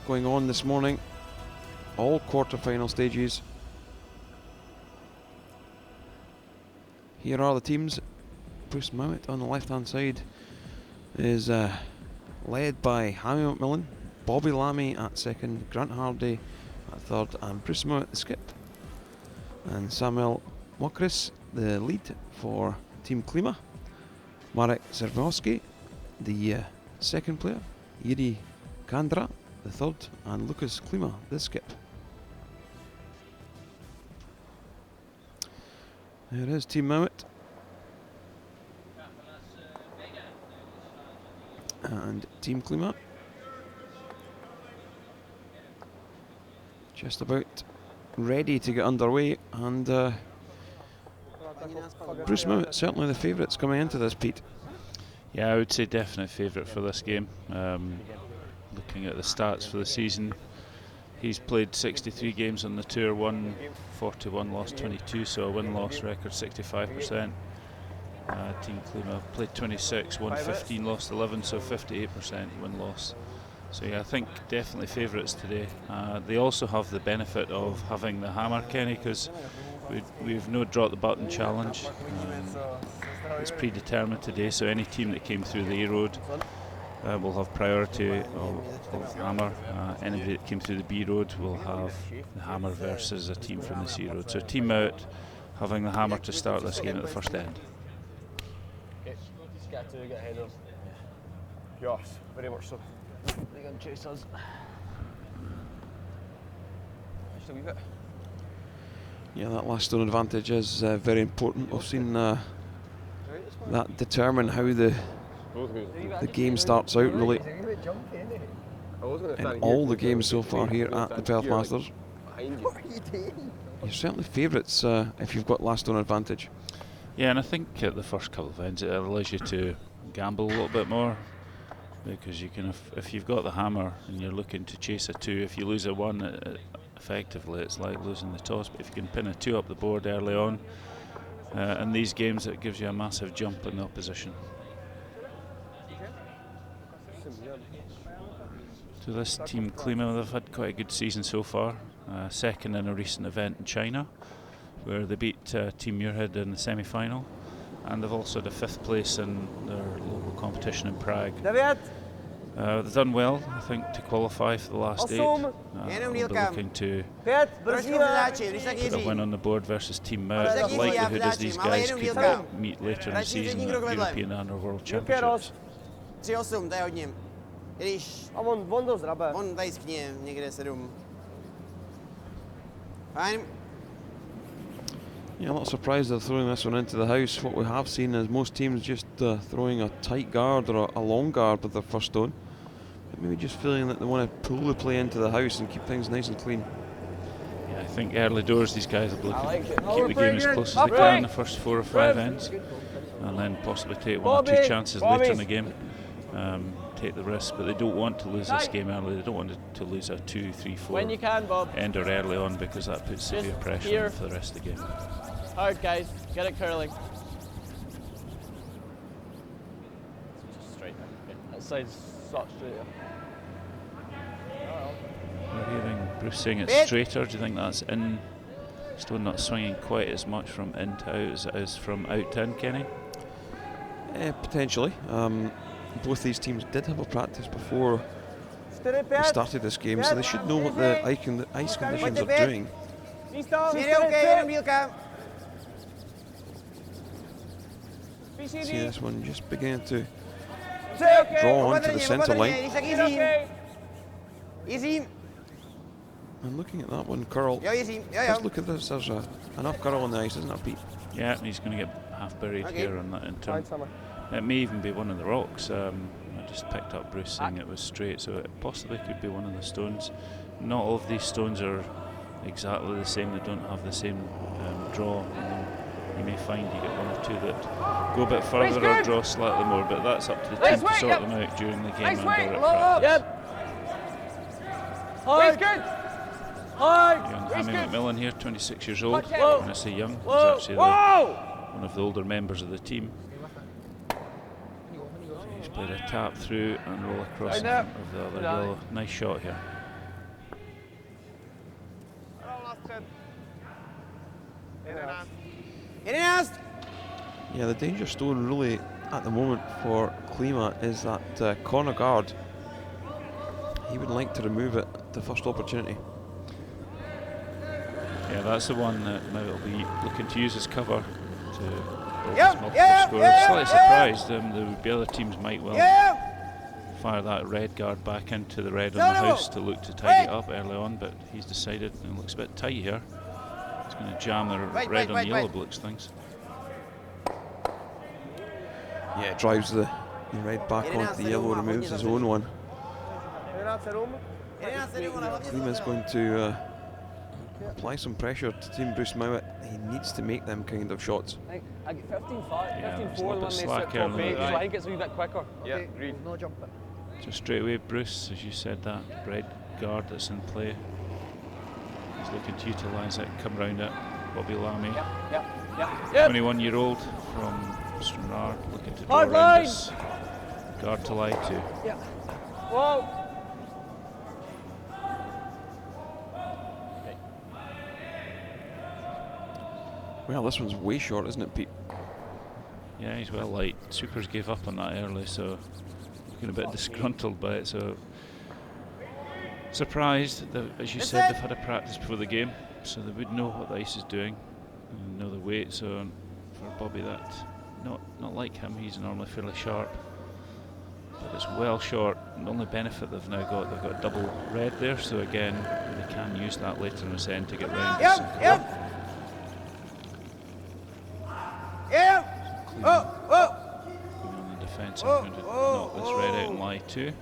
going on this morning. All quarter-final stages. Here are the teams. Bruce Mouat on the left-hand side is led by Hammy McMillan, Bobby Lammy at second, Grant Hardy at third, and Bruce Mouat the skip. And Samuel Mokris, the lead for Team Klima. Marek Zerwowski, the second player. Yuri Kandra, the third, and Lucas Klima, the skip. There is Team Mouat. And Team Klima. Just about ready to get underway, and Bruce Mouat certainly the favourites coming into this, Pete. Yeah, I would say definite favourite for this game. Looking at the stats for the season, he's played 63 games on the tour, won 41, lost 22, so a win-loss record 65%. Team Klima played 26, won 15, lost 11, so 58% win-loss. So yeah, I think definitely favourites today. They also have the benefit of having the hammer, Kenny, because we've no drop the button challenge. It's predetermined today, so any team that came through the A road will have priority of hammer. Anybody that came through the B road will have the hammer versus a team from the C road. So team out having the hammer to start this game at the first end. Get ahead of. Yes, very much so. They're going to chase us. Just a wee bit. Yeah, that last stone advantage is very important. We've seen that determine how the game starts out, really. In all the games so far here at the Perth Masters. You're certainly favourites if you've got last stone advantage. Yeah, and I think at the first couple of events it allows you to gamble a little bit more, because you can, if you've got the hammer and you're looking to chase a 2, if you lose a 1, effectively it's like losing the toss. But if you can pin a 2 up the board early on, in these games it gives you a massive jump in the opposition. So this Team Klima, they've had quite a good season so far, second in a recent event in China, where they beat Team Muirhead in the semi-final, and they've also had 5th place in their local competition in Prague. They've done well, I think, to qualify for the last 8. They'll be looking to put a win on the board versus Team Mouat. The likelihood is these guys could meet later in the season at European and or World Championships. Yeah, I'm not surprised they're throwing this one into the house. What we have seen is most teams just throwing a tight guard or a long guard with their first stone. But maybe just feeling that they want to pull the play into the house and keep things nice and clean. Yeah, I think early doors these guys will be looking to keep the game as close as they can in the first 4 or 5 ends, and then possibly take 1 or 2 chances later in the game. Take the risk, but they don't want to lose this game early. They don't want to lose a 2, 3, 4 ender early on, because that puts severe pressure on for the rest of the game. Hard, guys. Get it curling. Just straight. That side's such straight. We're hearing Bruce saying it's straighter. Do you think that's in? Stone not swinging quite as much from in to out as it is from out to in, Kenny? Potentially. Both these teams did have a practice before we started this game, so they should know what the ice conditions are doing. See this one just beginning to draw onto the centre line. And looking at that one curl, just look at this, there's enough curl on the ice, isn't it, Pete? Yeah, he's going to get half buried here on that in turn. It may even be one of the rocks. I just picked up Bruce saying it was straight, so it possibly could be one of the stones. Not all of these stones are exactly the same. They don't have the same draw in them. You may find you get 1 or 2 that go a bit further or draw slightly more, but that's up to the team to sort them out during the game and or at practice. Young Hammy McMillan here, 26 years old. When I say young, he's actually one of the older members of the team. So he's played a tap through and roll across in front of the other yellow. Nice shot here. Yeah, the danger stone really at the moment for Klima is that corner guard. He would like to remove it at the first opportunity. Yeah, that's the one that Mouat will be looking to use as cover to build his multiple scorers. Slightly surprised there would be other teams might well fire that red guard back into the red on the house to look to tidy it up early on, but he's decided, and it looks a bit tight here, he's going to jam the red on yellow blocks things. Yeah, drives the red back onto the yellow, removes his own one. Klima's going to apply some pressure to Team Bruce Mouat. He needs to make them kind of shots. I get 15-5, Yeah, 15-4 there's a little bit slack early, so I think it's a wee bit quicker. Yeah, agreed. No jumping. So straight away, Bruce, as you said, that red guard that's in play, he's looking to utilise it, come round it. Bobby Lamy, 21-year-old from Stranraer, looking to draw around this guard to lie to. Yeah. Whoa. Well, this one's way short, isn't it, Pete? Yeah, he's well light. Supers gave up on that early, so looking a bit disgruntled by it. So surprised that, as you said, they've had a practice before the game, so they would know what the ice is doing and know the weight. So for Bobby, that not like him. He's normally fairly sharp, but it's well short. And the only benefit they've now got, they've got a double red there. So again, they can use that later in this end to get round this. On the defence, I'm going to knock this red out and lie too.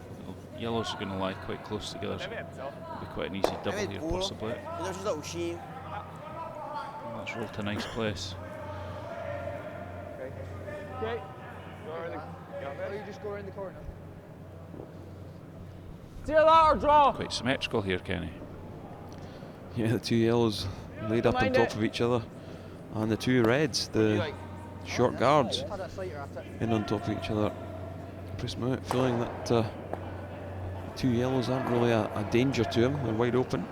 The yellows are going to lie quite close together, so it'll be quite an easy double here possibly. And that's rolled to a nice place. Okay. You just go around the corner. See that or draw? Quite symmetrical here, Kenny. Yeah, the two yellows laid up on top of each other, and the two reds, the short guards, in on top of each other. Bruce Mouat feeling that the two yellows aren't really a danger to him. They're wide open.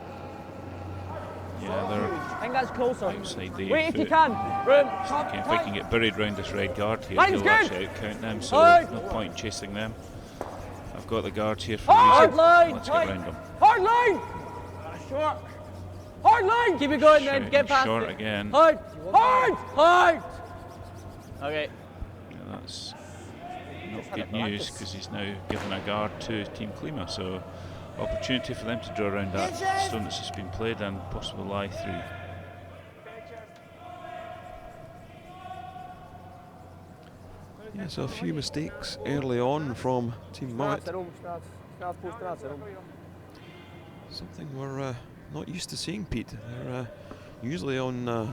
Yeah, they're I think that's closer. outside the 8 Wait if you foot. can. Room. Okay, if I can get buried round this red guard here, Line's he'll actually good. outcount them, so Hard. no point chasing them. I've got the guards here for a Hard reason. line. Let's get round them. Hard line. Short. Hard line. Keep it going then. Shouting Get past short it. again. Hard. Hard. Hard. Okay. Yeah, that's not good news because he's now given a guard to Team Klima, so opportunity for them to draw around that stone that's just been played and possibly lie through. Yeah, so a few mistakes early on from Team Mouat. Something we're not used to seeing, Pete. They're usually on the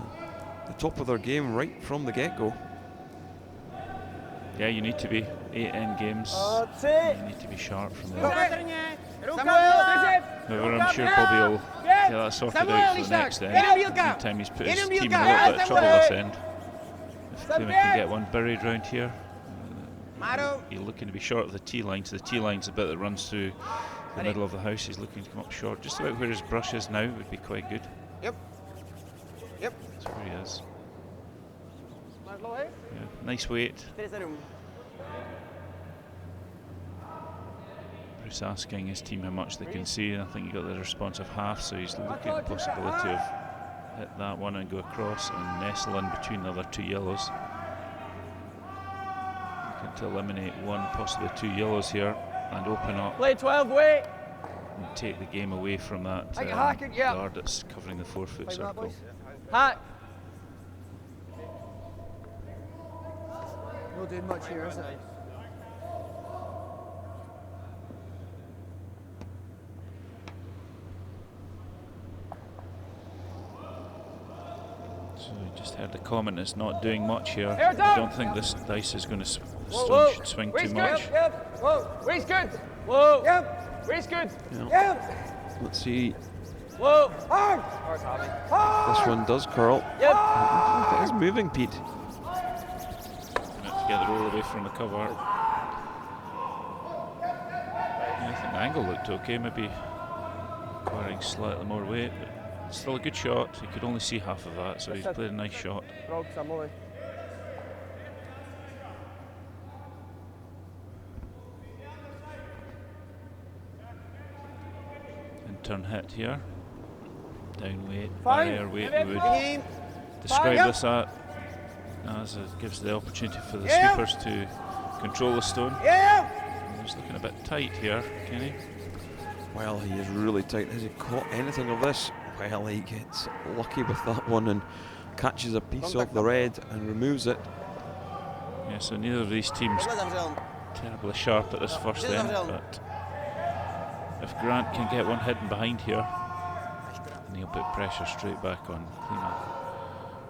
top of their game right from the get-go. Yeah, you need to be. 8 end games. You need to be sharp from there. However, I'm sure Bobby will get that sorted out for the next end. Meantime, he's put his team in a little bit of trouble this end. If Klima can get one buried round here, he's looking to be short of the tee line. So the tee line's the bit that runs through the middle of the house. He's looking to come up short. Just about where his brush is now would be quite good. Yep. That's where he is. Yeah, nice weight. Bruce asking his team how much they can see, and I think he got the response of half, so he's looking at the possibility of hit that one and go across and nestle in between the other two yellows. Looking to eliminate one, possibly two yellows here and open up Play 12, wait. and take the game away from that guard that's covering the 4 foot circle. Hack. Not doing much here, is it? So we just heard the comment, it's not doing much here. Here, I don't think this dice is going to, the stone should swing too much. Yep. Whoa. Waist good. Whoa. Yep. Waist good. Yeah. Let's see. Whoa. Hard. This one does curl. Yep. It is moving, Pete. To get the roll away from the cover. Yeah, I think the angle looked okay, maybe requiring slightly more weight, but Still a good shot. He could only see half of that, so he's played a nice shot. And turn hit here. Down weight, barrier weight. We would describe this as it gives the opportunity for the sweepers to control the stone. He's looking a bit tight here, Kenny. Well, he is really tight. Has he caught anything of this? Well, he gets lucky with that one and catches a piece of the red and removes it. Yeah, so neither of these teams terribly sharp at this first end, but if Grant can get one hidden behind here, then he'll put pressure straight back on Klima.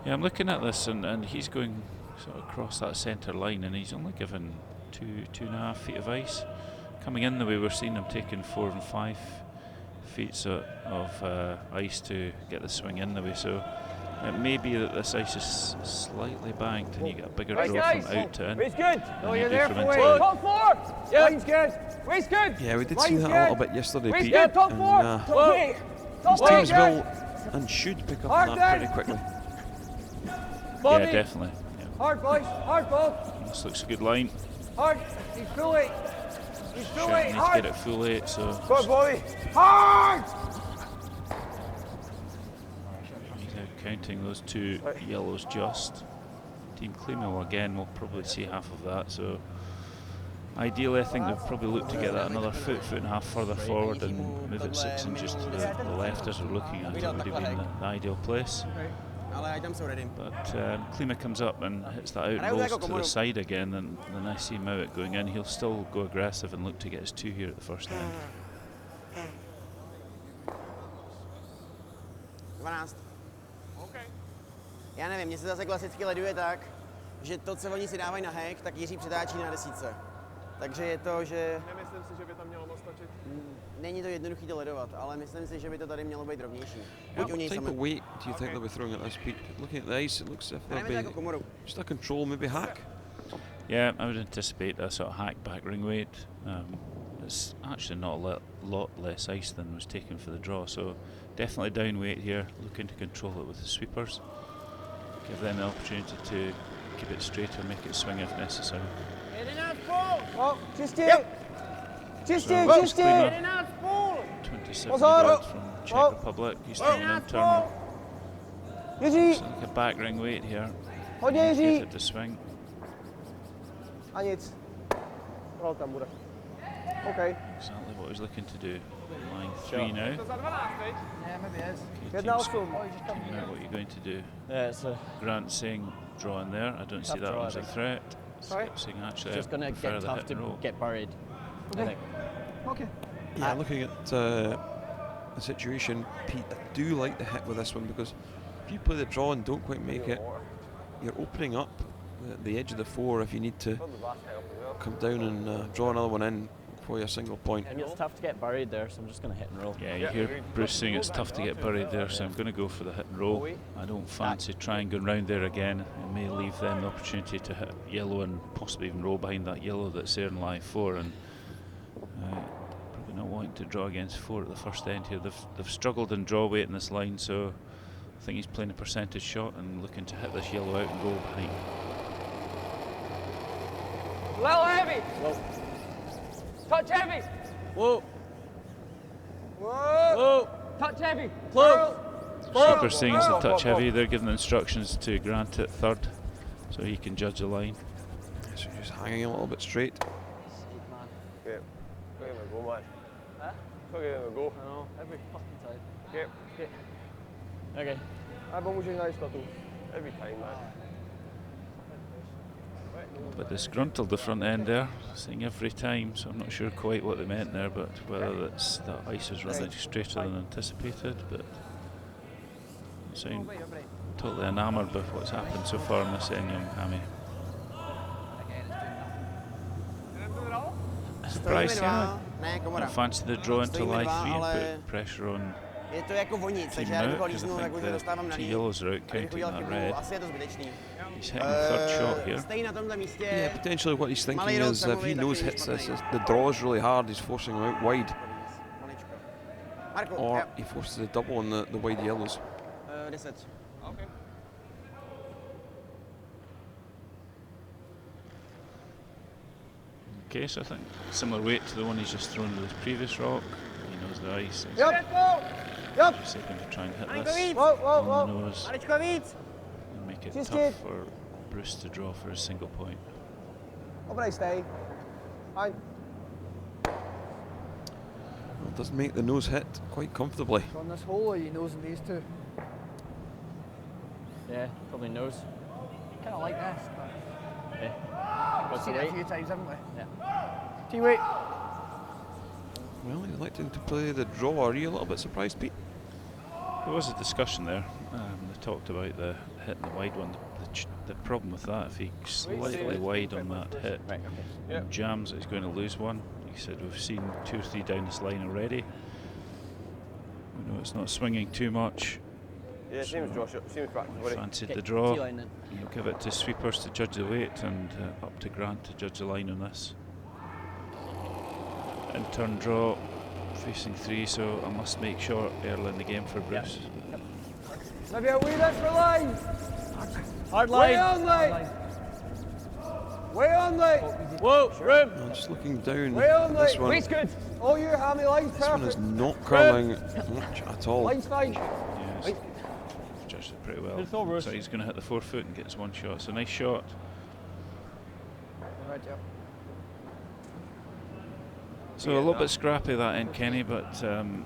Yeah, I'm looking at this, and he's going sort of across that centre line, and he's only given 2.5 feet of ice. Coming in the way we're seeing him taking 4 and 5 feet of ice to get the swing in the way, so it may be that this ice is slightly banked and you get a bigger draw from out to in. Wait's good. No, you're there for it. Top 4. Yeah. Wait's good. Wait's good. Yeah, we did see that a little bit yesterday, Wait's Pete. good. Top And, 4. Top 8. these Top teams 8. will and should pick up on that pretty quickly. Yeah, definitely. Yeah. Hard, boys. Hard, ball. This looks a good line. Hard. He's full 8. He's full 8. Need to get it full 8, so Good, Bobby. Hard. he's out counting those 2 yellows just. Team Klima will probably see half of that, so ideally I think they'll probably look to get that another foot and a half further forward and move it 6 inches to the left as we're looking at it. Would have been the ideal place. But Klima comes up and hits that out and rolls to the side again, and then I see Mouat going in. He'll still go aggressive and look to get his 2 here at the first end. 12. Já nevím, mně se zase klasicky leduje tak, že to, co oni si dávají na hack, tak Jiří přetáčí na 10. Takže je to, že... Nemyslím si, že by tam mělo moc stačit. Není to jednoduchý to ledovat, ale myslím si, že by to tady mělo být rovnější. What type of weight do you think they'll be throwing at this, Pete? Looking at the ice, it looks as if they'll be just a control, maybe hack. Yeah, I would anticipate a sort of hack back ring weight. It's actually not a lot less ice than was taken for the draw, so definitely down weight here, looking to control it with the sweepers. Give them the opportunity to keep it straight or make it swing if necessary. Oh, just it. Just it. Just it. 27 yards from Czech Republic. He's throwing an internal. Jiří. So like a back ring weight here. Hodně, Jiří. Get it to swing. A nic. Roll tam bude. OK. Exactly what he's looking to do. Line 3 now. To za 12, viď? Yeah, maybe it is. Okay, teams figuring out what you're going to do. Yeah, it's Grant saying draw in there. I don't see that draw, as I a think. threat. Sorry? Skip saying actually just I going to prefer get the tough hit and to roll. get buried. I think. OK. Yeah, looking at the situation, Pete, I do like the hit with this one, because if you play the draw and don't quite make it, you're opening up the edge of the 4 if you need to come down and draw another one in for your single point. And it's tough to get buried there, so I'm just going to hit and roll. Yeah, you hear Bruce saying it's tough to get buried there, so I'm going to go for the hit and roll. I don't fancy trying going round there again. It may leave them the opportunity to hit yellow and possibly even roll behind that yellow that's there in line 4, and probably not wanting to draw against 4 at the first end here. They've struggled in draw weight in this line, so I think he's playing a percentage shot and looking to hit this yellow out and roll behind. Little heavy. Whoa. Touch heavy. Whoa. Whoa. Whoa. Touch heavy. Close. Super saying it's a touch heavy. They're giving instructions to Grant at 3rd, so he can judge the line. So just hanging a little bit straight. Okay. Give him a go, man. Huh? Give him a go. I know, every fucking time. Okay. Okay. A pomůžeš na jistotu. Every time, man. But disgruntled the front end there, saying every time, so I'm not sure quite what they meant there, but whether that's that ice is running straighter than anticipated, but they sound totally enamoured with what's happened so far in this end, young Hammy. Surprised, yeah. I fancy the draw into line 3 and put pressure on Je to jako vonit, Team takže já bych ho Mouat, because líznu, I tak už ho think dostávám na the lín. yellows are out Abych counting udělal that chybu, red. asi je to zbytečný. He's hitting the 3rd shot here. Stejně na tomhle místě. Yeah, potentially what he's thinking Malý rok is if he takový knows taky hits this, špatný. the draw is really hard, he's forcing him out wide. Maličko. Marko, or jo. he forces a double on the wide yellows. 10. Okay, so I think similar weight to the one he's just thrown with his previous rock. He knows the ice. He's Yep. Yep. obviously going to try and hit Malinko this víc. Whoa, whoa, on whoa. the nose Maličko víc. and make it Just tough did. for Bruce to draw for his single point. Up and I stay. Fine. Well, it does make the nose hit quite comfortably. On this hole, or are you nosing these two? Yeah, probably nose. Kind of like this. Yeah. We've What's the seen it a weight? few times, haven't we? Yeah. T-weight. Well, he's electing to play the draw. Are you a little bit surprised, Pete? There was a discussion there. They talked about the hitting the wide one. The problem with that, if he slightly wide on that hit Right, okay. and jams it, he's going to lose one. He said we've seen 2 or 3 down this line already. We know it's not swinging too much. Yeah, same as Josh, same as practice. Worry. Fancied Okay, the draw. T-line then. He'll give it to sweepers to judge the weight and up to Grant to judge the line on this. In turn draw, facing 3, so I must make short early in the game for Bruce. Maybe a wee bit for line. Hard Way line. on line. Way on line. Whoa, room. Well, just looking down Way on this line. one. Weight's good. All your hammy lines This one is perfect. not curling much at all. Line's fine. Yes, judged it pretty well. Good throw, Bruce. So he's going to hit the 4 foot and gets 1 shot. So nice shot. Right, yeah. So a little bit scrappy that end, Kenny, but Team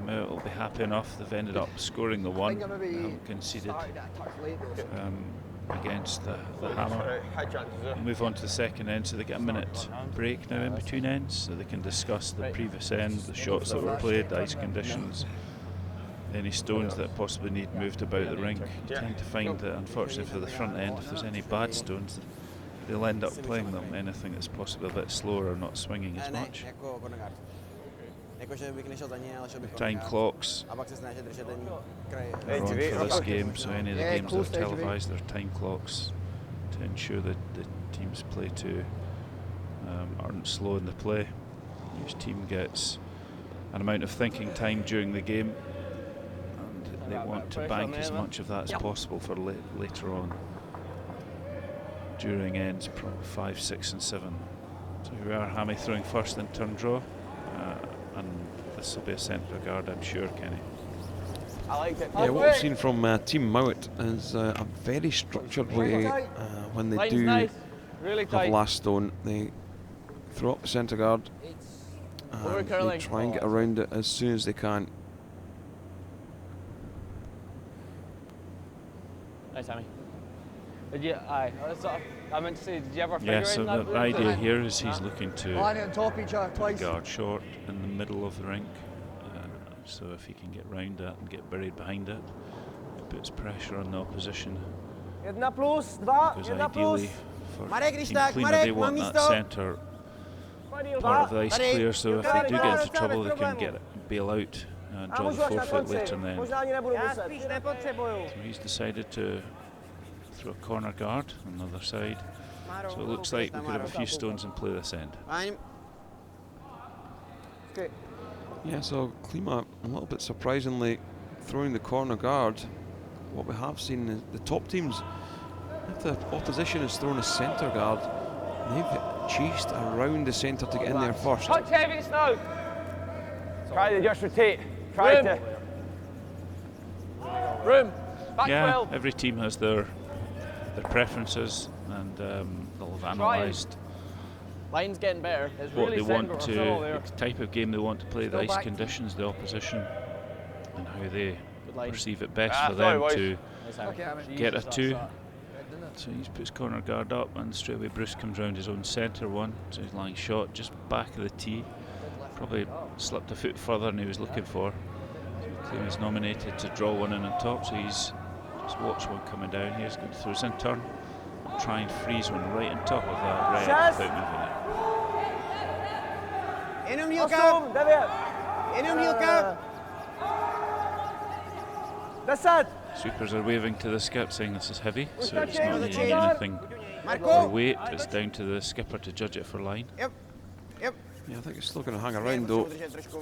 Mouat will be happy enough. They've ended up scoring the 1. I think I They maybe haven't conceded started that a touch late though. against the hammer. Right, high chances there. Move on to the second end, so they get a minute break now in between ends, so they can discuss the previous end, the shots that were played, the ice conditions, any stones that possibly need moved about the rink. You tend to find that, unfortunately for the front end, if there's any bad stones, they'll end up playing them anything that's possibly a bit slower or not swinging as much. Jako corner guard. Jakože bych nešel za ně, ale šel bych The corner time guard. clocks A pak se snažit držet ten kraj. are on for this game, so any of the Yeah, games that close are to edge of it. televised, there are time clocks to ensure that the teams play to aren't slow in the play. Each team gets an amount of thinking time during the game, and they want to bank as much of that as possible for later on during ends 5, 6 and 7. So here we are, Hammy throwing first in turn draw, and this will be a centre guard, I'm sure, Kenny. I liked it. Yeah, what we've seen from Team Mouat is a very structured way when they Line's do nice. Really have tight. last stone. They throw up the centre guard Over and they curling. try and get around it as soon as they can. Nice, Sammy. Did you? Aye. I meant to say, did you ever figure Yeah, so in that the idea line? here is he's looking to Lining on top of each other put twice. the guard short in the middle of the rink, so if he can get round that and get buried behind it, it puts pressure on the opposition, Jedna plus, dva, because jedna ideally plus. for Marek, Team když tak, Klima Marek, they want mám that místo. centre part of the ice Tady, clear, so if Jukar, they do Jukar, get into Jukar, trouble bez they can problémů. get bail out and A draw the můžu až 4 na foot konci, later and then. možná ani nebudu Já muset. spíš nepotřebuju. So he's decided to throw a corner guard on the other side, so it looks like we could have a few stones and play this end. Fajn. Okay. Yeah, so Klima a little bit surprisingly throwing the corner guard. What we have seen is the top teams, if the opposition has thrown a centre guard, they've chased around the centre to get in there first. Touch heavy snow. Try to just rotate. Try Room. to. Room. Back Yeah, 12. every team has their preferences, and they'll have analysed Line's getting better. It's what really they want centre to, control there. the type of game they want to play, the Still ice back. conditions, the opposition, and how they Good line. perceive it best Ah, for I thought it them was. to Nice, Sammy. Okay, I mean, get a Jesus, 2. that's So he puts corner guard up, and straight away Bruce comes round his own centre one, so he's lying shot just back of the tee. Probably slipped a foot further than he was looking for. Klima's nominated to draw one in on top, so he's just watched one coming down here. He's going to throw his in turn and try and freeze one right on top of that red Yes. without moving it. Jenom dílka. 8, 9. Jenom dílka. 10. Sweepers are waving to the skip, saying this is heavy, so it's Chain, not the needing chain. anything for Marko. weight. It's down to the skipper to judge it for line. Yep. Yep. Yeah, I think it's still going to hang Ne, around potřebuji though. držet trošku.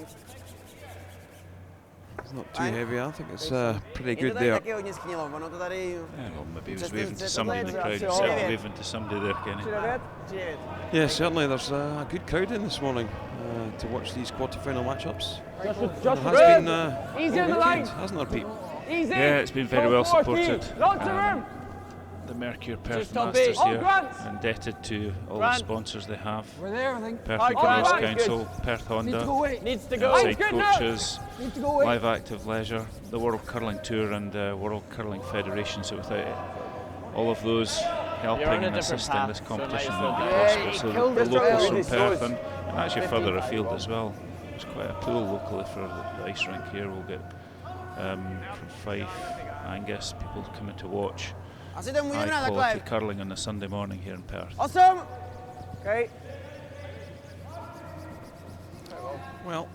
It's not too heavy. I think it's pretty Mě to good tady there. taky hodně schnilo, ono to tady... Yeah, well, maybe he was Just waving to inside somebody in the the legs, crowd. that's Certainly all. waving to somebody there, Kenny. 3-9. Yeah, certainly there's a good crowd in this morning to watch these quarter-final matchups. There has been Easy on the weekend, line. hasn't there, Pete? Easy. Yeah, it's been very well supported. Lots of room. The Mercure Perth Just top Masters eight. here, Oh, Grant. indebted to all Grant. the sponsors they have. We're there, I think. Perth Oh, Economics Grant. Council, Perth Need to Honda, go away. Needs to go. Outside Good now. Coaches, Need to go away. Live Active Leisure, the World Curling Tour and World Curling Federation. So without all of those helping You're on a and different assisting, path, this so competition nice wouldn't be one. possible. Yeah, So killed the it locals from already. Perth and actually further afield as well. There's quite a pool locally for the ice rink here. We'll get from Fife, Angus, people coming to watch Asi to můžeme dát high quality takhle. curling on a Sunday morning here in Perth. Awesome! Okay. Well,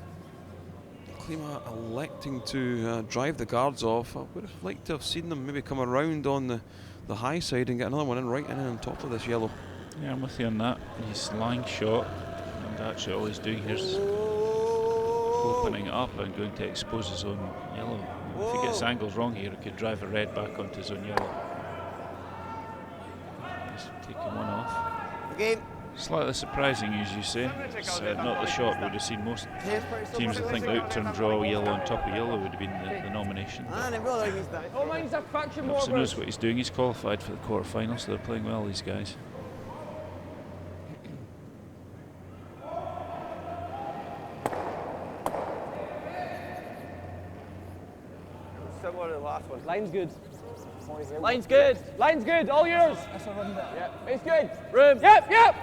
Klima electing to drive the guards off. I would have liked to have seen them maybe come around on the high side and get another one in right in on top of this yellow. Yeah, I'm with you on that. He's lying shot, and actually all he's doing here is opening it up and going to expose his own yellow. If he gets angles wrong here, he could drive a red back onto his own yellow. He's taking one off. Okay. Slightly surprising, as you say. It's not the shot we would have seen most teams. I think out turn draw yellow on top of yellow would have been the nomination. Nebylo tolik místa. Oh, mine's a fraction more. Obviously knows what he's doing. He's qualified for the quarter-final, so they're playing well, these guys. Similar to the last one. Line's good. Line's good. Line's good. All yours. That's a run there. Yep. It's good. Room. Yep.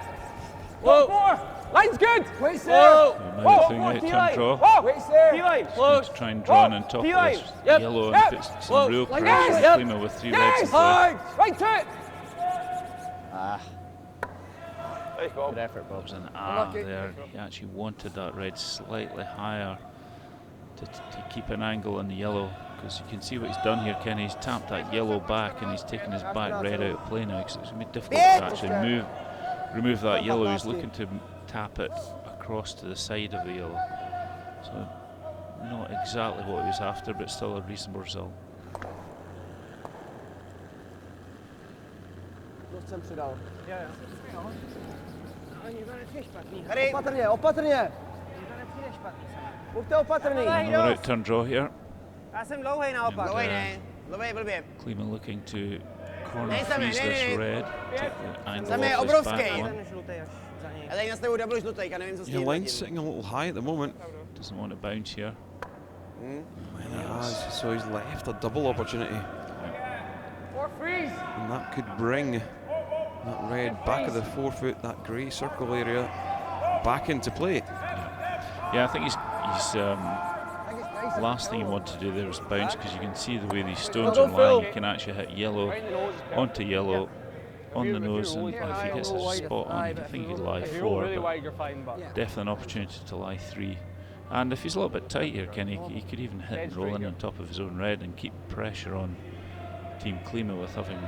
Whoa. Four. Line's good. Wait, sir. So now thing out turn draw. Whoa. Wait, sir. T-line. Going Close. to try and draw in on top of T-line. this Yep. yellow Yep. and put some Close. real Like pressure this. on Klima with 3 reds in play. Hard. Right to it. Good effort, There Bob. was an R there. He actually wanted that red slightly higher to keep an angle on the yellow, because you can see what he's done here, Kenny. He's tapped that yellow back and he's taken his back red out of play now, because it's going to be difficult to actually remove that yellow. He's looking to tap it across to the side of the yellow. So not exactly what he was after, but still a reasonable result. Tady. Opatrně, opatrně. Buďte opatrný. Another out turn draw here. Já jsem dlouhej naopak. Dlouhej ne. Dlouhej blbě. Klima looking to corner Nejsem, freeze ne, this ne. red. Take the angle Sam je off his back obrovský. one. Já tady nastavuju double žlutej, já nevím, co s tím. Your line's sitting a little high at the moment. Doesn't want to bounce here. And he has, so he's left a double opportunity. Or freeze. And that could bring that red back of the 4 foot, that grey circle area, back into play. Yeah, I think he's last thing he wanted to do there was bounce, because you can see the way these stones are lying. You can actually hit yellow onto yellow on the nose, and if he gets a spot on, I think he'd lie If you 4, roll really but wide, you're fine. But definitely an opportunity to lie 3. And if he's a little bit tight here, Kenny, he could even hit and roll in on top of his own red and keep pressure on Team Klima with having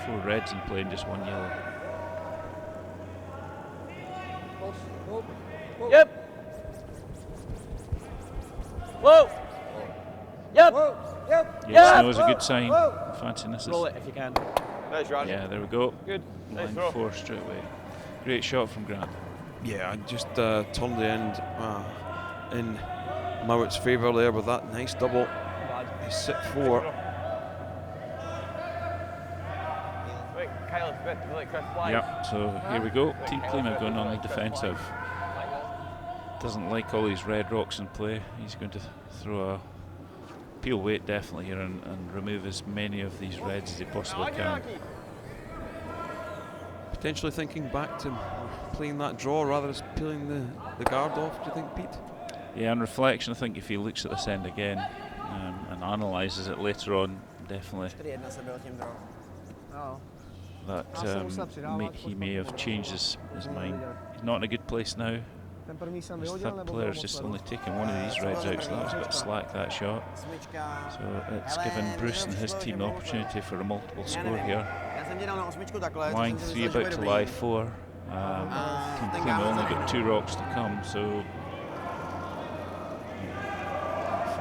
4 reds in play and just 1 yellow. Yep. Whoa. Yep. Yep. Yes, no is a good sign. Fancy this Roll it if you can. Nice run. Yeah, there we go. Good. Line 4 straight away. Great shot from Grant. Yeah, I just turned the end in Mouat's favour there with that nice double. He's sit 4. Wait, Kyle, good. Like Chris fly. Yep, so here we go. Team Klima going on the defensive. Doesn't like all these red rocks in play. He's going to throw a peel weight definitely here and remove as many of these reds as he possibly can. Potentially thinking back to playing that draw rather than peeling the guard off, do you think, Pete? Yeah, on reflection, I think if he looks at this end again and analyses it later on, definitely 4-1 se byl tím draw. No. that he may have changed his mind. He's not in a good place now. Ten první jsem His vyhodil, third nebo player's bylo just moc only taken one of these reds out, so that was a bit slack, that shot. Osmička. So it's given Bruce and his team the opportunity for a multiple score here. Já jsem tě dal na osmičku takhle. Line 3 about to lie 4. Team Klima only got 2 rocks to come, so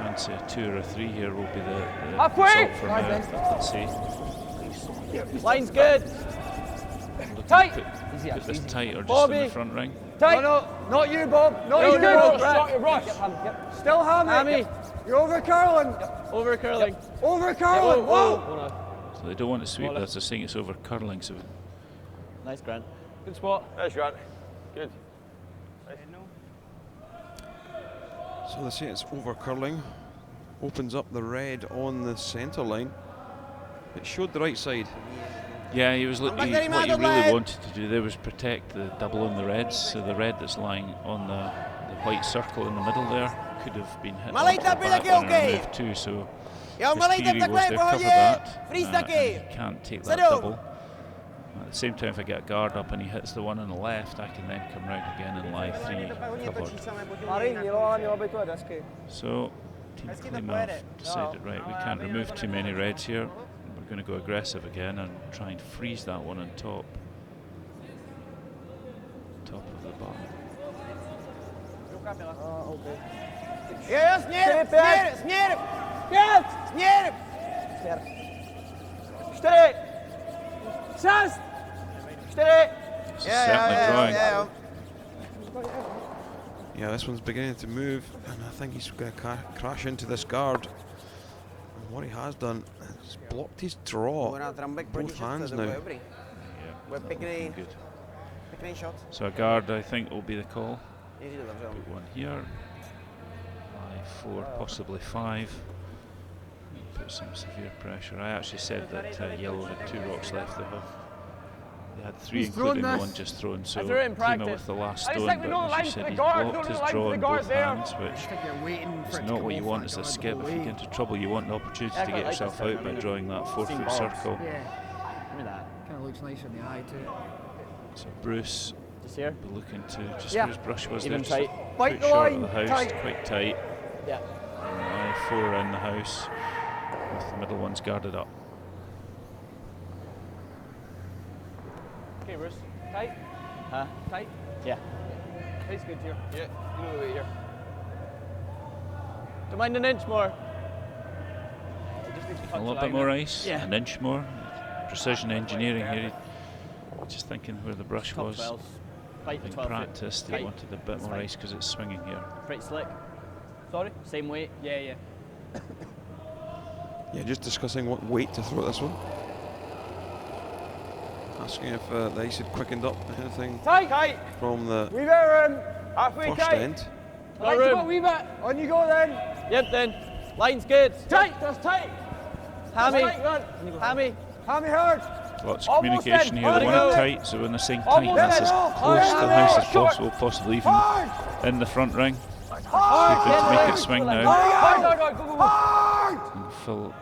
fancy a 2 or a 3 here will be the Halfway! result for Mouat. Let's see. Line's good. Looking Tight. to put this tight or just in Bobby. the front ring. Tight. No, not you, Bob. Not No, you, good. Bob. Right. Shot, rush. Yep. Still hammy. Hammy. You're over curling. Over curling. Over curling. Whoa. Oh, no. So they don't want to sweep. That's the saying. It's over curling. So Nice, Grant. Good spot. Nice, Grant. Good. So they say it's over curling. Opens up the red on the centre line. It showed the right side. yeah, he was looking. back there, What he Michael, really lad. wanted to do there was protect the double on the reds. So the red that's lying on the white circle in the middle there could have been hit Malej, onto the taky, back taky, on a okay. move too. So Jo, his malej, theory tak was takhle, to v cover pohodě. that. Freeze And taky. he can't take that Sedou. double. At the same time, if I get a guard up and he hits the one on the left, I can then come round again and lie 3 covered. Marin, mělo by to desky. So Team Klima have decided, right, we can't remove too many reds here. We're going to go aggressive again and try and freeze that one on top. Top of the bottom. Jo, směr, směr, směr. 5, Směr. 4, 6, 4. This is certainly drawing. jo. Yeah, this one's beginning to move, and I think he's going to crash into this guard. And what he has done is blocked his draw. Bude na Trambek proti Both šestce, hands to bude now. dobrý. Yeah, Bude pěkný, good. pěkný shot. So a guard, I think, will be the call. Jiří to zavřel. Put one here. 4, possibly 5. Put some severe pressure. I actually said that yellow had 2 rocks left. They had 3, He's including thrown the this. one just thrown. So I threw it in Klima practice. with the last I just stone, think we but know the as line you for said, the he's guard, blocked know the his line draw for the in guard both there. hands, which You're waiting for is it to not come what you off want that as a guard, skip. go If you away. get into trouble, you want the opportunity Yeah, to quite get like yourself this out by time. drawing that 4-foot balls. circle. Yeah, Give me that. kind of looks nice in the eye too. So Bruce Just here. will be looking to just Yeah. where his brush was Even there, tight. just Bite quite the short line, of the house, tight. quite tight. Yeah. And I4 in the house, with the middle ones guarded up. Okay, Bruce. Tight. Huh? Tight. Yeah. Tight's good here. Yeah, you know the way here. Don't mind an inch more. A little bit more ice, Yeah. an inch more. Precision engineering here. Just thinking where the brush Top was. 12. Fight the In 12 practice, they Tight. wanted a bit That's more fine. ice because it's swinging here. Pretty slick. Sorry? Same weight? Yeah, yeah. Yeah, just discussing what weight to throw at this one. Asking if the ice had quickened up anything Tight, tight. from the We better halfway first tight. end. No Like to room. go wee bit. On you go then. Yep, then. Line's good. Tight. That's tight. Hammy. Tight, man. Hammy. Hammy hard. Lots of Almost communication in. here. They Almost want it in. tight, so when they're saying Almost tightness in. as Oh, close to the hard. house as Short. possible, possibly even Hard. in the front ring. Hard. Good to make it swing now. Hard. Hard. Go, go, go. Hard. And Phil,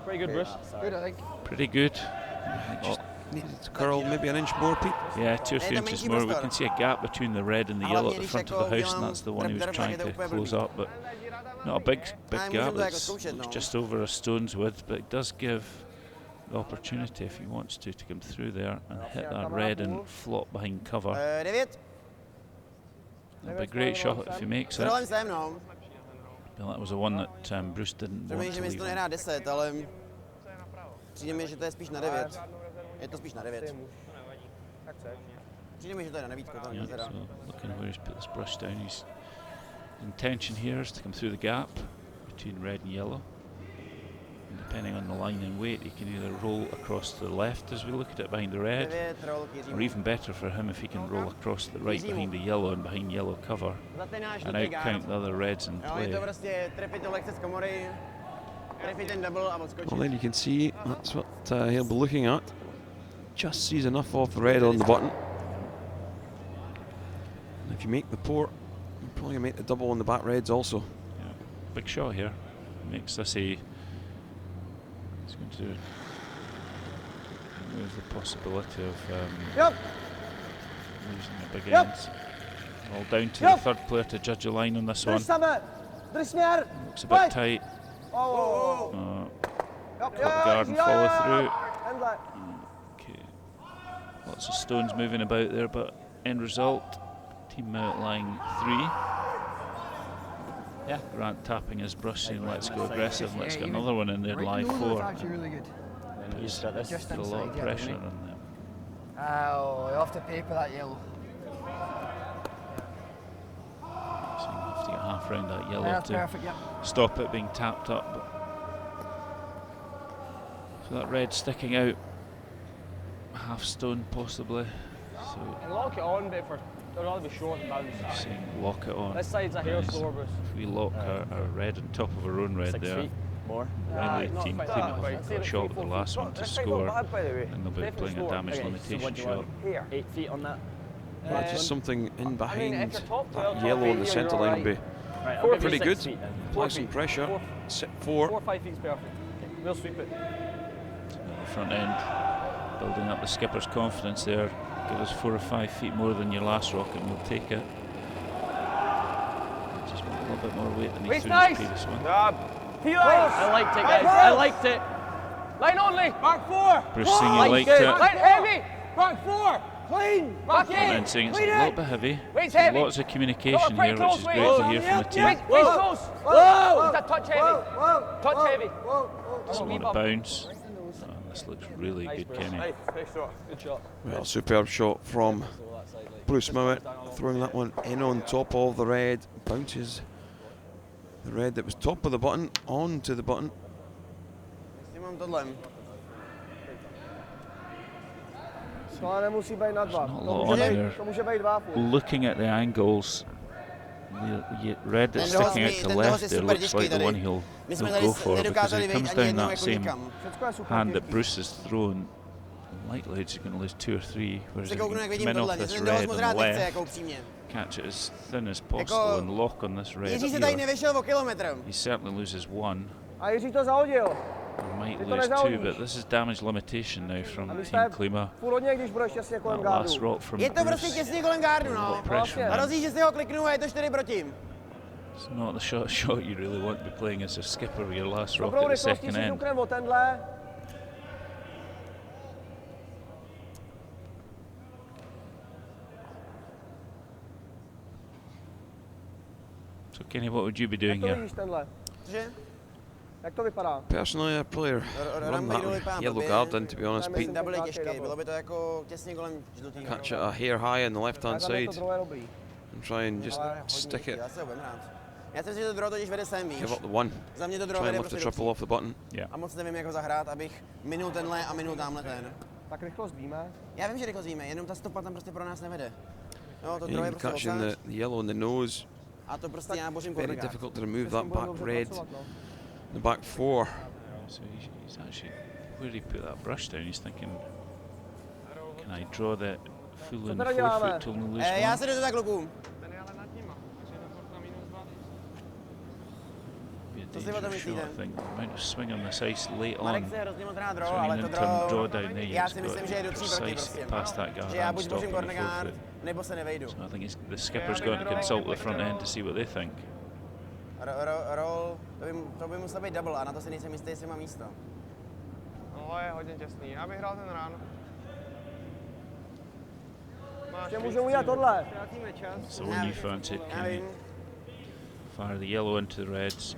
Pretty good, Bruce. Good, I think. pretty good. Just needed to curl maybe an inch more, Pete. Yeah, 2 or 3 Hey, inches the more. We menší can see a gap between the red and the Ale yellow at hlavně, the když front of jako the house, and udělám that's the one he was drb, trying tak je to to úplně close blbý. up. But not a big Ale gap. můžeme to jako It's zkoušet, no. just over a stone's width, but it does give the opportunity, if he wants to come through there and hit that red and flop behind cover. 9. It'll be a great shot if he makes it. Trvalem sem, no. Well, that was the one that Bruce didn't want Přemýšlím, to že leave to on. nehrá 10, ale přijde mi, že to je spíš na 9. Je to spíš na 9. Přijde mi, že to je na 9. To Yeah, nezadá. so looking where he's put this brush down, his intention here is to come through the gap between red and yellow. And depending on the line and weight, he can either roll across to the left as we look at it behind the red, 9, trval k Jiřímu. or even better for him if he can roll across to the right behind the yellow and behind yellow cover Za ten náš and nutný outcount guard. the other reds in Jo, je play. to prostě trefit to lehce z komory, trefit ten double a odskočit. Well, then you can see that's what he'll be looking at. Just sees enough of the red on the button. And if you make the port, you're probably going to make the double on the back reds also. Yeah, big shot here. Makes this a. He's going to remove the possibility of Yep. losing the big Yep. ends. All down to Yep. the third player to judge a line on this one. Drž same. Drž směr. Looks a bit tight. Oh. Club guard and follow through. Handle. Okay. Lots of stones moving about there, but end result, Team Mouat lying 3. Yeah. Grant tapping his brush saying let's go aggressive, let's get another one in there, live That's 4. actually really good. Puts got this. Just a lot of inside, yeah, pressure doesn't on them. Oh, off the paper that yellow. So you have to get half round that yellow Yeah, that's to perfect, yep. stop it being tapped up. So that red sticking out, half stone possibly. So And lock it on, but it'll rather be short and bounce. saying lock it on. This side's a hair Nice. slower, Bruce. If we lock our red on top of our own red 6 there, feet more. Friendly Not team quite couldn't that, have but got I'd say a about shot 3, with the 4 last feet. one to This side's score, not bad, by the way. and they'll be Definitely playing a slower. damage Okay, so limitation what do you shot. want? Here. 8 feet on that. Just something in I mean, behind if you're top 12, that top yellow 8 on the here, centre you're line would be Right, I'll Four give you pretty 6 good. feet then. apply some pressure. 4. 4 or 5 feet's perfect. Okay, we'll sweep it. At the front end, building up the skipper's confidence there. Give us 4 or 5 feet more than your last rocket and we'll take it. Just want a little bit more weight than he Weight's threw in his nice. previous one. I liked it, guys. I liked it. Line only. Back 4. Bruce saying he liked it. it, Line heavy. Back 4. Clean. Back and then saying it's a little bit heavy. Weight's There's heavy. lots of communication pretty here, which close, is weight. great to hear from the team. Weight's close. Whoa. Just a touch heavy. Touch heavy. Just want to bounce. Oh, this looks really good, Kenny. Nice shot. Good shot. Well, superb shot from Bruce Mouat, throwing that one in on top of the red. Bounces the red that was top of the button onto the button. Mám tohle. To nemusí být na 2. There's not a lot on there. To může být 2 furt. Looking at the angles, the red that's sticking out to the left there looks like the one he'll go for, because if he comes down that same hand that Bruce has thrown, likely he's going to lose 2 or 3, whereas if he can come in off this red on the left, catch it as thin as possible and lock on this red Jiří se tady here, nevyšel o kilometr. he certainly loses 1. A Jiří to zahodil. Or might Ty to lose 2, nezahodíš. but this is damage limitation now from A my Team jsme Klima. furt hodně, když budeš těsně kolem That last gardu. rock from Je to prostě Bruce, těsně kolem gardu, a no. lot of pressure A on him. rozdíl, že si ho kliknu a je to 4 proti. It's not the shot you really want to be playing as a skipper with your last rock Dobrou at the rychlostí second si end. ťuknem o tenhle. So Kenny, what would you be doing Jak to here? vidíš tenhle? Cože? Jak to vypadá? Personally, I probably run that yellow guard in, to be honest, Pete. Double je těžký, bylo by to jako těsně kolem žlutý. Catch it a hair high on the left-hand Za mě side to druhé dobrý. and try and just stick it. Já se ho budem rád. Já si myslím, že to druhé totiž vede sem, víš. Give up the 1. Za mě to Try druhé and vede lift the prostě triple do off the button. A moc nevím, jak ho zahrát, abych minul tenhle a minul tamhle ten. Tak rychlost víme. Já vím, že rychlost víme, jenom ta stopa tam prostě pro nás nevede. No, to Yeah, druhé je you're prostě catching odsaď. the yellow in the nose. A to prostě já božím Very kornegát. difficult to remove S tím that budeme back dobře red. pracovat, no. The back 4. So he's actually, where did he put that brush down? He's thinking, can I draw the full in teda 4 děláme? foot to only lose Já 1? se jdu to tak, kluku. Be a Co si o tom dangerous shot, myslíte? I think. The amount of swing on this ice late Marek on. se hrozně moc rád draw, So an ale to in-turn draw draw... down there, Já you've si got myslím, to že je be do 3 proti precise prostě. past that guard Že já and buď stop božím in the 4 kornegát, foot. nebo se nevejdu. So I think the skipper's got to consult the front end to see what they think. Roll, to by musel být double a na to si nejsem jistý, jestli má místo. No, je hodně těsný. Já bych hrál ten rán. Ještě můžeme udělat tohle. Ztratíme čas. So when you fancy it, Já can you vím. fire the yellow into the reds?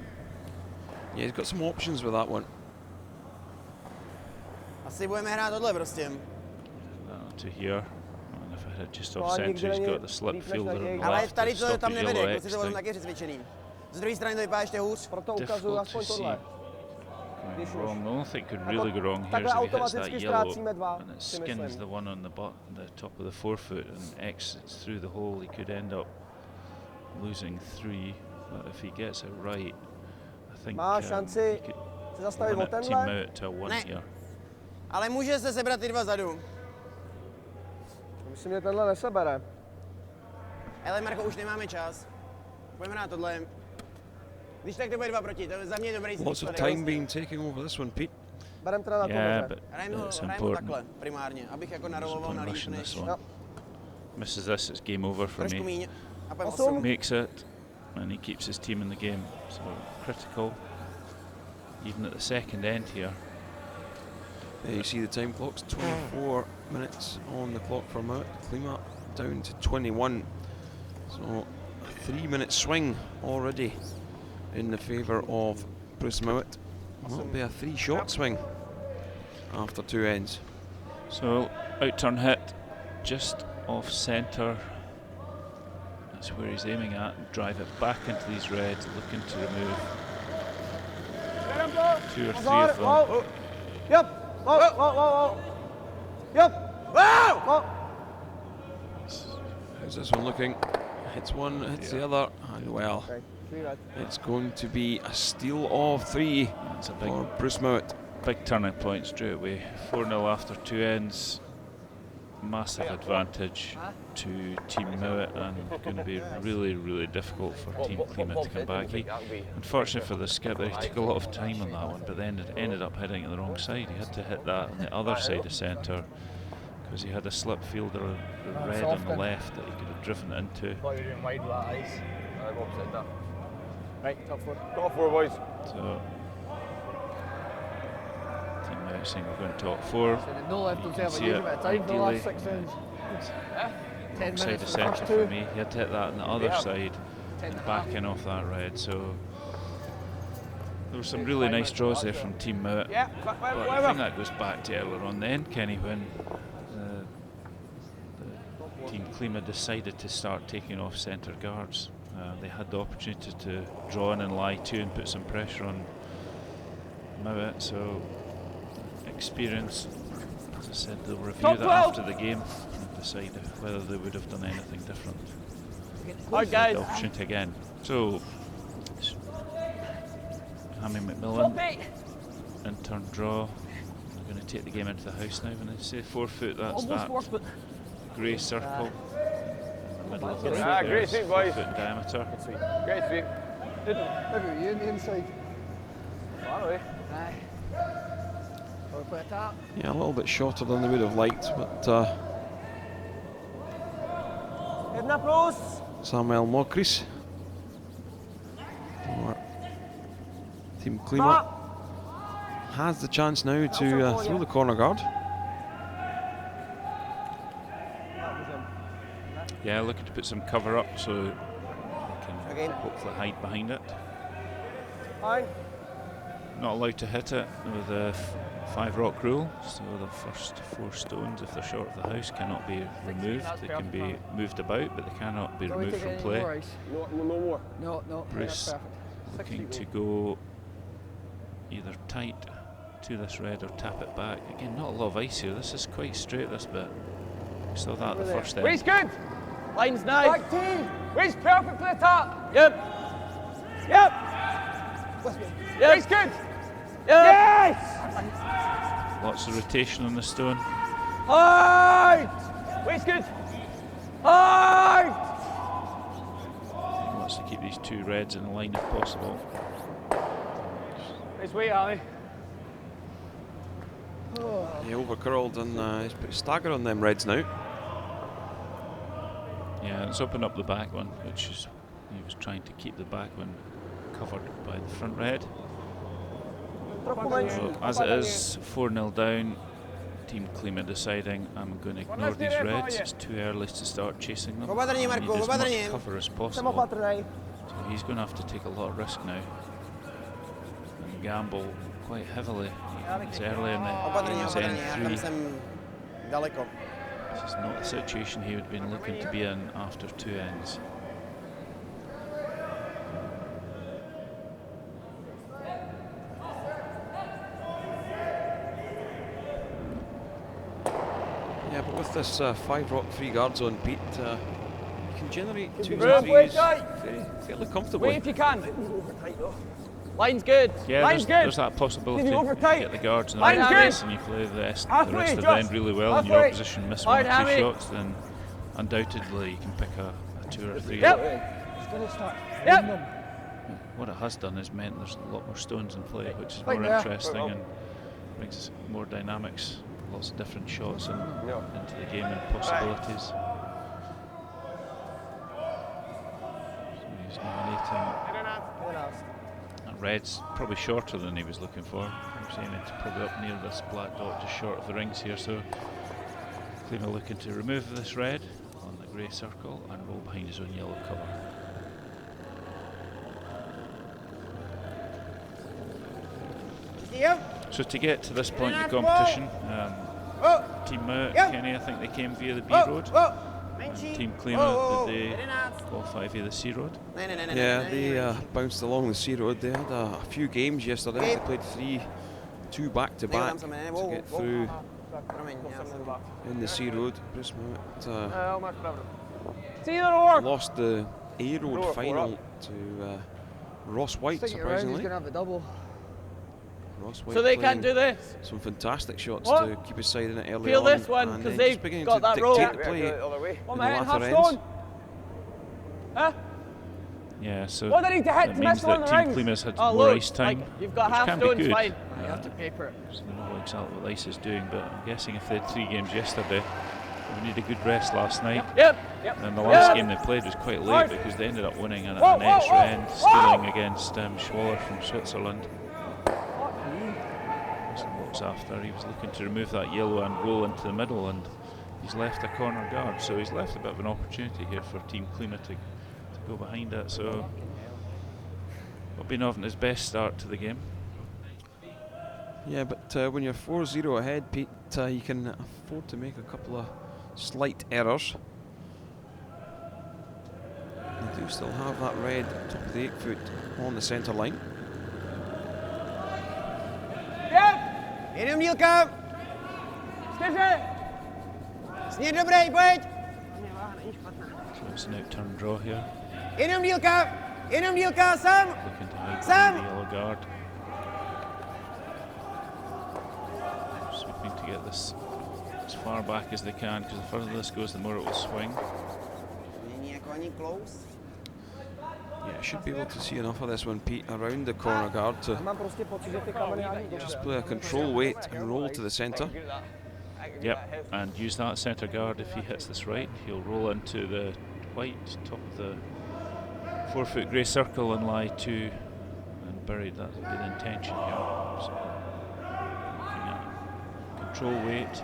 Yeah, he's got some options with that one. Asi budeme hrát tohle prostě. To here. And if I hit it just No, off a centre, nikdy he's není got the slip líp než fielder na on něj. the Ale left tady to to stop tam his nevede, yellow kluci to tam X taky přesvědčený. Z druhé strany to vypadá ještě hůř. Proto ukazuju Difficult to aspoň see. tohle. Going Když wrong. už. The only thing could really go wrong here Takhle is if he hits that automaticky yellow ztrácíme 2, and it si skins myslím. the one on the top of the 4 foot and exits through the hole. He could end up losing 3, but if he gets it right, I think Má he šanci could se zastavit o limit Team tenhle. Mouat to a 1 Ne. here. Ale může se sebrat ty dva zadu. Myslím, že tenhle nesebere. Ale Marko, už nemáme čas. Pojďme na tohle. Když tak to bude 2 proti, to je za mě dobrý Lots of výsledek. time being taken over this one, Pete. Berem teda na Yeah, tohle. but Hrajeme ho it's takhle, important. primárně, abych jako There's naroloval one na líp, rush in než this one. Jo. Misses this, it's game over for trošku me. míň. A pojďme 8. 8. Makes it, and he keeps his team in the game. So critical, even at the second end here. There you see the time clock's 24 minutes on the clock for Mouat. Klima down to 21. So a 3-minute swing already in the favour of Bruce Mouat. Well, it'll be a 3-shot swing after 2 ends. So out turn hit just off centre. That's where he's aiming at, and drive it back into these reds, looking to remove 2 or 3 of them. Yep. Whoa. Yep. Whoa. How's this one looking? Hits one, hits the other, and well, it's going to be a steal of 3 for Bruce Mouat. Big turning point straight away. 4-0 after 2 ends. Massive advantage to Team Mouat, and going to be really, really difficult for Team Klima to come back. Unfortunately for the skipper, he took a lot of time on that one, but then it ended up hitting it the wrong side. He had to hit that on the other side of centre because he had a slip fielder red on the left that he could have driven it into. Right, top 4. Top 4, boys. So Team Mouat saying we're going top 4. No left You himself can a see huge it amount of time for the ideally. last 6 ends. 10 Side minutes of for the first centre 2. for me. He had to hit that on the other side, backing off that red. So there were some really nice draws there from Team Mouat. Yeah, But I think that goes back to earlier on then, Kenny, when the Team Klima decided to start taking off centre guards. They had the opportunity to draw in and lie to and put some pressure on Mouat. So experience, as I said, they'll review that after the game and decide whether they would have done anything different. Alright, guys. The opportunity again. So Hammy McMillan, in turn draw. We're going to take the game into the house now. When I say 4 foot, that's that grey circle in the middle of the ring. Great There's sweep, 4 boys. foot in diameter. Great sweep. Look at you on the inside. Far away. Aye. We'll play a tap. Yeah, a little bit shorter than they would have liked, but Samuel Mokris for Team Klima has the chance now to throw the corner guard. Yeah, looking to put some cover up so they can hopefully hide behind it. Not allowed to hit it with the 5 rock rule, so the first 4 stones, if they're short of the house, cannot be removed. They can be moved about, but they cannot be removed from play. No more. No. Bruce looking to go either tight to this red or tap it back. Again, not a lot of ice here. This is quite straight, this bit. We saw that at the first end. Weight's good. Line's nice. Back team. Weight's perfect for the top. Yep. Weight's good. Yes. Lots of rotation on the stone. Hard. Weight's good. Hard. He wants to keep these 2 reds in line if possible. Nice weight, Ali. He overcurled and he's put a stagger on them reds now. Yeah, it's opened up the back one, which is, he was trying to keep the back one covered by the front red. So as it is 4-0 down, Team Klima deciding I'm going to ignore these reds. It's too early to start chasing them. I need as much cover as possible. So he's going to have to take a lot of risk now and gamble quite heavily. It's early in the game's end 3. This is not the situation he would have been looking to be in after 2 ends. Yeah, but with this 5 rock free guard zone, Pete, you can generate 2s Move, and wait, 3s fairly comfortably. Wait if you can. Line's good. Yeah, Line's there's good. that possibility. Leave it over You tight. get the guards in the Line's right good. place and you play the rest of the Josh. end really well and your Halfway. opposition miss 1 or 2 Hammy. shots, then undoubtedly you can pick a 2 or 3 Yep. up. Yep. What it has done is meant there's a lot more stones in play, which is Right more there. interesting and brings more dynamics, lots of different shots into the game and possibilities. So he's nominating. That red's probably shorter than he was looking for. I'm saying it's probably up near this black dot, just short of the rings here. So Klima looking to remove this red on the grey circle and roll behind his own yellow cover. So to get to this point in the competition, Team Mouat, Kenny, I think they came via the B road. And Team Klima, did they qualify via the C road? Yeah, they bounced along the C road. They had a few games yesterday. They played 2 back-to-back to get through in the C road. Bruce Mouat lost the A road final to Ross White, surprisingly. He's gonna have a double. Ross White So they can't do this. some fantastic shots to keep his side in it early Feel on. this one, and 'cause then they've just beginning got to that dictate roll. the play in One the minute, half latter ends. stone. Huh? Yeah, so What do they need to hit it to means miss one that of Team the rings? Klima's had Oh, more look, ice time, like, you've got which half can be stones, good. fine. You have to paper it. So we know exactly what the ice is doing, but I'm guessing if they had 3 games yesterday, we need a good rest last night. Yep. And the last game they played was quite late because they ended up winning and at an extra end, stealing against Schwaller from Switzerland. Looks after, he was looking to remove that yellow and roll into the middle, and he's left a corner guard, so he's left a bit of an opportunity here for Team Klima to go behind it. So Bobby his best start to the game. Yeah, but when you're 4-0 ahead, Pete, you can afford to make a couple of slight errors. They do still have that red top of the 8-foot on the centre line. Jenom dílka. Směr dobrý, pojď. So it's an out-turn draw here. Jenom dílka, Sam. Looking to hide Sam! behind the yellow guard. Just hoping to get this as far back as they can, because the further this goes, the more it will swing. Není jako ani close. Yeah, should be able to see enough of this one, Pete, around the corner guard to Mám prostě pocit, že ty kamery ani just play a control weight and roll to the centre. Yep, and use that centre guard. If he hits this right, he'll roll into the white top of the 4-foot grey circle and lie 2 and buried. That would be the intention here. So, looking at control weight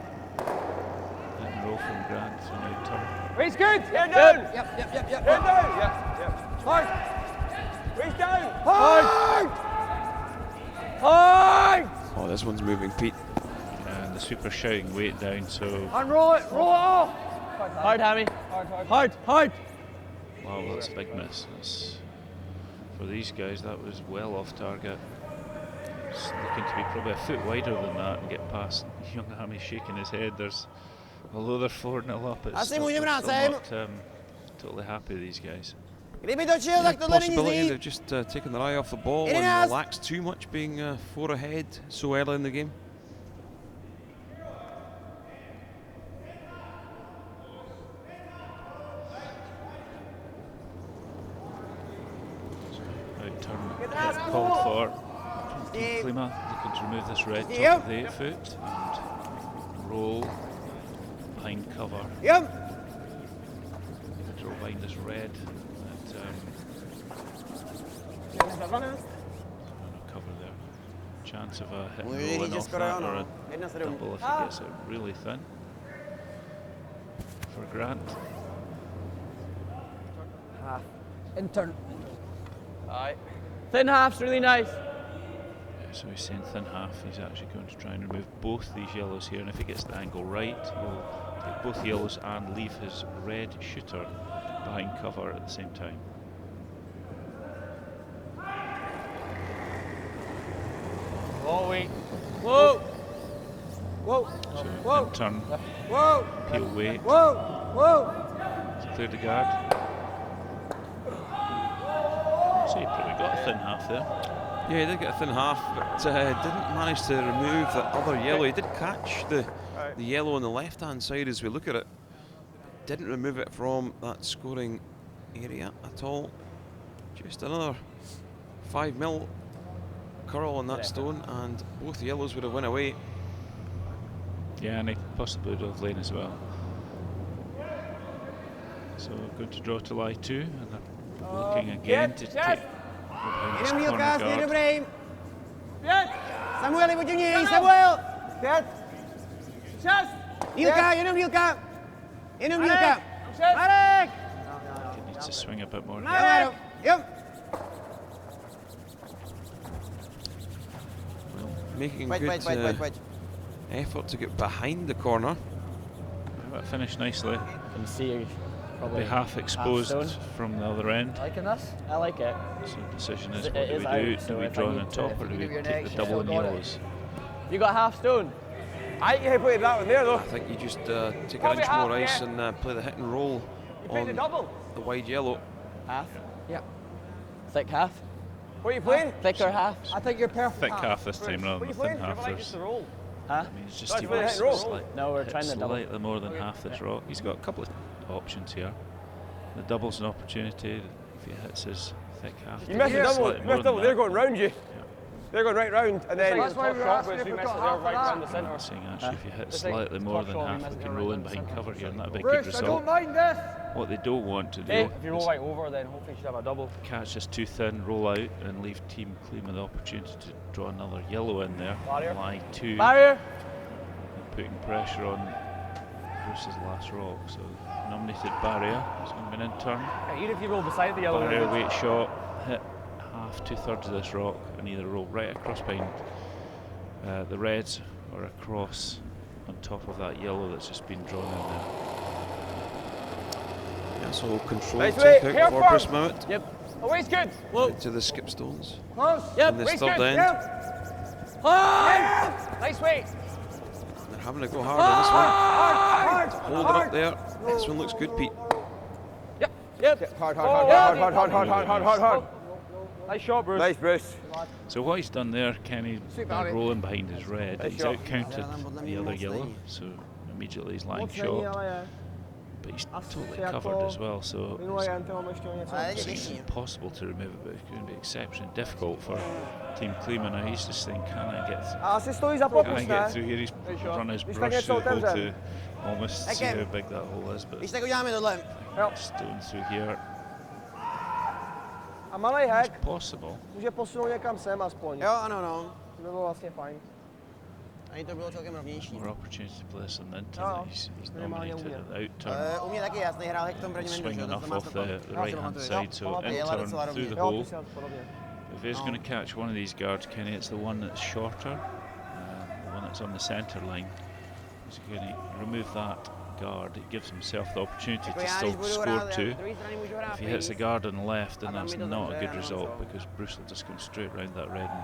and roll from Grant through an out turn. Race good. Head down. Yep. Head down. Yep. Hard. Race down. Hard. Oh, this one's moving, Pete. And the super shouting weight down, so And roll it off. Hard, Hammy. Hard. wow, that's a big miss. That's, for these guys, that was well off target. It's looking to be probably a foot wider than that and get past young Hammy shaking his head. Although they're 4-0 up, it's Asi still, můžeme they're dát still sem. not totally happy, these guys. Kdyby točil, Yeah, tak tohle není possibility zlý. they've just taken their eye off the ball and Yes. relaxed too much, being 4 ahead so early in the game. Out turn called for. Steve. Klima looking to remove this red Steve. top of the 8-foot and roll behind cover. Yep. Roll behind this red. Cover there. Chance of a hit and Může roll in říct, že off skoro that, ano. or a 1-7. double if he gets it really thin. For Grant. Intern. Aye. Thin half's really nice. So he's saying thin half. He's actually going to try and remove both these yellows here, and if he gets the angle right, he'll take both yellows and leave his red shooter behind cover at the same time. Oh, wait. Whoa. So in turn, peel weight, clear the guard. So he probably got a thin half there. Yeah, he did get a thin half, but didn't manage to remove the other yellow. He did catch the yellow on the left-hand side as we look at it. Didn't remove it from that scoring area at all. Just another 5mm curl on that stone, and both yellows would have went away. Yeah, and he possibly would have lain as well. So good to draw to lie 2, and they're looking again to take behind this Jenom corner dílka, směr guard. dobrý. Samueli, pojď u něj, Samuel. Dílka, jenom dílka. Marek. He needs to swing a bit more. Yep. making Wait, good wait, wait, wait, wait. effort to get behind the corner. That finished nicely. You can see probably Be half exposed stone. from the other end. Liking this? I like it. So the decision is, It what do is we out, do? so Do we if I draw on need top to- or do if we you do your take the next, double you and still got it. yellows? You got half stone. I think you played that one there though. I think you just take an Probably inch more half, ice yeah. and play the hit and roll You played the on double. the wide yellow. Half? Yeah. Thick half? What are you playing? Thicker half? I think you're perfect. Thick half this time rather What are than you playing? thin half. Like just There's, a roll. Huh? I mean, it's just That's he where they wants hit and to roll. No, we're hit trying to double. slightly more than half this rock. He's got a couple of options here. The double's an opportunity. If he hits his thick half, You missed the double. slightly You more missed the double. than They're that. going round you. They're going right round, and then That's why we were asking if we missed got it, half they're of right that. down the centre. I'm saying actually, if you hit It's like slightly more top than shot, we half, missed we it can right roll down in the behind centre. cover here, and that'd be a Bruce, good I result. don't mind this. What they don't want to do Hey, if you roll is right over, then hopefully you should have a double. catch this too thin, roll out, and leave Team Klima the opportunity to draw another yellow in there. Barrier. Lie 2. Barrier. And putting pressure on Bruce's last rock. So nominated barrier. It's going to be an in turn. Yeah, even if you roll beside the yellow. Barrier then weight shot, hit half, 2/3 of this rock, and either roll right across behind the reds or across on top of that yellow that's just been drawn in there. Yeah, so control Nice take way, out for careful. Bruce Mouat Yep. Oh, wait's good. into the skip stones. Close. Yep. In this Wait's third good. end. Yep. Nice weight. They're having to go hard on this one. Hold it up there. This one looks good, Pete. Yep. Hard. Nice shot, Bruce. Nice, Bruce. So what he's done there, Kenny, by rolling behind his red, Nice he's shot. out-counted the other yellow, so immediately he's lying shot. But he's totally covered as well, so it's impossible to remove it, but it's going to be exceptionally difficult for Team Klima now. He's just saying, can I get through here? He's run his brush through the hole to almost see how big that hole is, but Víš, tak uděláme tohle. stone through here. A malý It's hack possible. může posunout někam sem aspoň. Jo, ano, no. To by bylo vlastně fajn. Ani to bylo celkem rovnější. More opportunity to play this and into Oh, he's minimálně nominated uměl. an out turn. U mě taky, já jsem nehrál jak v tom prvním endu, Swing že jo, to enough máš off to. the right hand side, so in Jela turn docela through rovně. the Jo, hole. ty si podobně. If he's going to catch one of these guards, Kenny, it's the one that's shorter, the one that's on the centre line. He's going to remove that guard. It gives himself the opportunity to still score 2. If he hits the guard on the left, then that's not a good result because Bruce will just go straight round that red and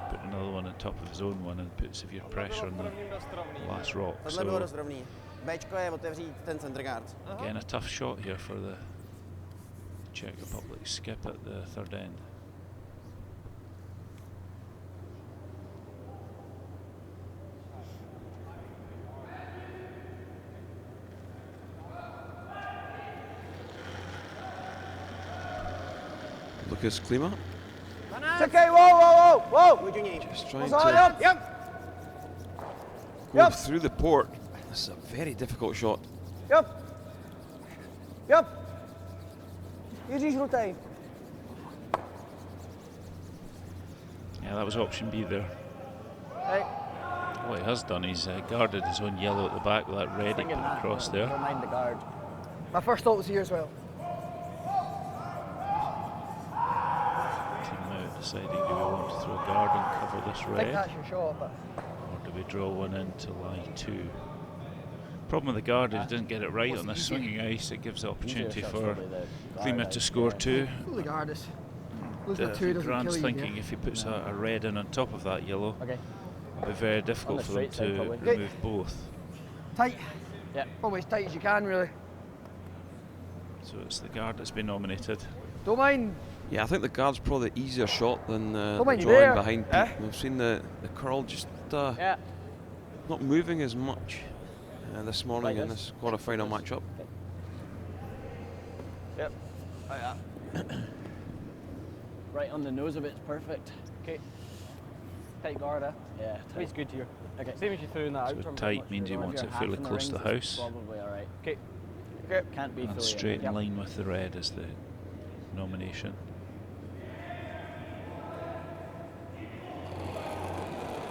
put another one on top of his own one and put severe pressure on the last rock. Tohle bylo So dost rovný. Bčko je otevřít ten center guard. again, a tough shot here for the Czech Republic skip at the third end. Lucas Klima Čekej, wow. Pojď u něj. just trying Pozor, to yep. go Yep. through the port. This is a very difficult shot. Yep. Jiří žlutej. Yeah, that was option B there. Hey. What he has done, he's guarded his own yellow at the back with that red he Thinking put that, across but there. Don't mind the guard. My first thought was here as well. Team out deciding, do we want to throw a guard and cover this I think red, that's your shot, but or do we draw one into line 2? Problem with the guard is he didn't get it right on this swinging ice. It gives the opportunity Easier shot's for probably the Klima guard to out, sure yeah. 2. the guard is. I Losing think two doesn't Grant's kill you, thinking yeah. if he puts a red in on top of that yellow, Okay. it'll be very difficult for them straight side, to probably. remove both. Tight. Yeah. Probably as tight as you can, really. So it's the guard that's been nominated. Don't mind. Yeah, I think the guard's probably the easier shot than the mind you drawing there. behind Pete. We've seen the curl just Yeah. not moving as much this morning Like in this. this quarter-final matchup. Yep. Right on the nose of it's perfect. Okay. Tight guard, eh? Yeah. Weight's good here. Okay. Same as you threw in that So out turn. tight means he So if wants you're it half fairly in the close to the rings, it's house. Probably alright. Okay. Can't be And fully straight in. in line with the red is the nomination.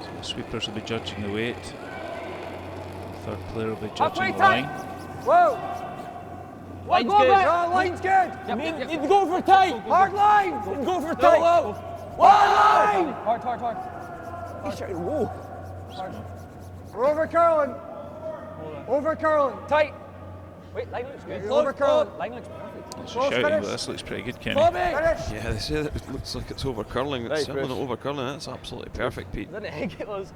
So the sweepers will be judging the weight. The third player will be Halfway judging the line. Whoa! Line's go good. back. Oh, line's good. Need to go for tight. Hard line. Go for tight. Hard line. Hard. He's shouting, whoa. We're over curling. Over curling. Tight. Wait, line looks good. Over curling. Line looks perfect. Lots of Close shouting, finish. but this looks pretty good, Kenny. Bobby! Finish. Yeah, they say that it looks like it's over curling. It's Right, certainly Bruce. not over curling. That's absolutely perfect, Pete. I didn't think it was.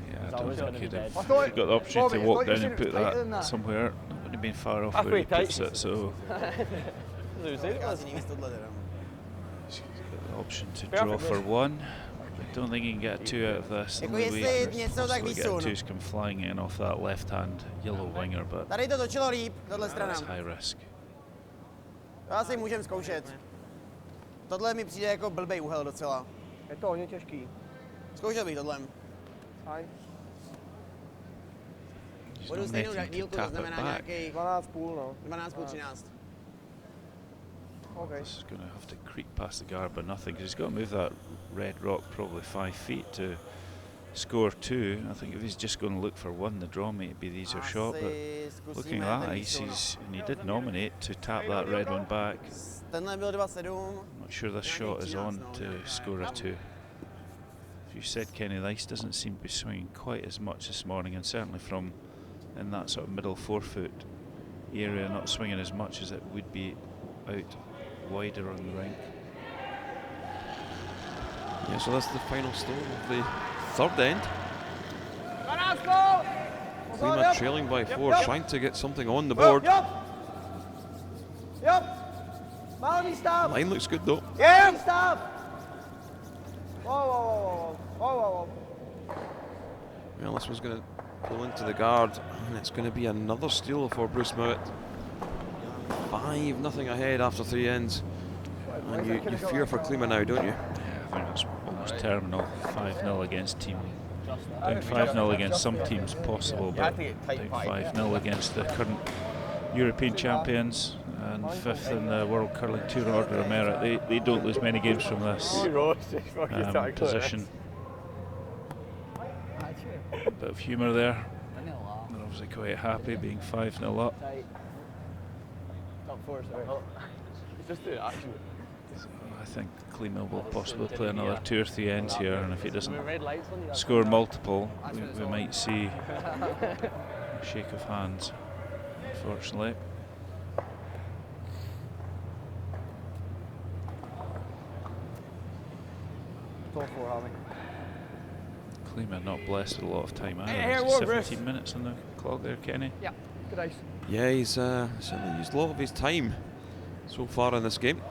Yeah, I It's don't always think gonna he'd be have I thought- got the opportunity Bobby, to walk I thought you down said and it put was tighter that than that. somewhere. It wouldn't have been far off Halfway where he tight. puts it, so Asi nevíš tohle teda. he's got the option to draw for one. I don't think he can get a two out of this. The Jako only way jestli he něco, tak can víš get co, a no. two is come flying in off that left-hand yellow winger, but Tady to točilo líp, tahle strana. that's high risk. To asi můžeme zkoušet. Tohle mi přijde jako blbej úhel docela. Je to hodně těžký. Zkoušel bych tohle. Fajn. He's Budu not stejnou netting to dílku, to tap it znamená back. nějaký 12,5 no. 12 13. Okay. This is going to have to creep past the guard, but nothing, because he's got to move that red rock probably 5 feet to score two. I think if he's just going to look for one, the draw may be the easier shot, but looking at that ice, and he did nominate to tap that red one back. Tenhle byl 2,7. Not sure this shot is on to score a two. As you said, Kenny, the ice doesn't seem to be swinging quite as much this morning, and certainly from in that sort of middle 4 foot area, not swinging as much as it would be out wider on the rink. Yeah, so that's the final stall of the third end. Klima trailing by 4, trying to get something on the board. Yup. Melanie, stop. Line looks good though. Yeah. Stop. Whoa. Well, this one's going to pull into the guard, and it's going to be another steal for Bruce Mouat. 5-0 ahead after 3 ends. And you fear for Klima now, don't you? Yeah, I think it's almost terminal. 5-0 against team. Down 5-0 against some teams possible, but down 5-0 against the current European champions and 5th in the World Curling Tour Order of Merit. They don't lose many games from this position. A bit of humour there. They're obviously quite happy being 5-0 up. Top four, sorry. Just do action. So I think Klima will possibly play another 2 or 3 ends here, and if he doesn't Red lights on you. score multiple, we might see a shake of hands, unfortunately. Top 4, Harvey. Klima not blessed with a lot of time either. Hey, Is it whoa, 17 Bruce. minutes on the clock there, Kenny? Yeah, good ice. Yeah, he's certainly used a lot of his time so far in this game.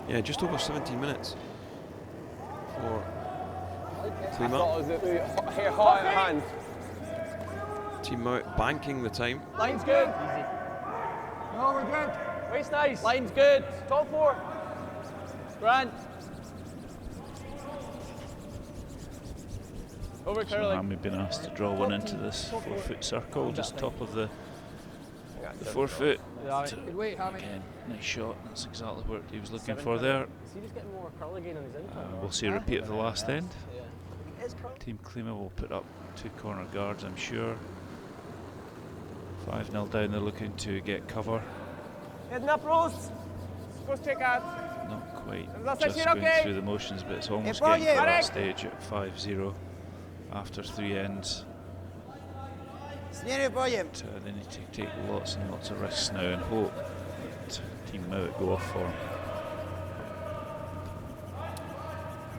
Yeah, just over 17 minutes for Klima. Here, hot hand. Team Mouat banking the time. Line's good. No, we're good. Waist nice. Line's good. Top four. Grand. Over So curling. Hamid been asked to draw one into this 4 foot circle, just top of the 4 foot. Good weight, Harvey. Again, nice shot. That's exactly what he was looking for there. See, he's getting more curl again on his incline. We'll see a repeat of the last end. Yeah. It's curl. Team Klima will put up 2 corner guards, I'm sure. 5-0 down, they're looking to get cover. Heading up, Rose. Supposed to take out. Not quite That's just actually going okay. through the motions, but it's almost Hey, getting to that Marek. stage at 5-0 after 3 ends. Směry pojďem. So they need to take lots and lots of risks now and hope that Team Mouat go off form.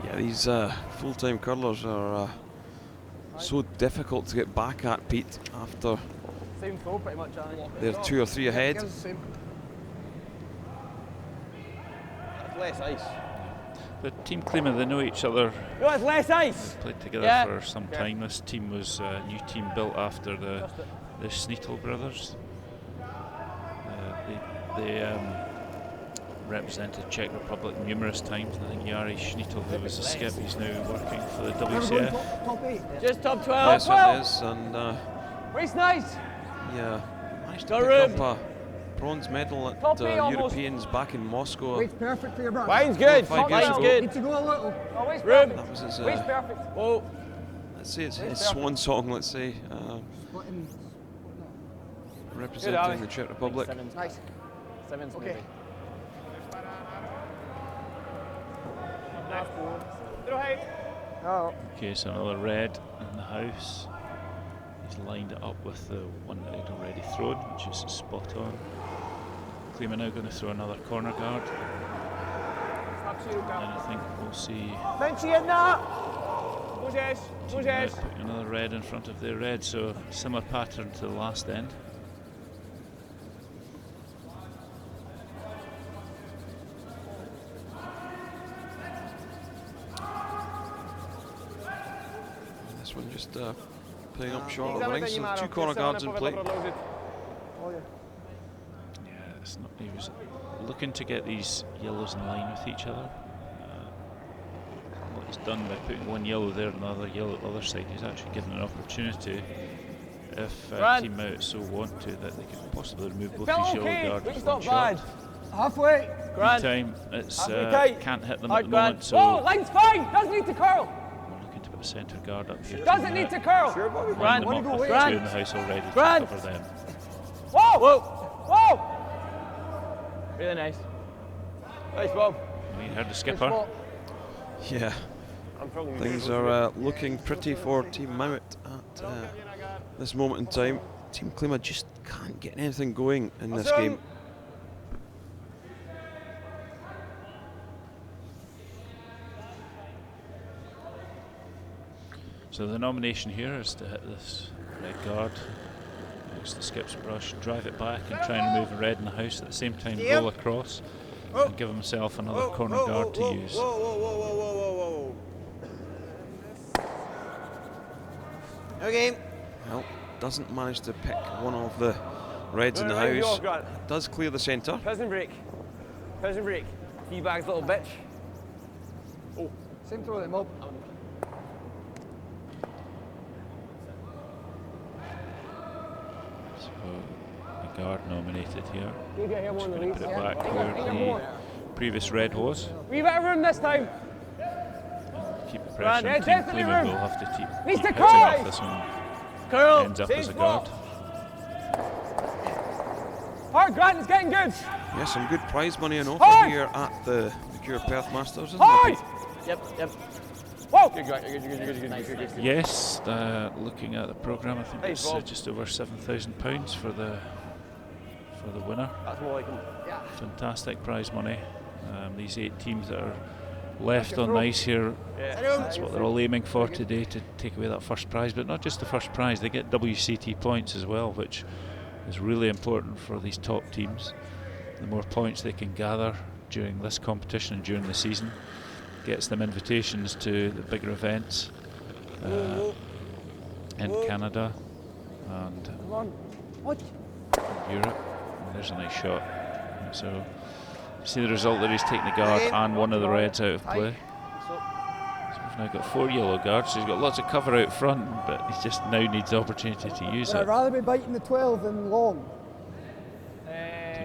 Yeah, these full-time curlers are so difficult to get back at, Pete, after Same throw pretty much, Annie. they're 2 or 3 ahead. That's less ice. The Team Klima, they know each other, No, it's less ice. played together Yeah. for some time. This team was a new team built after the Sneetel brothers. They represented Czech Republic numerous times. I think Yari Sneetel, who was the skip, he's now working for the WCT. Top 8. Just top 12. Yes, it is, and Waist nice. yeah, managed to Got pick room. up a bronze medal at Top eight almost. Europeans back in Moscow. Weight's perfect for your brother. Line's good. 4 or 5 years Line's ago. good. Need to go a little. Oh, waist Room. That perfect. was his, Waist perfect. Oh, let's say it's his swan song, let's say, Splitting. representing Ali. the Czech Republic. Sevens. Nice. Sevens Okay. maybe. Throw height. Oh. Okay, so another red in the house. He's lined it up with the one that he'd already thrown, which is spot on. Klima now going to throw another corner guard. And I think we'll see put another red in front of their red, so similar pattern to the last end. This one just playing up short of the ring, so 2 corner guards in play. Yeah, it's not, he was looking to get these yellows in line with each other. What he's done by putting one yellow there and another yellow at the other side, he's actually given an opportunity, if Team Mouat so want to, that they could possibly remove both these yellow guards with one shot. Halfway. Meantime, it's can't hit them at the moment, so oh, line's fine. Doesn't need to curl. we're looking to put a centre guard up here. Doesn't need to curl. Line them up with 2 in the house already to cover them. Whoa! Whoa! Whoa! Really nice. Nice, Bob. You heard the skipper. Yeah, things are looking pretty for Team Mouat at this moment in time. Team Klima just can't get anything going in this game. So the nomination here is to hit this red guard next to the skip's brush, drive it back and try and remove a red in the house, at the same time roll across and give himself another corner guard to use. Okay. Well, doesn't manage to pick one of the reds in the house. Does clear the centre. Prison break. Prison break. Teabag's little bitch. Oh. Same throw them up. So a guard nominated here. You get him Just on the going to lead. put it back where the previous red was. We better room this time. Keep the pressure. Right, Team definitely Klima room. will have to keep Needs to hitting curl. if this one Curl. ends up as a guard. Hard, Grant is getting good. Yeah, some good prize money on offer Hard. here at the Mercure Perth Masters, isn't Hard. it? Yep. Whoa. Good, good. Yes, looking at the programme, I think Hey, it's Bob. just over £7,000 for the winner. That's more like him. Fantastic prize money. These 8 teams that are left on the ice here, that's what they're all aiming for today, to take away that first prize. But not just the first prize, they get WCT points as well, which is really important for these top teams. The more points they can gather during this competition and during the season gets them invitations to the bigger events in Canada and Europe. And there's a nice shot. So see the result there, he's taking the guard and one of the reds out of play. So we've now got 4 yellow guards, so he's got lots of cover out front, but he just now needs the opportunity to use I'd it. rather be biting the 12 than long.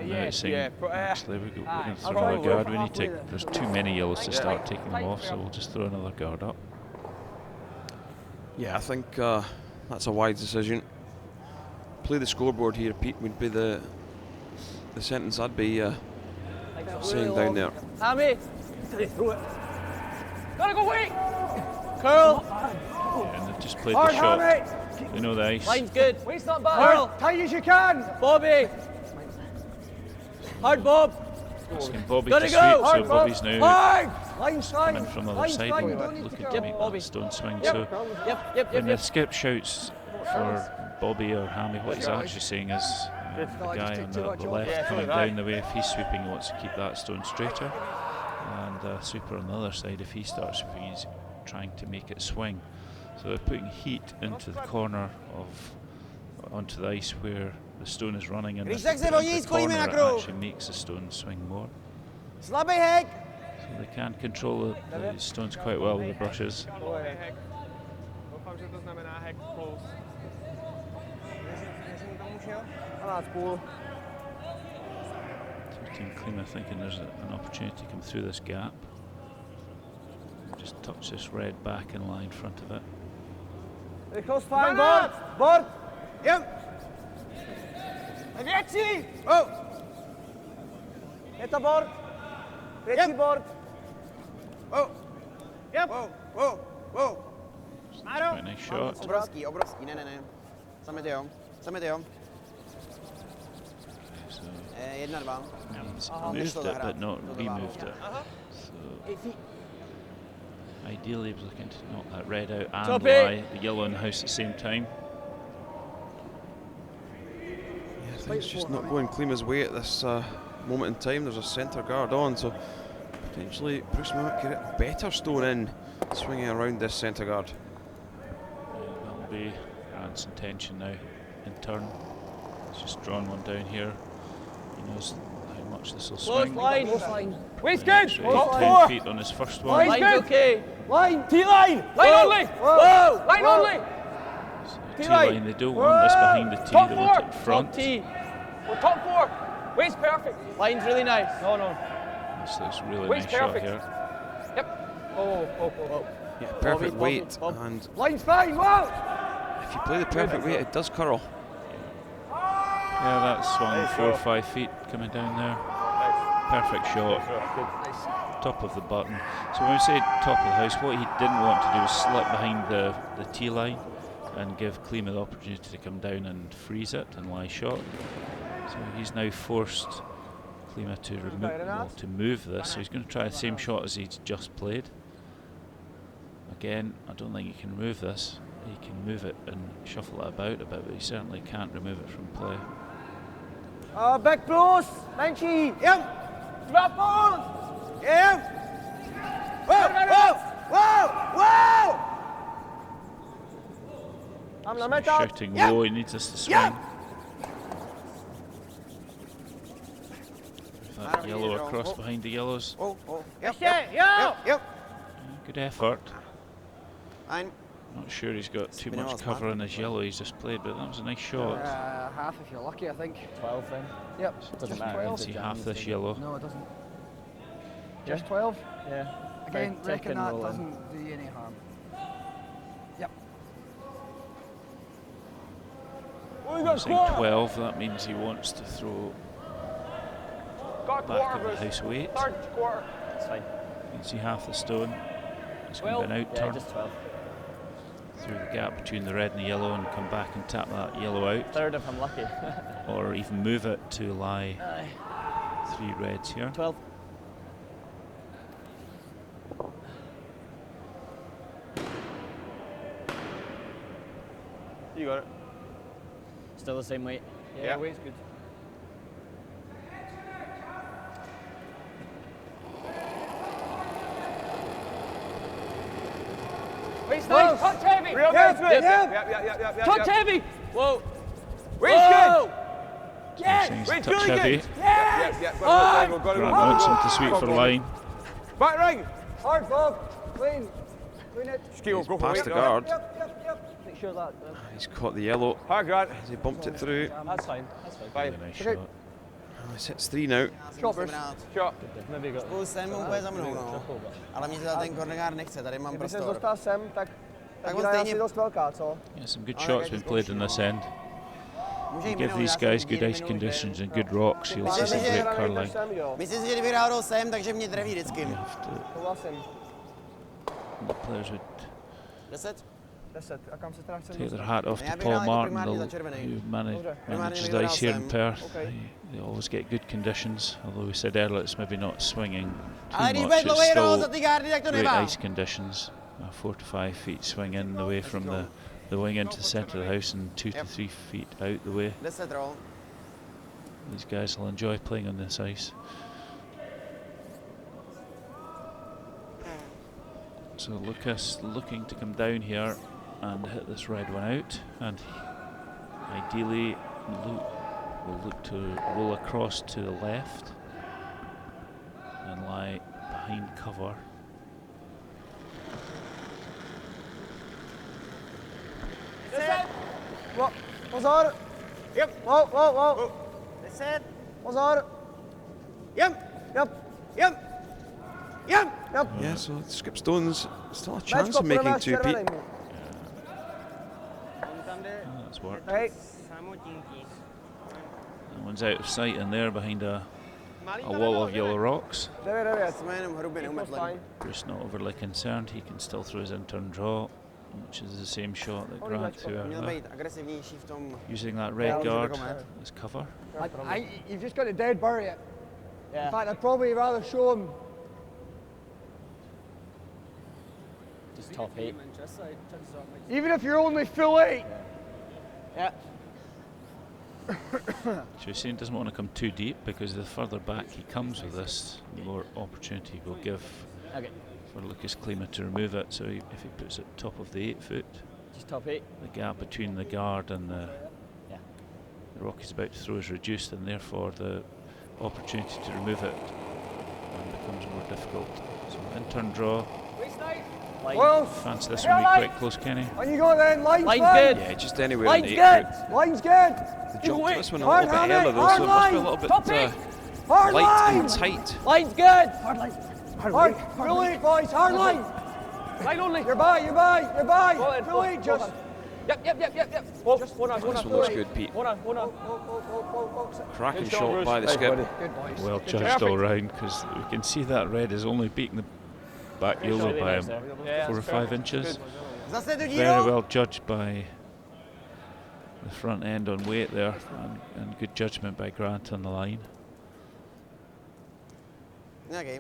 Now it's saying, actually we're going to throw another guard. We need to. There's too many yellows to start taking them off, so we'll just throw another guard up. Yeah, I think that's a wise decision. Play the scoreboard here, Pete, would be the sentence I'd be saying down there. Hammy. Throw it. Gotta go wait. Curl. Yeah, and they've just played Hard, the shot. Hammy. They know the ice. Line's good. Wait's not bad. Curl. Tight as you can. Bobby. Hard, Bob. Asking Bobby Gotta to go. sweep, so Hard, Bobby's now Hard. Line's coming fine. from the other Line's side fine. and You don't need looking to to go. make Bobby. that stone swing. So Yep. when the skip shouts for Bobby or Hammy, what he's actually saying is the guy on the left coming down the way, if he's sweeping, he wants to keep that stone straighter, and sweeper on the other side, if he starts sweeping, he's trying to make it swing. So they're putting heat into the corner onto the ice where the stone is running, and if they put it into the corner, it actually makes the stone swing more. So they can control the stones quite well with the brushes. That's cool. So Team Klima thinking there's an opportunity to come through this gap. Just touch this red back in line in front of it. The cross fine, board. Board. Yep. Ragazzi. Oh. Hit the board. Ragazzi board. Oh. Yep. Whoa. Wow. Quite a nice shot. Obrovský, obrovský, ne. Sami ty jo. So 1-2. he's Aha. moved Myšlo it, zahrát. but not To removed dává. it. So ideally, he was looking to knock that red out and Top lie the yellow in the house at the same time. Yeah, things just not going Klima's way at this moment in time. There's a centre guard on, so potentially Bruce Mouat could get a better stone in swinging around this centre guard. That'll be Grant's intention now. In turn, he's just drawn one down here. He knows how much this will Close swing. line. Waist good. Extra Top 10 4. feet on his first one. Line's good. Okay. Line. T-line. Line only. Whoa. Line only. So T-line. T-line, they don't want this behind the tee, Top they 4. want it front. Top T. We're top 4. Waist perfect. Line's really nice. No. This looks a really Waist nice shot perfect. here. Yep. Oh. Yeah, perfect Bobby, weight, Bob. and Line's fine. Whoa. if you play the perfect weight, it does curl. Yeah, that swung 4 or 5 feet coming down there. Perfect shot. Top of the button. So when we say top of the house, what he didn't want to do was slip behind the tee line and give Klima the opportunity to come down and freeze it and lie shot. So he's now forced Klima to move this. So he's going to try the same shot as he's just played. Again, I don't think he can remove this. He can move it and shuffle it about a bit, but he certainly can't remove it from play. Back close. Benchy. Yep. Drop ball. Yep. Whoa. I'm So not he's out. shooting Yeah. low, he needs us to swing. Yeah. With that yellow across behind the yellows. Yep. Good effort. Fine. Not sure he's got too Spinning much was cover bad. in his yellow he's just played, but that was a nice shot. Half if you're lucky, I think. 12 then. Yep. Doesn't just matter. 12. See half this yellow. No, it doesn't. Just 12. Yeah. Again, Take reckon and that roll in. doesn't do any harm. Yep. I'm saying 12, that means he wants to throw back at the house weight. Third quarter. That's fine. You can see half the stone. It's going 12. to be an out Yeah, turn just 12. through the gap between the red and the yellow and come back and tap that yellow out. Third if I'm lucky. Or even move it to lie 3 reds here. 12. You got it. Still the same weight. Yeah. Weight's good. Waist nice. Touch heavy. Real Yep. nice, mate. Yep. Yep. Touch heavy. Whoa. Weight's good. Yes! Things Weight's touch really heavy. good. Yep. Got it. Grant wants him to sweep for line. Back ring. Hard, Bob. Clean. Clean it. Skill, He's go for past weight. the guard. Yep. Make sure that. He's caught the yellow Hard, Grant. as he bumped it through. That's fine. That's fine. Fine. Really nice Okay. shot. He hits 3 now. Choppers. Shot. Maybe got Sem úplně za mnou, no. Ale mě teda ten kornegár nechce, tady mám Kdyby se prostor. dostal sem, tak Tak on díra je stejně- asi dost velká, co? Yeah, some good shots been played in this end. Může You jim give jenom these dát guys sem good díl ice minut, conditions že? and good rocks, you'll see some Myslím, že great curling. Myslím si, že kdyby hrál sem, takže mě dreví vždycky. You have to, Souhlasím. the players would 10? 10. A kam se teda chcem take their dostat? hat off Já to bych Paul dal jako Martin, primárně za who červený. Dobře. manages bych the dal ice here in sem. Perth. Okay. They always get good conditions, although we said earlier it's maybe not swinging too Ale když much, bude it's dlouhý roll za still ty gardy, tak to great nemá. ice conditions. 4 to 5 feet swing in the way from the wing into the centre of the house and 2 to 3 feet out the way. 10 roll. These guys will enjoy playing on this ice. So Lucas looking to come down here and hit this red one out, and ideally will look to roll across to the left and lie behind cover. Pozor! Yep. Wow. 10. Pozor! Yep. Yep. Yeah, so Skip Stone's still a Let's chance go of making provaz 2, Pete. červený. Oh, that's worked. Hej, That one's out of sight in there behind a a wall of yellow rocks. Jsme jenom hrubě neumetli. Bruce not overly concerned. He can still throw his intern draw, which is the same shot that Grant threw Měl earlier. být agresivnější v tom. Using that red guard as cover. You've just got to dead bury it. Yeah. In fact, I'd probably rather show him. Just top 8. Even if you're only full 8. Yeah. Hussein doesn't want to come too deep because the further back he comes with this, the more opportunity will give for Lucas Klima to remove it. So if he puts it top of the 8 foot, Just top 8. the gap between the guard and the rock he's about to throw is reduced, and therefore the opportunity to remove it becomes more difficult. So intern draw. Well, Fancy this one be quite close, Kenny. on you go then, line's Line's fine. good. Yeah, just anywhere Line's in the 8 good. foot. Line's good. The jump to this one a Hard little bit hammer, earlier though, hard so it must be a line. little bit Top it. Hard light line. and tight. Line's good. Hard, full 8, boys, hard line. Line only. You're by, you're by, you're by. Go ahead, Full go 8, on, just. go on. Yep. Whoa, one on. This one looks good, Pete. One on. Cracking Good shot, shot Bruce. by the Nice, skip. buddy. Good boys. Well Good judged job. all round, because we can see that red is only beating the back yellow by 4 or 5 inches. Zase tu Very díru. well judged by the front end on weight there, and good judgment by Grant on the line. Nějaký.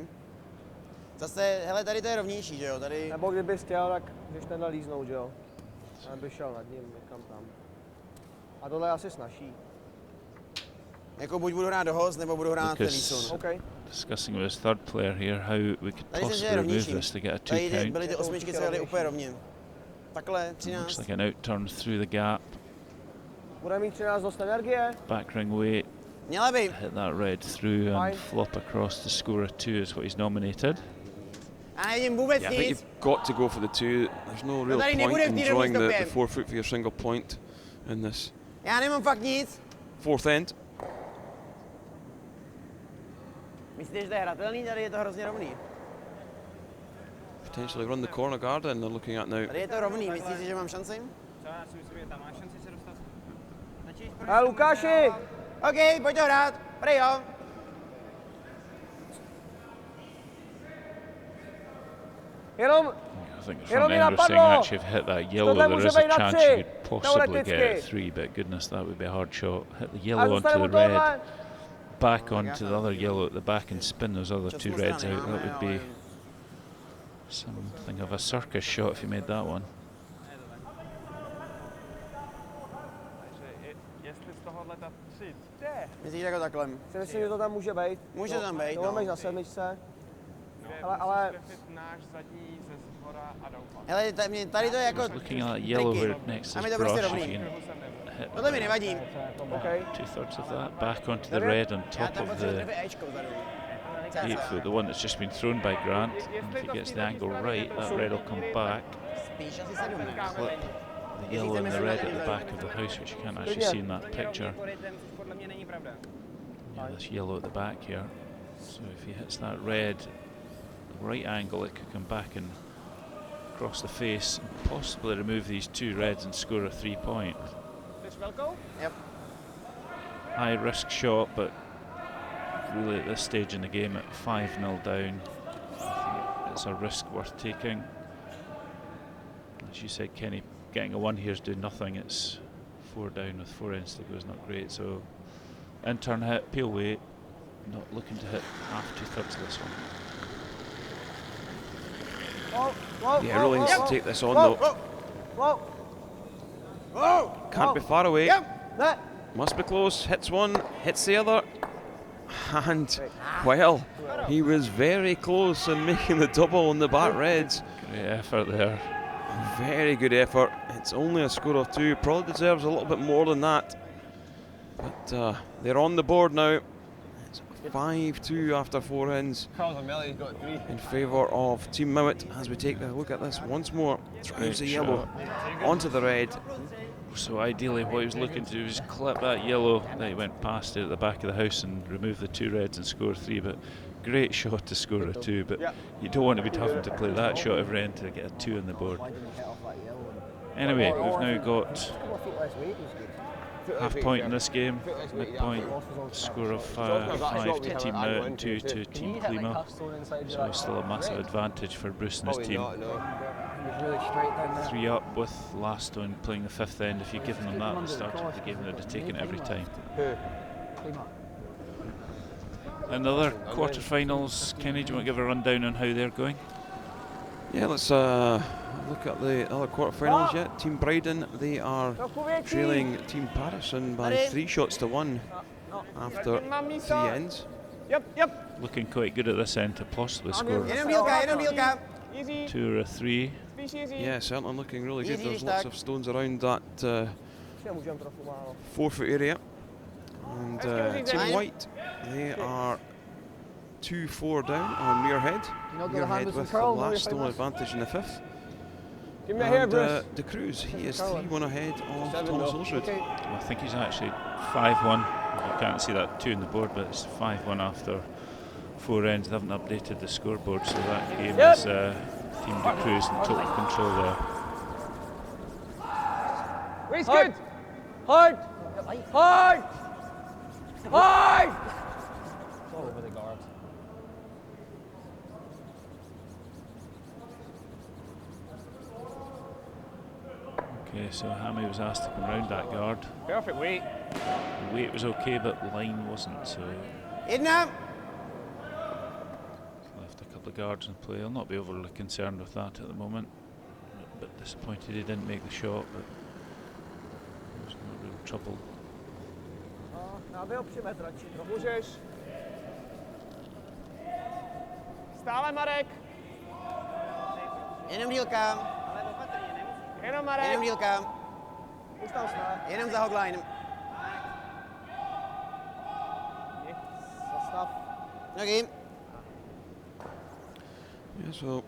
Zase, hele, tady to je rovnější, že jo? Tady. Nebo kdyby chtěl, tak když ten líznout, že jo? Aby šel nad ním, někam tam. A tohle je asi snažší. Jako buď budu hrát do host, nebo budu hrát ten Lucas výsun. OK. discussing with his third player here how we could Tady se, že possibly je remove rovnější. this to get a 2 Tady count. byly ty osmičky, co jeli úplně rovně. Takhle, Looks 13. like an out turn through the gap. Bude mít 13 dost energie. Back ring weight, Měla by. hit that red through and Fine. flop across to score a 2 is what he's nominated. A nevidím vůbec Yeah, I think nic. you've got to go for the 2. There's no real tady point nebude in v té drawing rovné the stopě. 4 foot for your single point in this Já nemám fakt nic. 4th end. Myslíte, že to je hratelný? Tady je to hrozně rovný. Potentially run the corner guard and they're looking at now. Tady je to rovný. Myslíte si, že mám šanci? A Lukáši! OK, pojď to hrát. Prej jo. Jenom I think the Jenom front mi end was saying napadlo. actually if hit that yellow Tohle there může is a být na chance 3, you could possibly get teoreticky. a 3, but goodness that would be a hard shot. Hit the a yellow onto zůstane the mu tohle. red, back onto the other yellow at the back and spin those other 2 reds out. That would be something of a circus shot if you made that one. Jestli z tohohle ta 3 jde. Myslíš jako takhle? Si myslím, že to tam může být. Může tam být, Tohle no. máš na 7. Ale- náš zadní ze zhora a doufám. Hele, tady to je jako Looking at that yellow tricky. where next to A mi his to prostě brush, dobrý. you can hit Tohle mi nevadí. OK. 2/3 of that, back onto the red on Já top tam of potřebuji the trefit Ečko vzadu. 8 foot, the one that's just been thrown by Grant. And if he gets the angle right, that red will come back, Spíš asi 7. clip the yellow and the red at the back of the house, which you can't actually see in that picture. Yeah, this yellow at the back here. So if he hits that red right angle, it could come back and cross the face and possibly remove these 2 reds and score a 3 point. Yep. High risk shot, but really at this stage in the game at 5-0 down, I think it's a risk worth taking. As you said, Kenny, getting a 1 here is doing nothing. It's 4 down with 4 ends to go is not great. So intern hit, peel weight, not looking to hit half 2/3 of this one. Yeah, really needs to take this on though. Whoa. Whoa! Can't be far away. Yep. That. Must be close. Hits one, hits the other. And, well, he was very close in making the double on the back reds. Great effort there. Very good effort. It's only a score of 2. Probably deserves a little bit more than that. But they're on the board now. It's 5-2 after 4 ends in favour of Team Mouat as we take a look at this once more. Drives the yellow onto the red. So ideally what he was looking to do was clip that yellow that he went past it at the back of the house and remove the 2 reds and score 3, but great shot to score a 2, but you don't want to be having to play that shot every end to get a 2 on the board. Anyway, we've now got half point in this game, midpoint, score of 5 to Team Mouat and 2 to Team Klima. So still a massive advantage for Bruce and his team. Really straight down there. 3 up with last one playing the 5th end. If you'd given them that at the start of the game, they'd have taken it every time. And the other quarterfinals, Kenny, do you want to give a rundown on how they're going? Yeah, let's look at the other quarterfinals yet. Team Bryden, they are trailing Team Patterson by 3 shots to 1 after 3 ends. Looking quite good at this end to possibly score 2 or 3. Yeah, certainly looking really good. There's lots of stones around that 4-foot area. And Team White, they are 2-4 down on Muirhead. Muirhead with the last stone advantage in the 5th. Give me a hair, And Bruce. De Cruz, he is 3-1 ahead of Thomas Olsrud. I think he's actually 5-1. You can't see that 2 on the board, but it's 5-1 after 4 ends. They haven't updated the scoreboard, so that game is Team De Cruz in total control there. Race good. Hard. Hard. Hard. It's all over the guard. Okay, so Hammy was asked to come round that guard. Perfect weight. The weight was okay, but line wasn't, so Jedna. left a couple of guards in play. I'll not be overly concerned with that at the moment. A bit disappointed he didn't make the shot, but there's no real trouble. Můžeš. Stále, Marek. Jenom dílka. Jenom Marek. Jenom dílka. Jenom za hogline. Zastav. Nohy. Yeah, so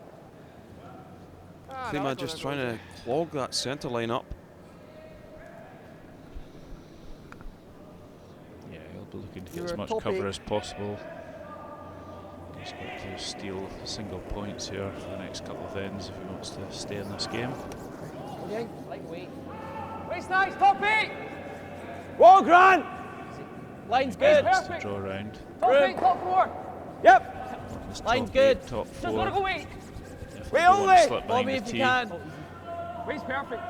Klima just trying to clog that centre line up. Yeah, he'll be looking to get as much cover as possible. He's got to steal single points here for the next couple of ends if he wants to stay in this game. Lightweight. Waist nice, top 8. Whoa, Grant. Line's good. Just to draw around. Top 8, top 4. Yep. This Line's top 8, good. top Just want to 4. go weight. Wait only! Slip behind Bobby, the if you tee. can. Weight's perfect.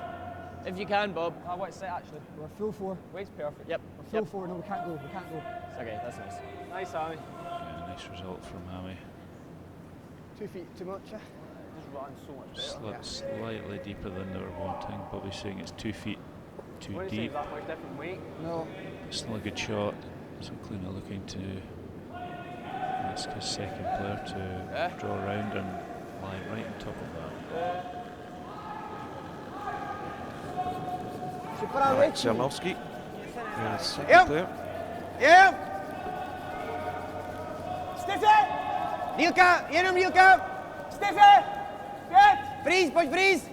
If you can, Bob. I want to set actually. We're full 4. Weight's perfect. Yep. We're full 4. No, we can't go. We can't go. Okay, that's nice. Nice, Sammy. Yeah, nice result from Hammy. 2 feet too much. Just run so much better. Slipped slightly deeper than they were wanting. Bobby's saying it's 2 feet too What do you say, deep. that much different weight? No. Still a good shot. So Klima looking to ask his second player to draw around and lie right on top of that. Alek Zerlowski, the second player. Yep. Stiffy. Dílka, jenom dílka. Stiffy. Freeze, pojď freeze.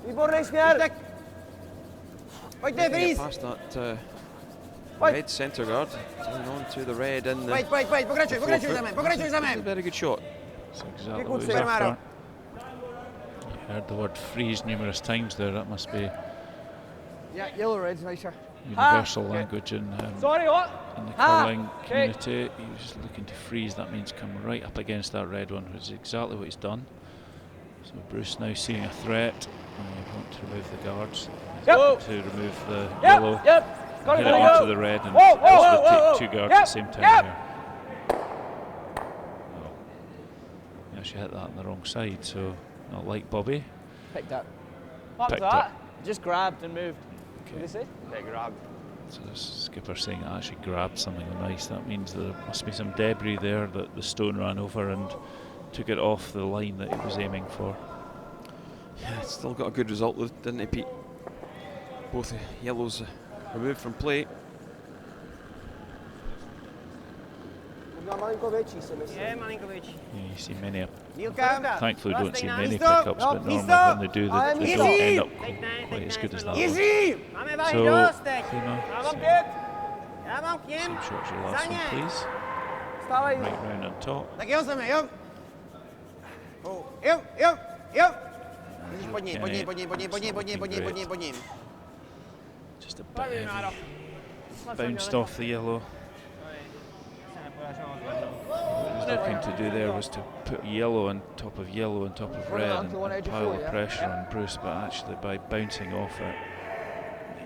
Výborný směr. Tak. Pojďte, Get freeze. past that red centre guard, down on to the red in the Pojď, pokračuj za mém, That's a very good shot. That's exactly what he's after. You heard the word freeze numerous times there. That must be Yeah, yellow red's nicer. universal language in Sorry, what? the curling community. He was looking to freeze. That means come right up against that red one, which is exactly what he's done. So Bruce now seeing a threat. I want to remove the guards. Yep. To remove the yellow. Yep. Got Hit it, it go. onto the red and Whoa, whoa, also whoa, take whoa. 2 guards Yep, at the same time yep. here. Oh. He actually hit that on the wrong side, so not like Bobby. Picked up. What was Picked that? up. Just grabbed and moved. Okay. What did they say? They grabbed. So the skipper saying it actually grabbed something nice. That means there must be some debris there that the stone ran over and took it off the line that he was aiming for. Yeah, still got a good result, didn't he, Pete? Both the yellows removed from play. Je, malinko větší. Yeah, you see many. Dílka. Thankfully, don't see many Místo. pickups, but normally when they do, they don't Easy. end up quite as good as that one. Jiří. Máme váhy So, dost teď. Klima, Já mám 5. Já mám k něm. some shots your last Za one, ně. please. Stále. Right round on top. Tak jo, jsme, jo. Jo. Ježíš, pod ním. Just Just a bit heavy. Bounced off the yellow. What he was looking to do there was to put yellow on top of yellow on top of red and pile the pressure on Bruce, but actually by bouncing off it,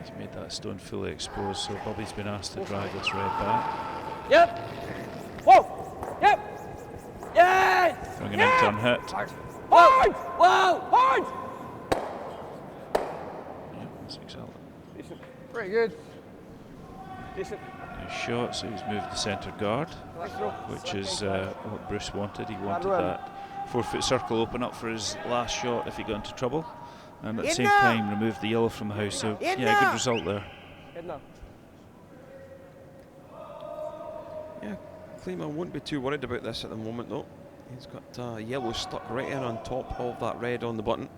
he's made that stone fully exposed, so Bobby's been asked to drive this red back. Yep. Whoa. Yep. Yay. Throwing an in-turn hit. Hard. Whoa. Whoa. Hard. Yep, that's exactly. Decent. Pretty good. Decent. Nice shot, so he's moved the centre guard, which is what Bruce wanted. He wanted that 4-foot circle open up for his last shot if he got into trouble, and at the same time removed the yellow from the house. So yeah, good result there. Yeah, Klima won't be too worried about this at the moment though. He's got yellow stuck right in on top of that red on the button.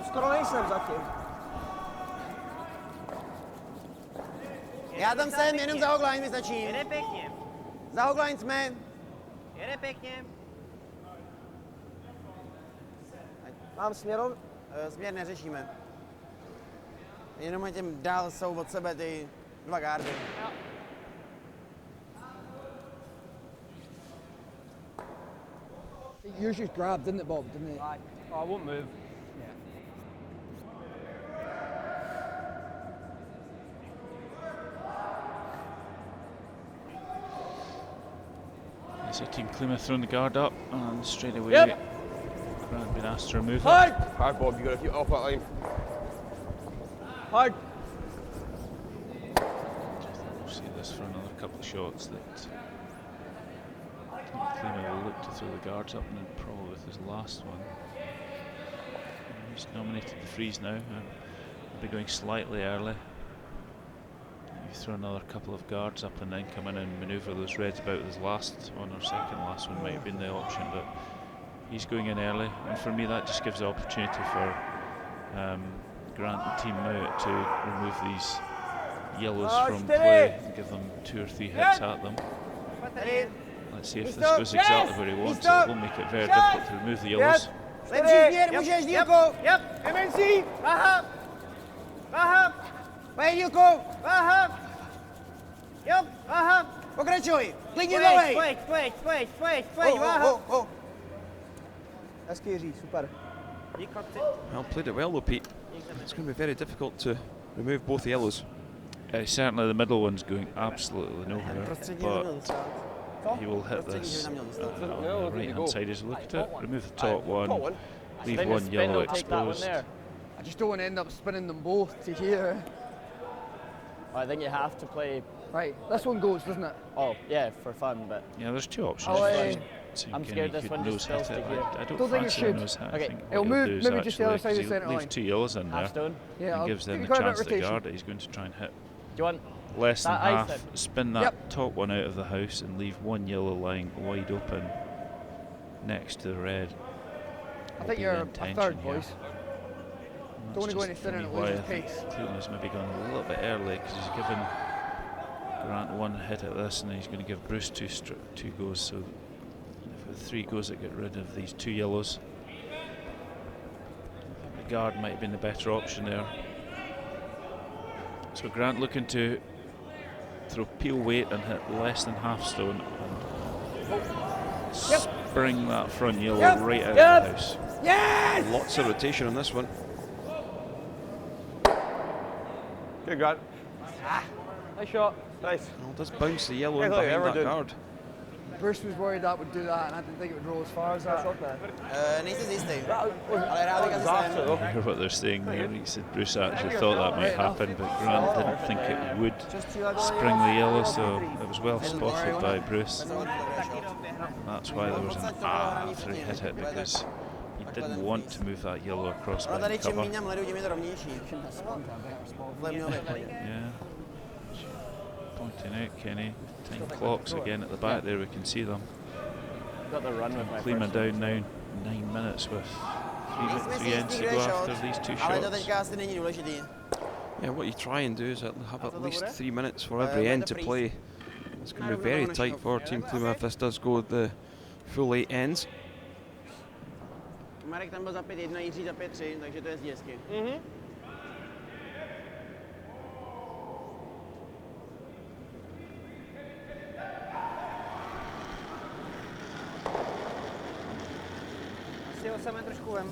Skoro nejsem zatím. Já tam jsem, jenom za hogline mi stačí. Jede pěkně. Za hogline jsme. Jede pěkně. Mám směrov? Směr neřešíme. Jenom těm dál jsou od sebe ty dva gardy. Yours just grabbed, didn't it, Bob? Didn't it? Oh, I won't move. So Team Klima throwing the guard up, and straight away Grant been asked to remove Hard! it. Hard, Bob, you got to keep off that line. Hard. We'll see this for another couple of shots that Team Klima will look to throw the guards up, and then probably with his last one. He's nominated the freeze now, and will be going slightly early. You throw another couple of guards up and then come in and manoeuvre those reds about with his last one, or second last one might have been the option, but he's going in early, and for me that just gives the opportunity for Grant and Team Mouat to remove these yellows from play and give them 2 or 3 hits at them. Let's see if this goes exactly where he wants. It will make it very difficult to remove the yellows. Lepší směr, můžeš, Dílko. Yep. MNC. Aha. Aha. Pojď, Dílko. Aha. Yep. Aha. Pokračuj. Klidně dlouhej. Pojď. Hezký Jiří, super. Well, played it well though, Pete. It's going to be very difficult to remove both the yellows. Certainly the middle one's going absolutely nowhere, but he will hit this on the right hand side as we look at it. Remove the top one, leave one yellow exposed. I just don't want to end up spinning them both to here. I think you have to play. Right, this one goes, doesn't it? Oh, yeah, for fun, but. Yeah, there's 2 options. I'm scared this one just hit spills it. to here. I don't Don't think it fancy a should. nose hit. Okay. I think It'll what move, he'll do is maybe just the other side of the actually, centre leaves line. 2 yellows in there Half stone. Yeah, and I'll gives them give the you quite a chance bit to of rotation. guard it. He's going to try and hit Do you want less than that ice half, then? spin that top one out of the house and leave one yellow lying wide open next to the red. I think you're a third, boys. Don't want to go any thinner and lose his pace. Klima's maybe gone a little bit early because he's given Grant 1 hit at this, and then he's going to give Bruce 2 goes. So if 3 goes, that get rid of these 2 yellows. The guard might have been the better option there. So Grant looking to throw peel weight and hit less than half stone and spring that front yellow right out of the house. Yes! Lots of rotation on this one. Good, Grant. Nice shot. Nice. Well, does bounce the yellow Yeah, in look, behind that Everton. guard. Bruce was worried that would do that, and I didn't think it would roll as far as that. Nejsi jistý. Ale rád bych asi jsem. I hear what they're saying there. He said Bruce actually thought that might happen, but Grant didn't think it would spring the yellow, so it was well spotted by Bruce. That's why there was an after he hit it, because he didn't want to move that yellow across No by tady the čím cover. míň ledu, tím je to rovnější. Yeah. Pointing out Kenny. Time clocks again at the back there, we can see them. Got the run with my Klima first down now 9 minutes with 3 ends to go after these 2 Ale to shots. teďka asi není důležitý. Yeah, what you try and do is have at least 3 minutes for every end to play. It's going to be very tight for Team Klima if this does go the full 8 ends. Marek tam byl za 5-1, Jiří za 5-3, takže to jezdí hezky. Si ho seme trošku vem.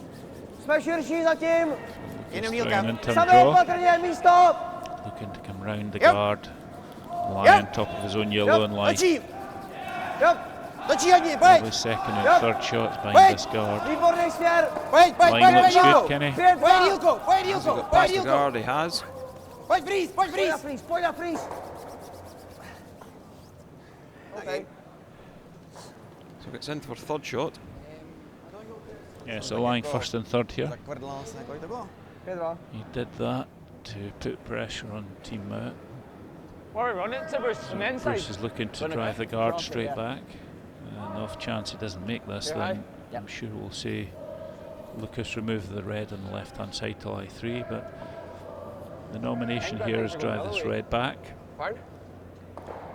Jsme širší zatím. Jenom Just dílka. throwing in turn Same draw. opatrně, místo. Looking to come round the Yep. guard. Lie on top of his own yellow and lie. Točí! Jo, Točí hodně, Probably pojď! second and Yep. third shots behind Wait. this guard. výborný směr. Pojď, pojď, Line looks pojď, good, Kenny. 5-2. pojď dílko, pojď Has he dílko, got pojď past the dílko! guard? He has. Pojď frýz, pojď Pojď na frýz! freeze, pojď na freeze. Okay. So gets in for third shot. Yeah, so lying first and third here. Tak kvrdla vlastně, kolik to bylo? 5-2. He did that to put pressure on Team Mouat. What are we running to, Bruce? From the inside? Bruce is looking to drive the guard straight back. And off chance he doesn't make this, then I'm sure we'll see Lucas remove the red on the left-hand side to lie 3, but the nomination here is drive this red back. Pardon?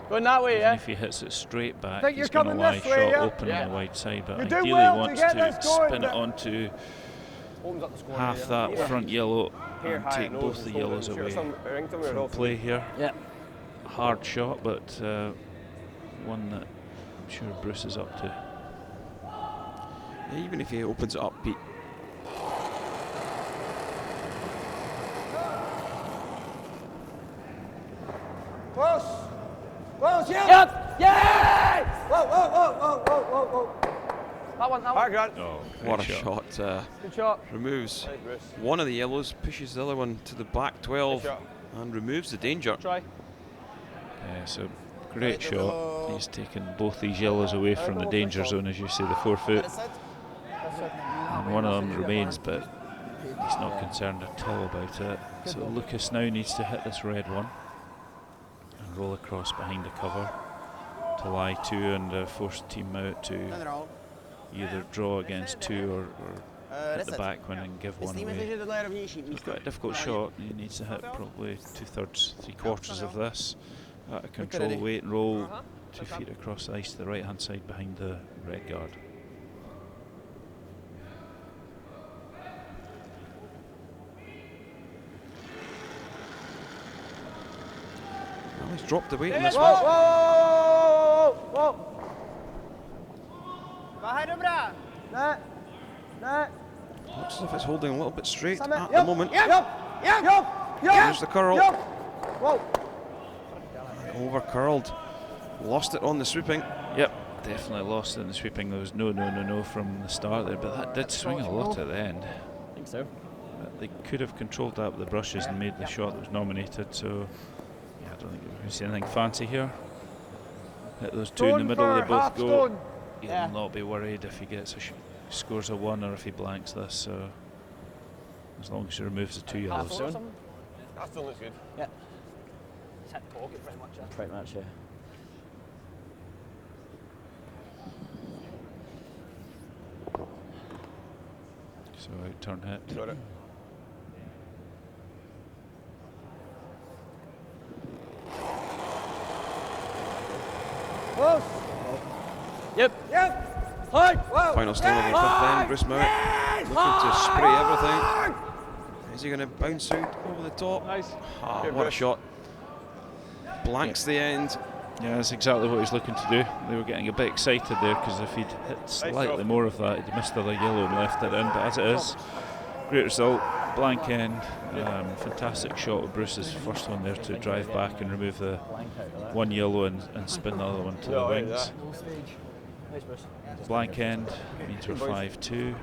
Going that way, Even yeah? if he hits it straight back, Think he's you're going to coming lie this way, shot yeah? open Yeah. on the wide side, but You're doing ideally well to wants get to this going, spin it but- onto Opens up the score. half that front yellow and take both the yellows away from play here. Yeah. Hard shot, but one that I'm sure Bruce is up to. Yeah, even if he opens it up, Pete. Close. Close, yeah. Yep! Yay! Whoa, whoa, whoa, whoa, whoa, whoa, whoa. That one. Hard Grant. Oh, What a great shot. Good shot. Removes Nice, Bruce. one of the yellows, pushes the other one to the back 12 Nice shot. and removes the danger. Try. Yeah, so great shot. He's taken both these yellows away from the danger zone, as you say, the 4 foot. That's it. And one of them remains, but he's not concerned at all about it. So Lucas now needs to hit this red one and roll across behind the cover to lie 2 and force the team out to Ten roll. either draw against 2 or hit the Deset. back one and give one Myslíme si, away. že tohle je rovnější It's místo. quite a difficult shot. He needs to hit probably 2/3, 3/4 of this. Out of control, wait and roll 2 feet across the ice to the right hand side behind the red guard. Well, he's dropped the weight on this Whoa, one. whoa, whoa, whoa. Váha je dobrá. Ne, ne. Looks as if it's holding a little bit straight Same, at yep, the moment. Yep, yep, yep. Here's the curl. Yep. Whoa. Over curled. Lost it on the sweeping. Yep, definitely lost it in the sweeping. There was no from the start there, but that did swing a lot at the end. I think so. But they could have controlled that with the brushes and made the shot that was nominated, so yeah, I don't think we're going to see anything fancy here. Hit those 2 in the Stone middle, they for both half go. stone. He'll Yeah. not be worried if he gets scores a 1 or if he blanks this, so as long as he removes the 2 Half yellows. stone. That still looks good. It's hit the pocket pretty much, yeah. Pretty much, yeah. So out turn hit. Got it. Close. Yep. Yep. Hard. Whoa. Final stone over the fifth end. Bruce Mouat looking to spray everything. Is he going to bounce out over the top? Nice. Ah, Good what a Bruce. shot. Blanks the end. Yeah, that's exactly what he's looking to do. They were getting a bit excited there because if he'd hit slightly more of that, he'd missed the other yellow and left it in. But as it is, great result, blank end. Fantastic shot of Bruce's first one there to drive back and remove the 1 yellow and spin the other one to the No, wings. Nice, Bruce. Blank end means we're 5-2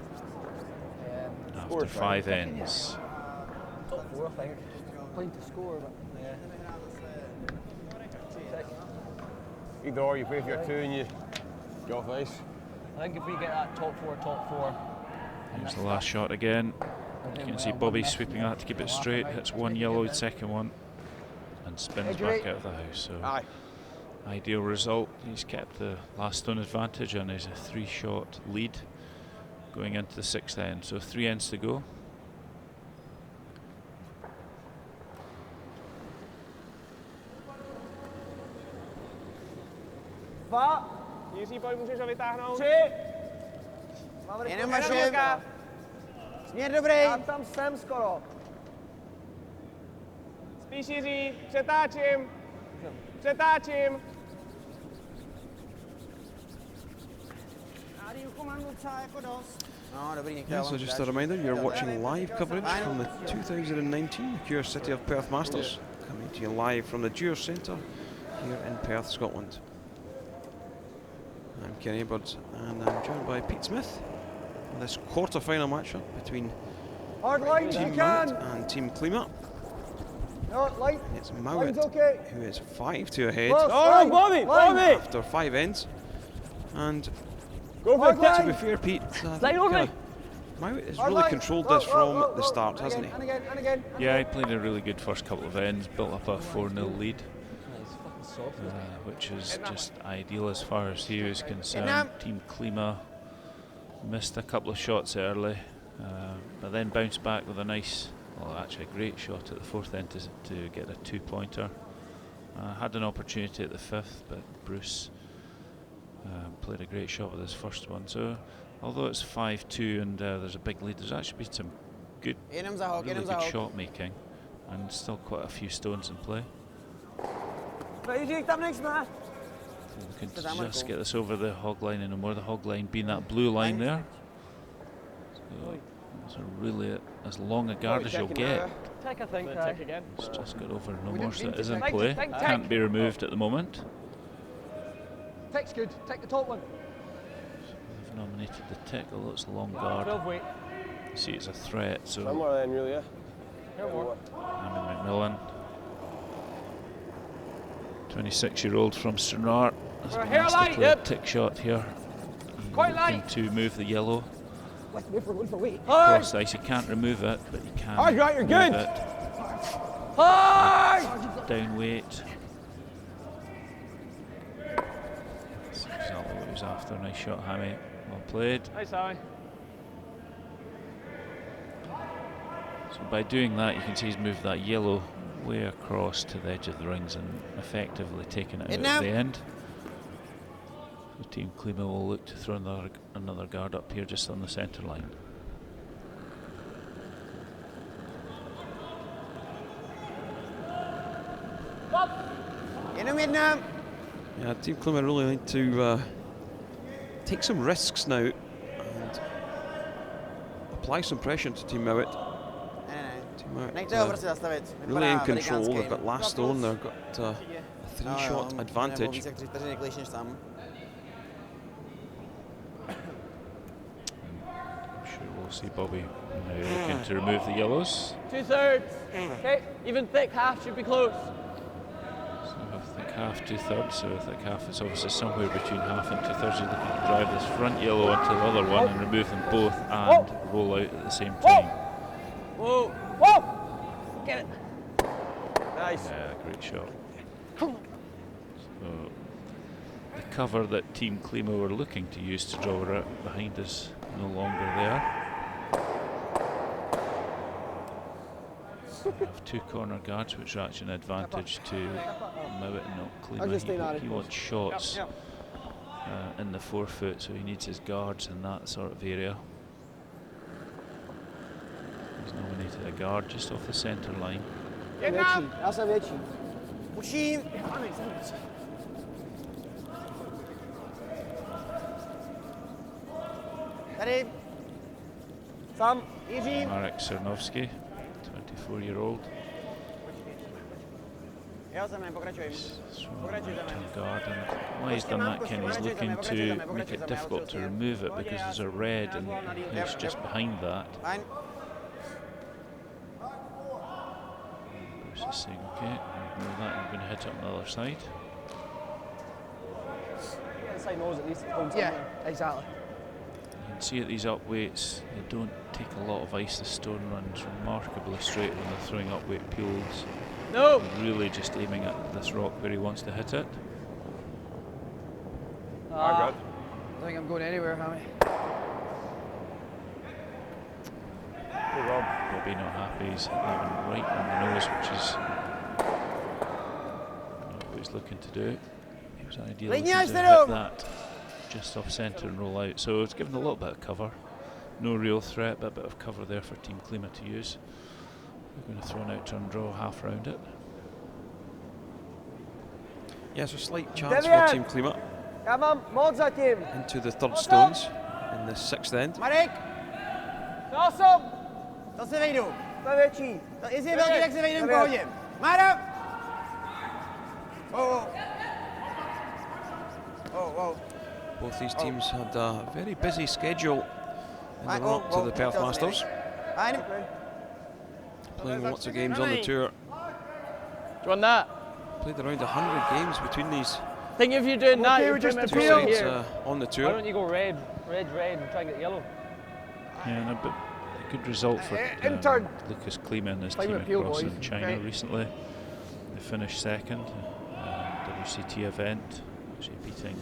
after 5 ends. Top 4, I think. Playing to score, but Either or, you play for your 2 and you get off the ice. I think if we get that top 4. Here's the last shot again. You can see Bobby sweeping that to keep it straight. Hits 1 yellow, second one, and spins back out of the house. So Aye. ideal result. He's kept the last stone advantage and is a 3-shot lead going into the 6th end. So 3 ends to go. Dva. Easy, boy, musíš ho vytáhnout. 3. Jenom vaše. Směr dobrý. Já tam jsem skoro. Spíš Jiří, přetáčím. Přetáčím. No, dobrý, Yeah, so just a reminder, you're watching live coverage from the 2019 Mercure City of Perth Masters, coming to you live from the Dewar Centre here in Perth, Scotland. I'm Kenny Edwards and I'm joined by Pete Smith for this quarter-final matchup between Hard lines, Team you Mouat can. and Team Klima. No, light. It's Line's Mouat okay. who is 5-2 ahead Close, Oh, line, Bobby, line. Bobby. after 5 ends. And Go for Hard it, line. to be fair, Pete, Line over me. Mouat has Hard really line. controlled Whoa, this whoa, from whoa, the whoa. start, And hasn't again, he? And again, and again. Yeah, he played a really good first couple of ends, built up a 4-0 lead, which is just ideal as far as he was concerned. Team Klima missed a couple of shots early, but then bounced back with a nice, well, actually a great shot at the fourth end to get a 2-pointer. Had an opportunity at the fifth, but Bruce played a great shot with his first one. So, although it's 5-2 and there's a big lead, there's actually been some good, really good shot making, and still quite a few stones in play. Jiří, tam next man. Looking to just get this over the hog line and no more. The hog line being that blue line there. So really as long a guard as you'll get. Take, I think. Check again. It's just got over no We more, didn't so mean it to is in take. play. Take. Can't be removed at the moment. Tech's good. Take the top one. They've nominated the tick, although it's a long guard. 12 weight. You see it's a threat, so Somewhere then, really, yeah. Amy McMillan, 26-year-old from Stranraer, has For a been asked to hairline, play yep. a tick shot here. Quite Looking light. to move the yellow One for weight. across the ice. You can't remove it, but you can Hard, right, you're move good. it. Hard! Down weight. That's exactly what he was after. Nice shot, Hammy. Well played. Nice eye. So by doing that, you can see he's moved that yellow way across to the edge of the rings and effectively taken it out at the end. So Team Klima will look to throw another guard up here just on the centre line. Yeah, Team Klima really need to take some risks now and apply some pressure to Team Mouat. Team Mouat really in control. They've got last stone, they've got a 3-shot advantage. I'm sure we'll see Bobby now looking to remove the yellows. 2/3. Okay, even thick half should be close. So I think half, 2/3, so I think half is obviously somewhere between half and 2/3. You're looking to drive this front yellow onto the other one and remove them both and roll out at the same time. Whoa! Whoa! Get it. Nice. Yeah, great shot. So the cover that Team Klima were looking to use to draw her out behind is no longer there. We have 2 corner guards, which are actually an advantage to Mouat and not Klima. He wants shots in the 4-foot, so he needs his guards in that sort of area. He's nominated a guard just off the centre line. Já jsem větší. Učím. Tady. Sam. Jiří. Marek Cernovsky, 24-year-old. Jo, jsem pokračujem. Guard, and why he's done that, Ken, he's looking to make it difficult to remove it because there's a red and he's just behind that. Fajn. Bruce is saying, okay, remove that, I'm going to hit it on the other side. Inside nose at least. Yeah, exactly. You can see at these up weights, they don't take a lot of ice. The stone runs remarkably straight when they're throwing up weight peels. No! Really just aiming at this rock where he wants to hit it. I think I'm going anywhere, Hammy. Bobby not happy, he's hit that one right on the nose, which is not what he's looking to do. He was ideally looking to hit that just off centre and roll out, so it's given a little bit of cover. no real threat, but a bit of cover there for Team Klima to use. We're going to throw an out-turn draw half round it. Yeah, so slight chance for Team Klima Já mám moc zatím. into the third stones in the sixth end. Marek, Osm. to se vejdu. To je větší. To, jestli je velký, tak se vejdem v Devět. pohodě. Máro! Both these teams had a very busy schedule in the run-up to the Perth Masters, Fajn. playing lots of games on the tour. Do you want that? Played around 100 games between these I think if you're doing that, Okay, you're we just just two appeal. sides here. on the Why tour. don't you go red, red, red, and try and get yellow? Yeah, and a good result for intern. Lucas Klima and his Klima team appeal, across boys. in China Right. recently. They finished second, WCT event, actually beating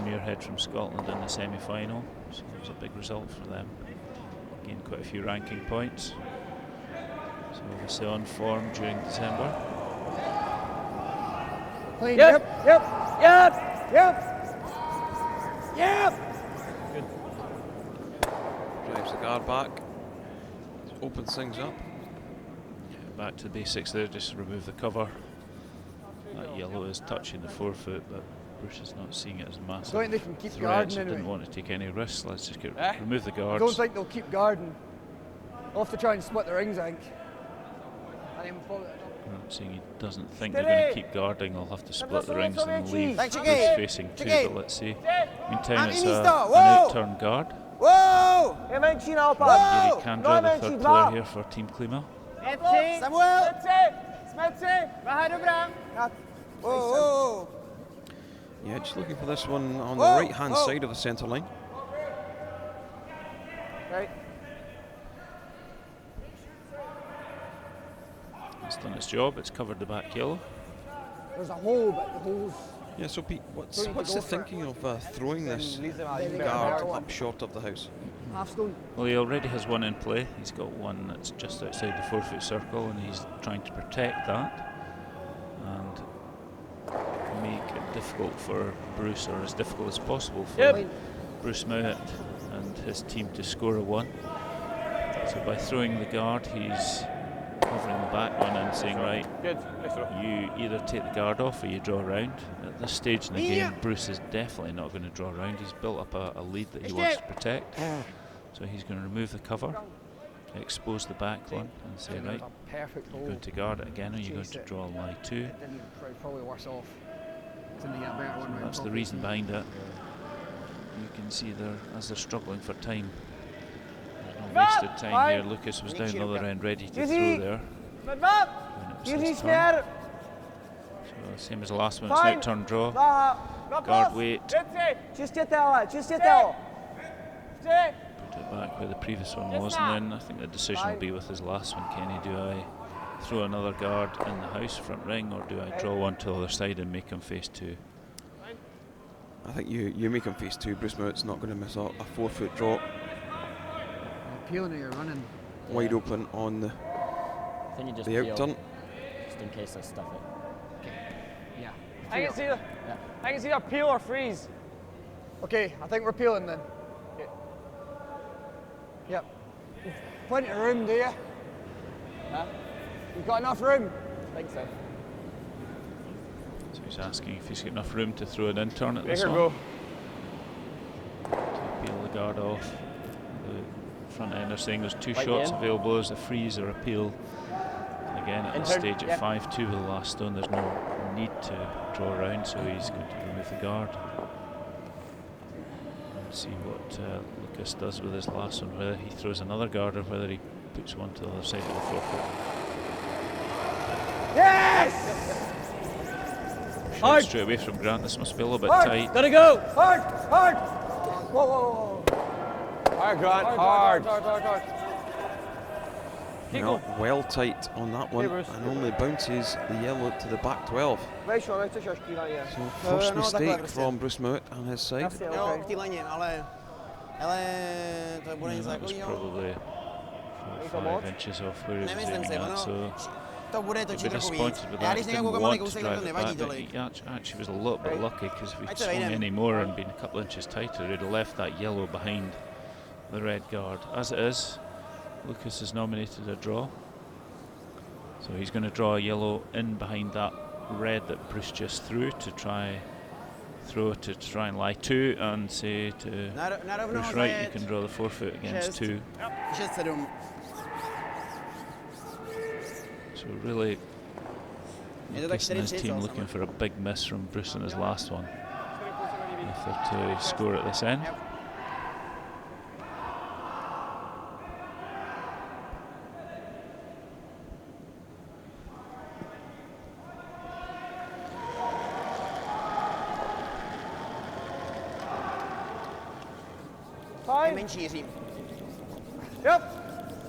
Muirhead from Scotland in the semi-final. So it was a big result for them. Gained quite a few ranking points. So obviously on form during December. Clean. Yep. Yep. Yep! Yep. Yep! Drives the guard back, opens things up. Back to the basics there, just remove the cover. That yellow is touching the forefoot, but Bruce is not seeing it as a I massive don't think they can keep threat, guarding so didn't anyway. want to take any risks. Let's just Eh? remove the I guards. don't think they'll keep guarding. They'll have to try and split the rings, I think. And then follow it up. I'm saying he doesn't think they're going to keep guarding. They'll have to split the rings and leave Thanks, Bruce Chicky. facing two, Chicky. but let's see. Meantime, it's Místo, an wow. out-turn guard. Wow! Je menší naopak. Wow! Yuri Kandra, no, the menší, third dva. player here for Team Klima. Samuel! Jsme tři. Váha dobrá. Wow! Yeah, just looking for this one on the Whoa, right-hand whoa. side of the centre line. Right. It's done its job. It's covered the back yellow. There's a hole, but the hole's Yeah, so Pete, what's Don't need to the go for it. thinking of throwing this very guard hard. up short of the house? half stone. Well, he already has one in play. He's got one that's just outside the 4-foot circle, and he's trying to protect that and make it difficult for Bruce, or as difficult as possible for Yep. Bruce Mouat and his team to score a 1. So by throwing the guard, he's covering the back one and saying, right, Good. Nice throw. you either take the guard off or you draw round. At this stage in the game, Bruce is definitely not going to draw round. He's built up a lead that he wants to protect. So he's going to remove the cover, expose the back one, and say, right, A perfect you're hole. going to guard it again, or you're going Chase to it. draw a lie 2. It didn't probably worse off. Didn't get a better one round That's the properly. reason behind it. You can see there, as they're struggling for time, there's no wasted time here. Lucas was down the other end ready to throw there. Jsme dva. When it was Jiří his turn. směr. So same as the last one, it's an Fine. out-turn draw. Váha. Guard wait, Čistěte, ale čistěte ho. put it back where the previous one was, and then I think the decision will be with his last one, Kenny. Do I throw another guard in the house front ring, or do I draw one to the other side and make him face 2? I think you make him face 2. Bruce Mouat's not going to miss a 4-foot drop. You're peeling or you're running. Wide open on the I think you just the peel, out-turn. just in case I stuff it. Yeah. I can see the, I can see a peel or freeze. Okay, I think we're peeling then. Yep. Plenty of room, do you? Huh? You've got enough room? I think so. So he's asking if he's got enough room to throw an in-turn at Make this her one. go. To peel the guard off. The front end are saying there's 2 Right shots in. available. There's a freeze or a peel. And again, at this In-turn, stage yeah. at 5-2 with the last stone, there's no need to draw around, so he's going to remove the guard. And see what Lucas does with his last one, whether he throws another guard or whether he puts one to the other side of the 4-foot. Shot straight away from Grant. This must be a little bit tight. Gotta go! Hard! Hard! Whoa, whoa, whoa. Hard, Grant, hard. Well, well tight on that one, and only bounces the yellow to the back 12. Veš, no, nechceš až kýlaně. So first no, takhle mistake prostě. from Bruce Mouat on his side. Jasně, Jo, okay. k té laně, ale to bude něco That was takového. probably 4 or 5 inches off where he was Nemyslím aiming si, at, ono, so to bude a bit točit takový. disappointed with Já that. když He někam didn't koukám malý want to kousek, tak to drive it nevadí back, but tolik. he actually was a little bit lucky, because if he'd Ať se swung vejdem. any more and been a couple inches tighter, he'd have left that yellow behind the red guard. As it is, Lucas has nominated a draw. So he's going to draw a yellow in behind that red that Bruce just threw to try and lie 2 and say to Bruce, right, you can draw the forfeit against 2. So really, Lucas and his team looking for a big miss from Bruce in his last one if they're to score at this end. Yep.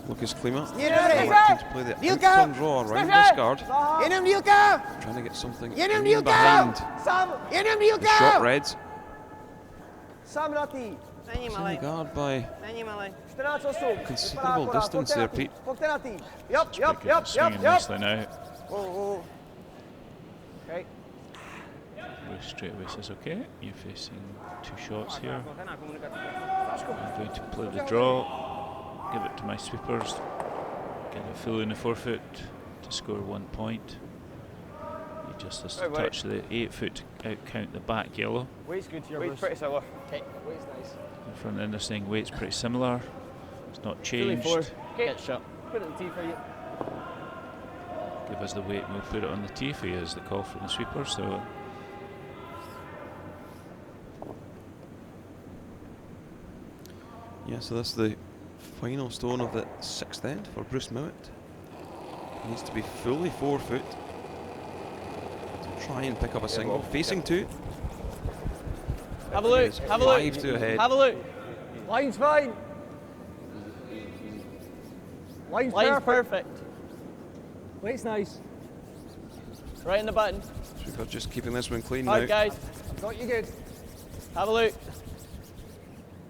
Lucas Klima Dobrý. electing to play the outside draw around this guard, Jenom dílka! trying to get something Jenom in dílka! behind Sam, Jenom the short dílka! reds. Sam na tý. Není Seen the malej, guard by není malej. 14-8. considerable distance there, Pete. Pojďte na tý. Yep, It's yep, pretty good yep, at swinging yep, yep. nicely now. Okay. Bruce straight away says, okay, you're facing 2 shots here. I'm going to play the draw, give it to my sweepers, get it full in the forfeit to score 1 point. He just has to touch the 8 foot to count the back yellow. Weight's good here, Weight's pretty similar. Okay, weight's nice. In front end they're saying weight's pretty similar, it's not Feeling changed. forward. Get shot. Put it in the tee for you. Give us the weight and we'll put it on the tee for you is the call from the sweeper. So Yeah, so that's the final stone of the 6th end for Bruce Mouat. He needs to be fully 4 foot to try and pick up a single. Facing 2. Have a look, have a look. 5-2 ahead. Have a look. Line's fine. Line's perfect. Weight's nice. Right in the button. Sweeper just keeping this one clean Hard now. guys. Got you good. Have a look.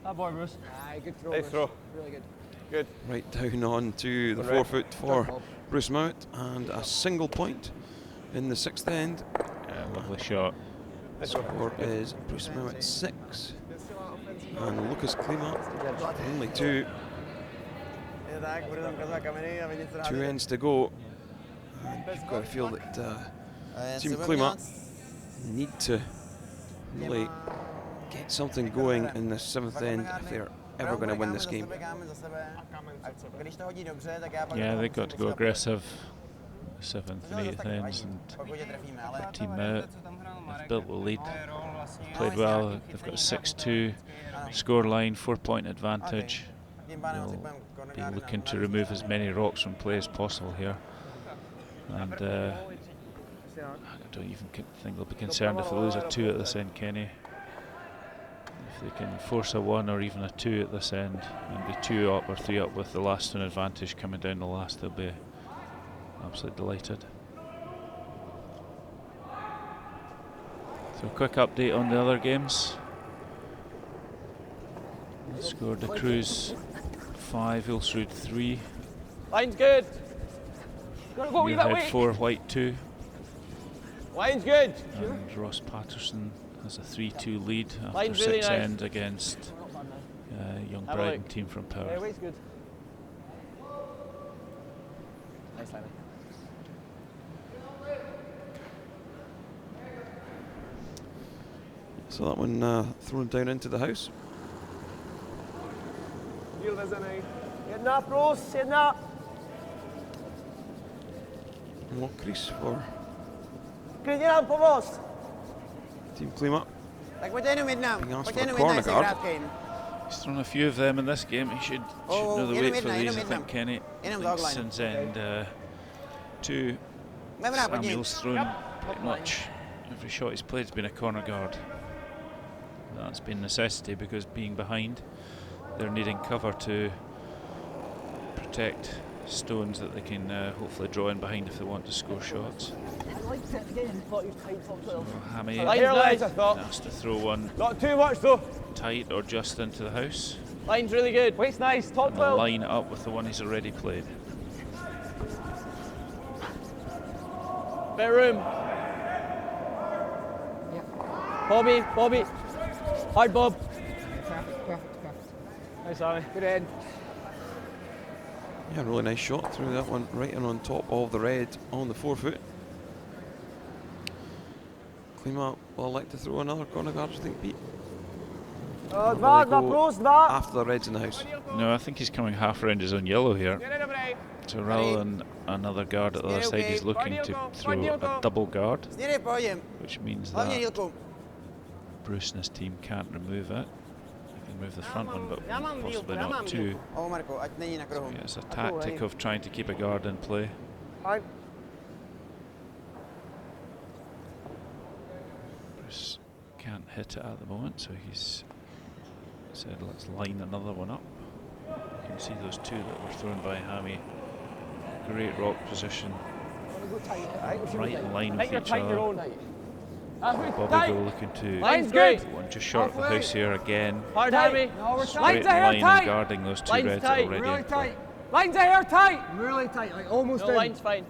That boy, Bruce. Aye, good throw. Nice Bruce. throw. Really good. Good. Right down on to the 4 foot for Bruce Mouat, and a single point in the 6th end. yeah, lovely shot. The score is Bruce Mouat 6 and Lucas Klima only 2. 2 ends to go. And you've got to feel that Team Klima need to really get something going in the 7th end if they're ever going to win this game. Yeah, they've got to go aggressive. 7th and 8th ends, and Team Mouat have built the lead, played well. They've got a 6-2 score line, 4-point advantage. They'll be looking to remove as many rocks from play as possible here, and I don't even think they'll be concerned if they lose a 2 at this end, Kenny. If they can force a 1 or even a 2 at this end and be 2 up or 3 up with the last one advantage coming down the last, they'll be absolutely delighted. So a quick update on the other games. Scored the Cruise 5, Ulsrud 3. Line's good. Gotta go with that Muirhead weight. 4, White 2. Line's good. And Ross Patterson has a 3-2 lead after Line's really 6 nice. ends against Young Have a Bryden look. team from Yeah, Perth. weight's good. Nice line. So that one thrown down into the house. Heading up, Bruce. Heading up. Lock crease for Klidně nám pomoct. Team Klima. Tak pojďte jenom jedna. Being asked Pojďte for a jenom corner jedna, jestli guard. krátkej. He's thrown a few of them in this game. He should know the jenom weight for jedna, these, jenom I jedna. think, Kenny. Jenom I dog think line. since end 2, Dobrá, pojď. Samuel's thrown pretty much every shot he's played has been a corner guard. That's been necessity because being behind, they're needing cover to protect stones that they can hopefully draw in behind if they want to score shots. Hammy Line's nice, I thought. has to throw one Not too much though. tight or just into the house Line's really good. Weight's nice. Top and 12. line it up with the one he's already played. Bit of room. Bobby. Hard Bob. Perfect. Nice, Sammy. Good end. Yeah, really nice shot through that one, right in on top of the red on the 4-foot. Klima will like to throw another corner guard, I think, Pete. Oh, Or will dva, they dva go plus, dva. after the red's in the house? No, I think he's coming half round his own yellow here. So rather than another guard at the other side, he's looking to throw a double guard, Směrej, pohodě. which means Hlavně that dílku. Bruce and his team can't remove it. He can move the front one, but Já mám possibly dílku, já not mám two. dílku. Oh, Marko, ať není na kruhu. Yeah, it's a tactic of trying to keep a guard in play. Fine. Bruce can't hit it at the moment, so he's said let's line another one up. You can see those two that were thrown by Hammy. Great rock position, right in line with each other. Bobby Go looking to Line's good. one just short of the house here again. Hard, Hammy. No, we're Straight in tight. line and guarding those two Line's reds tight, already Really in play. tight. Lines of hair tight. Really tight. Like almost No, in. line's fine.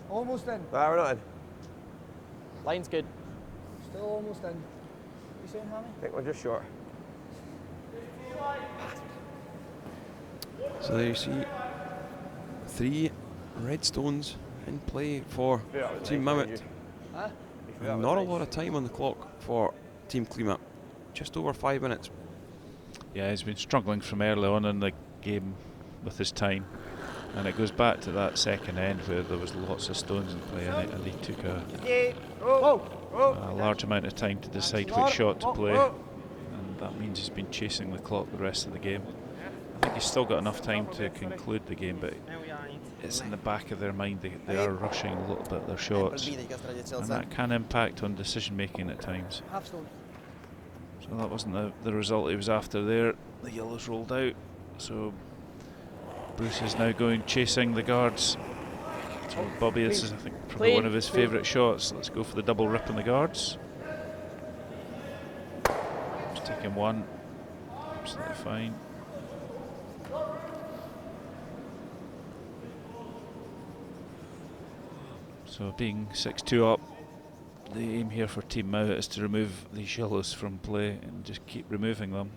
Almost in. Right, we're not in. Line's good. Still almost in. You saying, Hammy? I think we're just short. So there you see 3 red stones in play for Team Mouat. Huh? And not a lot of time on the clock for Team Klima. Just over 5 minutes. Yeah, he's been struggling from early on in the game with his time, and it goes back to that second end where there was lots of stones in play, and he took a large amount of time to decide which shot to play, and that means he's been chasing the clock the rest of the game. I think he's still got enough time to conclude the game, but it's in the back of their mind. They are rushing a little bit their shots, and that can impact on decision making at times. Half stone. So that wasn't the result he was after there. The yellows rolled out, so Bruce is now going chasing the guards. So Bobby, this is I think probably one of his favourite shots. Let's go for the double rip on the guards. Just taking one, absolutely fine. So being 6-2 up, the aim here for Team Mouat is to remove these yellows from play and just keep removing them.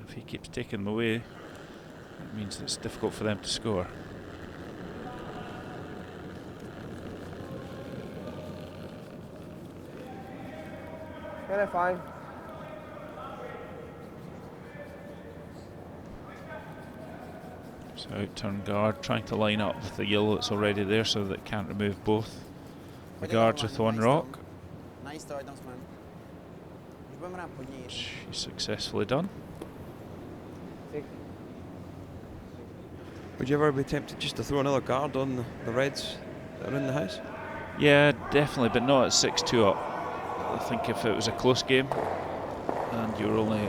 If he keeps taking them away, it means it's difficult for them to score. Yeah, fine. So out turn guard, trying to line up with the yellow that's already there so that it can't remove both the guards with one rock. Nice start, tam jsme. Už budeme hrát pod ní. She's successfully done. Would you ever be tempted just to throw another guard on the reds that are in the house? Yeah, definitely, but not at 6-2 up. I think if it was a close game and you were only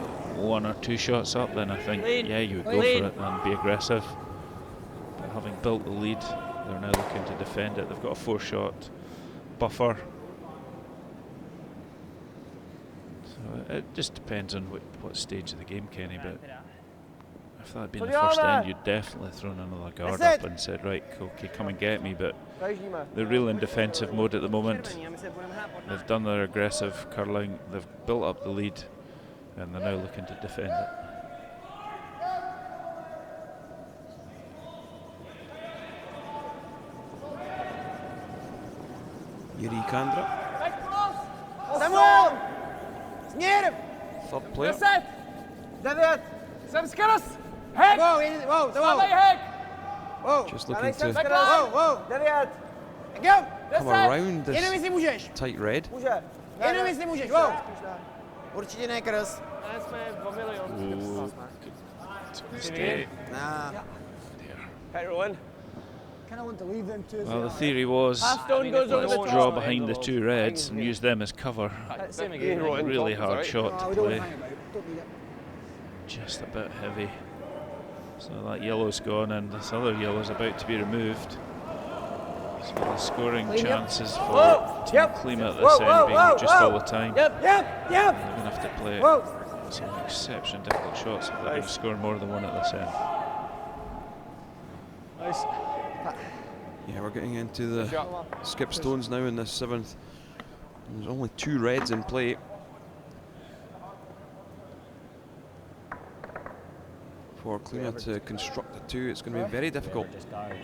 1 or 2 shots up, then I think, yeah, you would go for it and be aggressive. But having built the lead, they're now looking to defend it. They've got a 4-shot buffer. So it just depends on what stage of the game, Kenny, but if that had been the first end, you'd definitely thrown another guard up and said, right, okay, come and get me, but they're real in defensive mode at the moment. They've done their aggressive curling, they've built up the lead, and they're now looking to defend it. Yuri Kandra, Samuel! Směr! third player. 9. Sam Skirras. Heck. Wow, Samej Heck. wow. Just looking to Wow. 9. Go! come around Jenom this jestli můžeš. tight red. Může. Jenom jestli můžeš. Wow. Určitě ne Krs. Jsme 2 miliony. Nah. Hey, Rowan. Kind of want to leave them two. Well, the theory was Half stone goes over let's the draw top. behind the 2 reds and use them as cover. Same Ian again. Rowan. Really top, hard right? shot to we don't play. hang about. Don't need it. Just a bit heavy. So that yellow's gone and this other yellow's about to be removed. So the scoring chances for Team Klima at this end being reduced all the time. Yep. They're going to have to play some exceptionally difficult shots if they're going to score more than one at this end. Nice. Yeah, we're getting into the skip stones now in the 7th. There's only 2 reds in play for Klima to construct the 2. It's going to be very difficult. Just guard.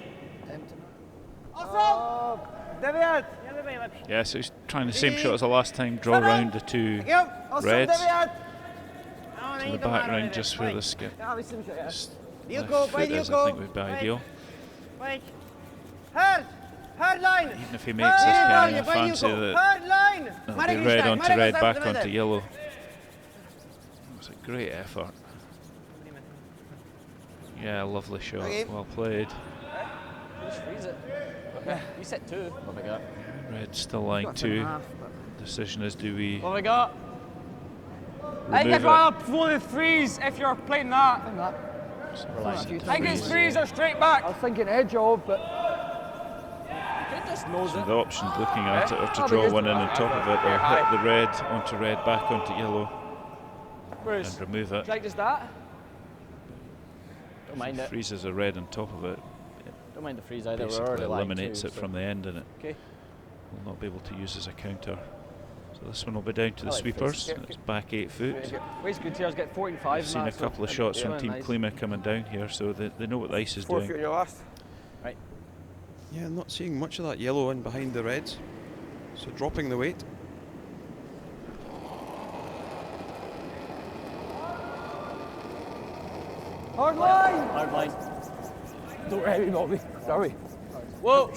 Yeah, so he's trying the same shot as the last time, draw round the 2 reds to the background just where the skip. Left foot is, I think, would be ideal. Even if he makes this guy, I fancy that it'll be red onto red, back onto yellow. It's a great effort. Yeah, lovely shot, well played. Just freeze it. Okay. You set 2. What have we got? Red still lying 2. Decision is, do we What have we got? I think I'd rather before the freeze if you're playing that. Rely I think it's freeze or straight back. I was thinking edge of, but So the options looking at it are to draw one in on top of it, or hit the red onto red, back onto yellow, and remove it. Like just that? Don't mind it. Freezes a red on top of it, Don't mind the freeze either. We're basically already lying eliminates 2, it from the end, and it Okay. will not be able to use as a counter. So this one will be down to the I like sweepers. freezes. It's back 8 foot. Waste good tears get 45. I've seen a couple of shots from Team Klima coming down here, so they know what the ice is 4 doing. feet on your last. Yeah, I'm not seeing much of that yellow in behind the reds. So dropping the weight. hard line. Hard line. Don't worry about me. Sorry. Whoa.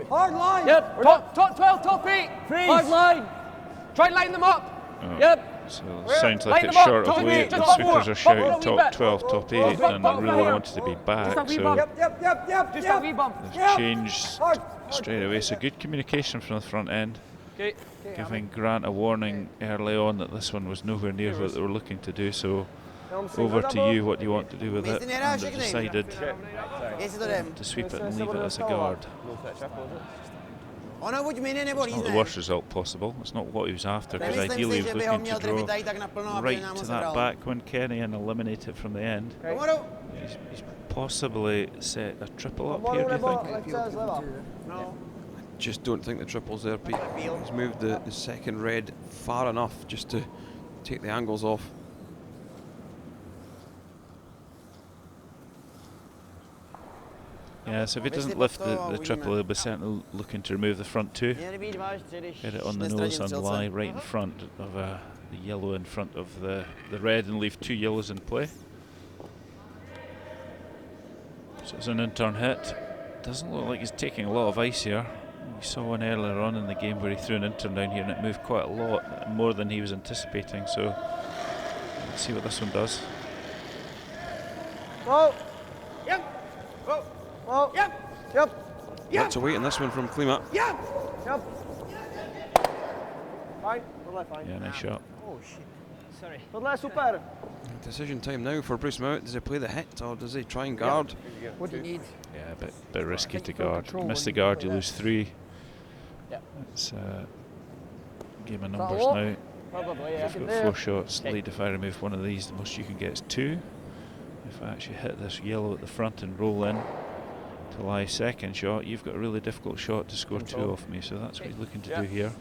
Hard line. Yep. Top 12, top 8. Freeze. Hard line. Try and line them up. Oh. Yep. So it sounds like Line it's them up, short of top weight. eight, The top sweepers four, are shouting top four, top 12, top 8, and I really wanted to be back, Just a wee so bump. Yep. Just a wee bump. they've changed straight away. So good communication from the front end, Okay. giving Grant a warning early on that this one was nowhere near what they were looking to do. So over to you, what do you want to do with it? And they've decided to sweep it and leave it as a guard. It's not the worst result possible. It's not what he was after, because ideally he was looking to draw right to that back when Kenny and eliminate it from the end. He's possibly set a triple up here, do you think? Just don't think the triple's there, Pete. He's moved the second red far enough just to take the angles off. Yeah, so if he doesn't lift the triple, he'll be certainly looking to remove the front 2. Get it on the nose and lie right in front of the yellow in front of the red, and leave 2 yellows in play. So it's an in-turn hit. Doesn't look like he's taking a lot of ice here. We saw one earlier on in the game where he threw an in-turn down here and it moved quite a lot, more than he was anticipating. So let's see what this one does. Whoa. Yep. Whoa. Whoa. Yep. Lots of weight in this one from Klima. Yep. Fine. Fine. Yeah, nice shot. Oh shit. Sorry. Super. Decision time now for Bruce Mouat. Does he play the hit or does he try and guard? What do you need? Yeah, a bit risky to guard. Miss the guard, you lose 3. Yep. It's game of that numbers a lot? now. Probably, yeah. I've got 4 shots. Lead if I remove one of these, the most you can get is 2. If I actually hit this yellow at the front and roll in to lie second shot, you've got a really difficult shot to score 2 off me, so that's what he's looking to do here.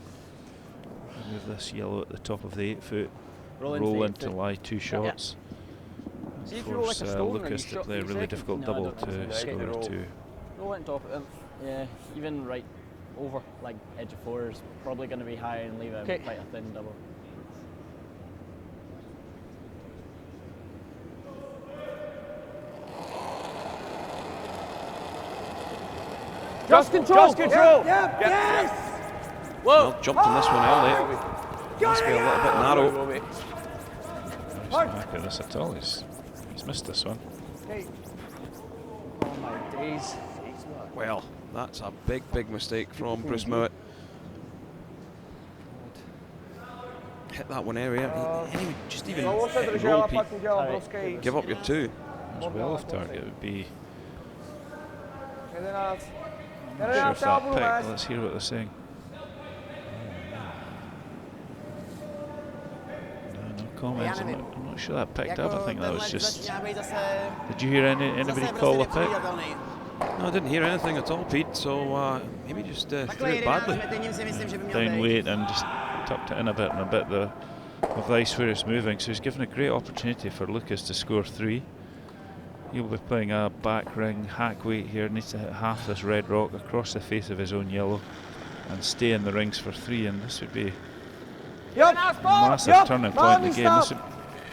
Remove this yellow at the top of the 8 foot, roll in to lie 2 shots. See if And you roll force like a stone and Lucas you to shot play a for really second. difficult No, I double don't think to so. score 2. Roll it on top of them. Yeah, even right over, like edge of 4 is probably going to be high and leave Okay. quite a thin double. Just control. Yes. Well, jumped on this one early. Must be a little bit narrow. He's not happy with this at all. He's missed this one. Oh my days. Well, that's a big mistake from Bruce Mouat. Hit that one area. Anyway, just even hit and roll, Pete. Give up your 2. It's well off target. It would be. And then I'm not sure if that picked. Let's hear what they're saying. No comments. I'm not sure that picked up. I think that was just. Did you hear anybody call a pick? No, I didn't hear anything at all, Pete, so maybe just threw it badly. Down weight and just tucked it in a bit, and a bit of ice where it's moving. So he's given a great opportunity for Lucas to score 3. He'll be playing a back ring hack weight here, needs to hit half this red rock across the face of his own yellow and stay in the rings for 3, and this would be a massive turning point in the game. This would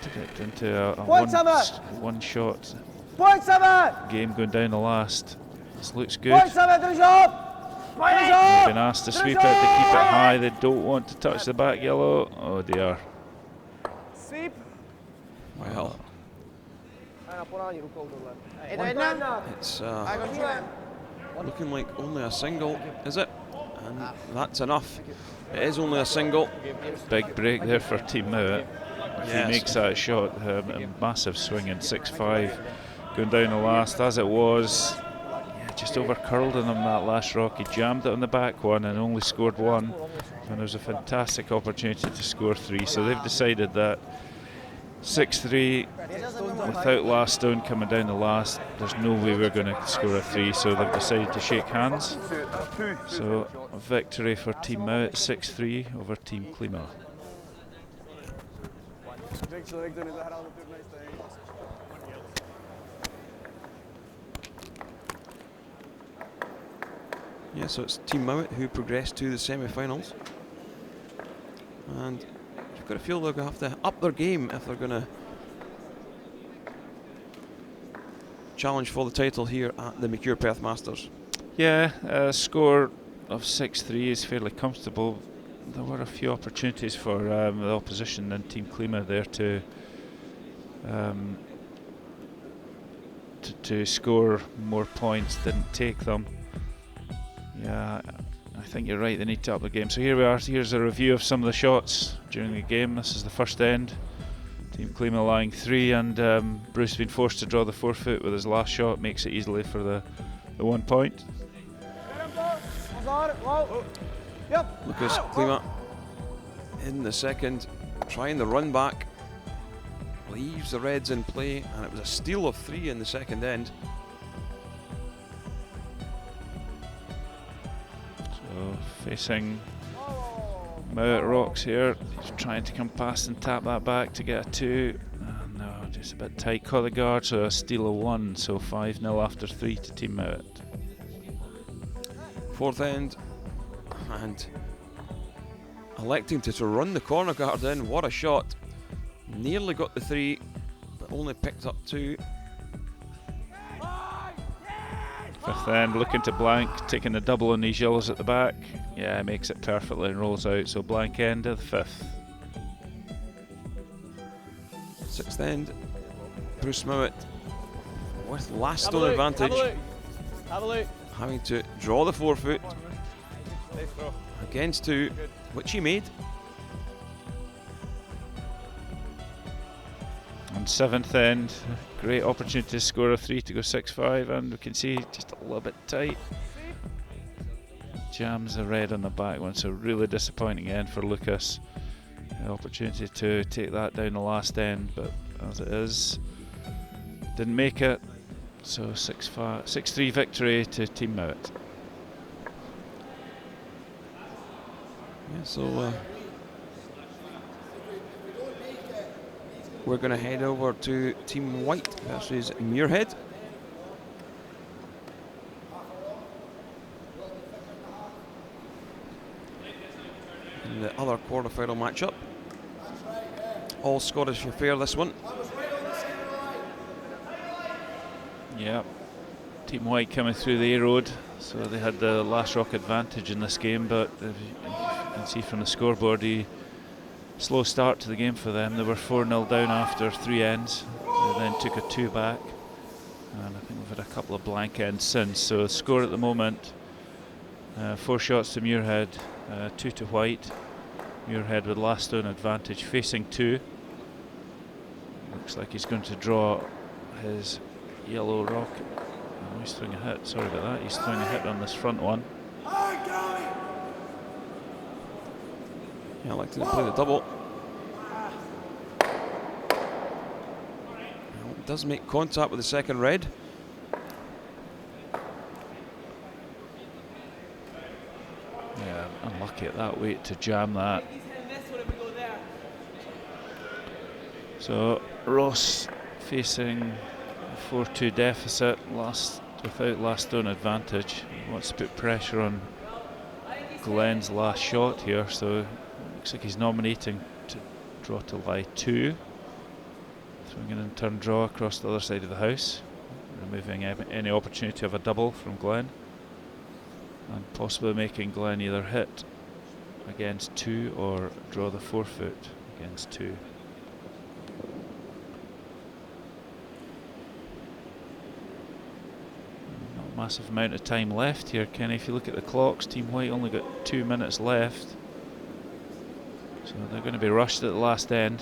take it into a one shot game going down the last. This looks good. They've been asked to sweep it, to keep it high. They don't want to touch the back yellow. Oh dear. Sweep. Well, it's looking like only a single, is it? And that's enough. It is only a single. Big break there for Team Mouat. If Yes. he makes that shot, a massive swing in 6-5. Going down the last, as it was, just over curled on him that last rock. He jammed it on the back one and only scored 1. And there was a fantastic opportunity to score 3. So they've decided that 6-3 without last stone coming down the last, there's no way we're going to score a 3, so they've decided to shake hands. So a victory for Team Mouat, 6-3 over Team Klima. Yeah, so it's Team Mouat who progressed to the semi-finals, and you've got to feel they're going to have to up their game if they're going to challenge for the title here at the Mercure Perth Masters. Yeah, a score of 6-3 is fairly comfortable. There were a few opportunities for the opposition and Team Klima there to score more points, didn't take them. Yeah, I think you're right, they need to up the game. So here we are, here's a review of some of the shots during the game. This is the first end. Team Klima lying 3, and Bruce been forced to draw the forfeit with his last shot, makes it easily for the 1 point. Lucas Klima in the second, trying the run back, leaves the Reds in play, and it was a steal of 3 in the second end. So facing Mouat rocks here, he's trying to come past and tap that back to get a 2. No, just a bit tight, caught the guard, so a steal of 1, so 5-0 after 3 to Team Mouat. Fourth end, and electing to run the corner guard in. What a shot. Nearly got the 3, but only picked up 2. Fifth end, looking to blank, taking the double on these yellows at the back. Yeah, makes it perfectly and rolls out, so blank end of the 5th. Sixth end, Bruce Mouat with last stone advantage, having to draw the forfeit against 2, which he made. And 7th end, great opportunity to score a 3 to go 6-5, and we can see just a little bit tight. Jams the red on the back one, so really disappointing end for Lucas. The opportunity to take that down the last end, but as it is, didn't make it. So 6-3 victory to Team Mouat. Yeah, so we're going to head over to Team White versus Muirhead. In the other quarter-final matchup. All Scottish affair, this one. Yeah, Team White coming through the A road, so they had the last rock advantage in this game, but if you can see from the scoreboard, slow start to the game for them. They were 4-0 down after 3 ends. They then took a 2 back, and I think we've had a couple of blank ends since. So the score at the moment, 4 shots to Muirhead, 2 to White. Muirhead with last stone advantage, facing 2. Looks like he's going to draw his yellow rock. Oh, he's throwing a hit, sorry about that. He's throwing a hit on this front one. Yeah, I like to play the double. Well, it does make contact with the second red. Yeah, unlucky at that weight to jam that. So Ross facing 4-2 deficit, without last stone advantage. He wants to put pressure on Glenn's last shot here, so it looks like he's nominating to draw to lie 2. Throwing an in-turn draw across the other side of the house, removing any opportunity of a double from Glenn, and possibly making Glenn either hit against 2 or draw the 4-foot against 2. Not a massive amount of time left here, Kenny. If you look at the clocks, Team White only got 2 minutes left, so they're going to be rushed at the last end.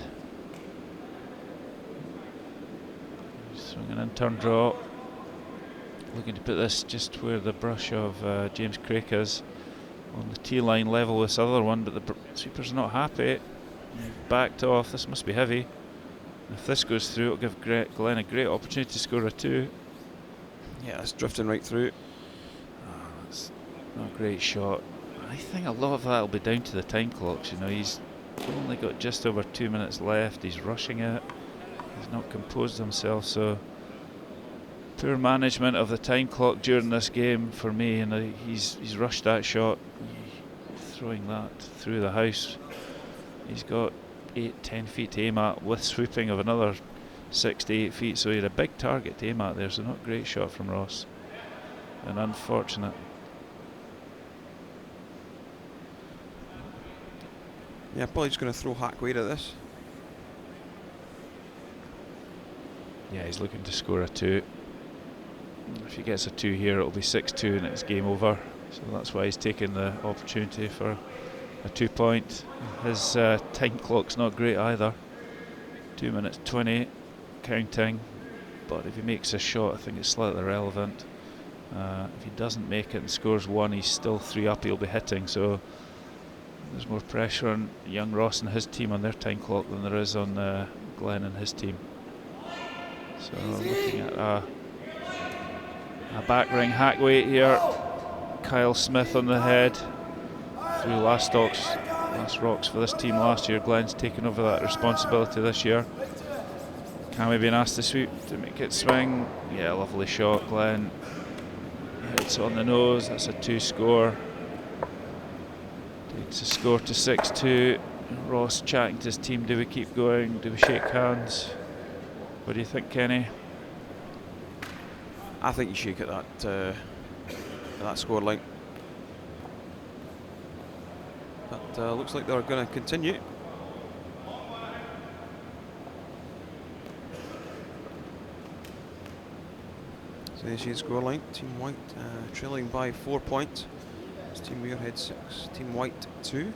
Swing an in-turn draw, looking to put this just where the brush of James Craik is, on the tee line level with this other one, but the sweeper's not happy. Backed off. This must be heavy. If this goes through, it'll give Glenn a great opportunity to score a 2. Yeah, it's drifting right through. That's not a great shot. I think a lot of that will be down to the time clocks. You know, he's only got just over 2 minutes left. He's rushing it. He's not composed himself, so poor management of the time clock during this game for me, and he's rushed that shot, throwing that through the house. He's got 8-10 feet to aim at with swooping of another 6 to 8 feet, so he had a big target to aim at there, so not a great shot from Ross, and unfortunate. Yeah, probably just going to throw hack weight at this. Yeah, he's looking to score a 2. If he gets a 2 here, it'll be 6-2 and it's game over. So that's why he's taking the opportunity for a 2 point. His time clock's not great either. 2 minutes 20 counting. But if he makes a shot, I think it's slightly relevant. If he doesn't make it and scores 1, he's still 3 up, he'll be hitting. So there's more pressure on young Ross and his team on their time clock than there is on Glenn and his team. So looking at a back ring hack weight here. Kyle Smith on the head. Through last rocks for this team last year. Glenn's taken over that responsibility this year. Cammy being asked to sweep to make it swing. Yeah, lovely shot, Glenn. Hits on the nose, that's a 2 score. Takes the score to 6-2. Ross chatting to his team, do we keep going? Do we shake hands? What do you think, Kenny? I think you shake at that score line. But looks like they're going to continue. So there's your score line. Team White trailing by 4 points. It's Team Muirhead 6, Team White 2.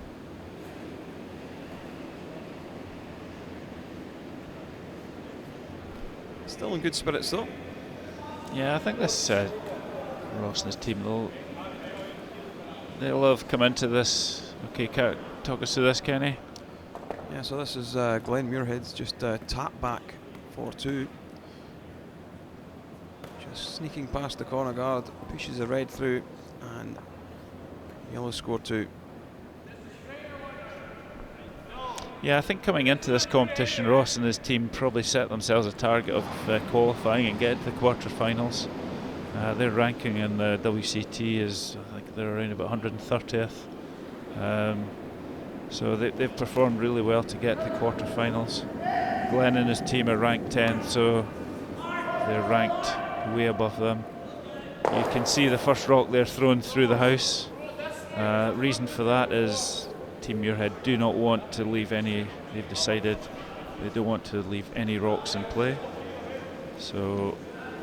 Still in good spirits though. Yeah, I think this Ross and his team, they'll have come into this. Okay, talk us through this, Kenny. Yeah, so this is Glenn Muirhead's just tap back 4-2. Just sneaking past the corner guard, pushes the red through, and yellow score 2. Yeah, I think coming into this competition, Ross and his team probably set themselves a target of qualifying and getting to the quarterfinals. Their ranking in the WCT is, I think they're around about 130th. So they've performed really well to get to quarterfinals. Glenn and his team are ranked 10th, so they're ranked way above them. You can see the first rock there thrown through the house. Reason for that is Team Muirhead do not want to leave any, they've decided they don't want to leave any rocks in play. So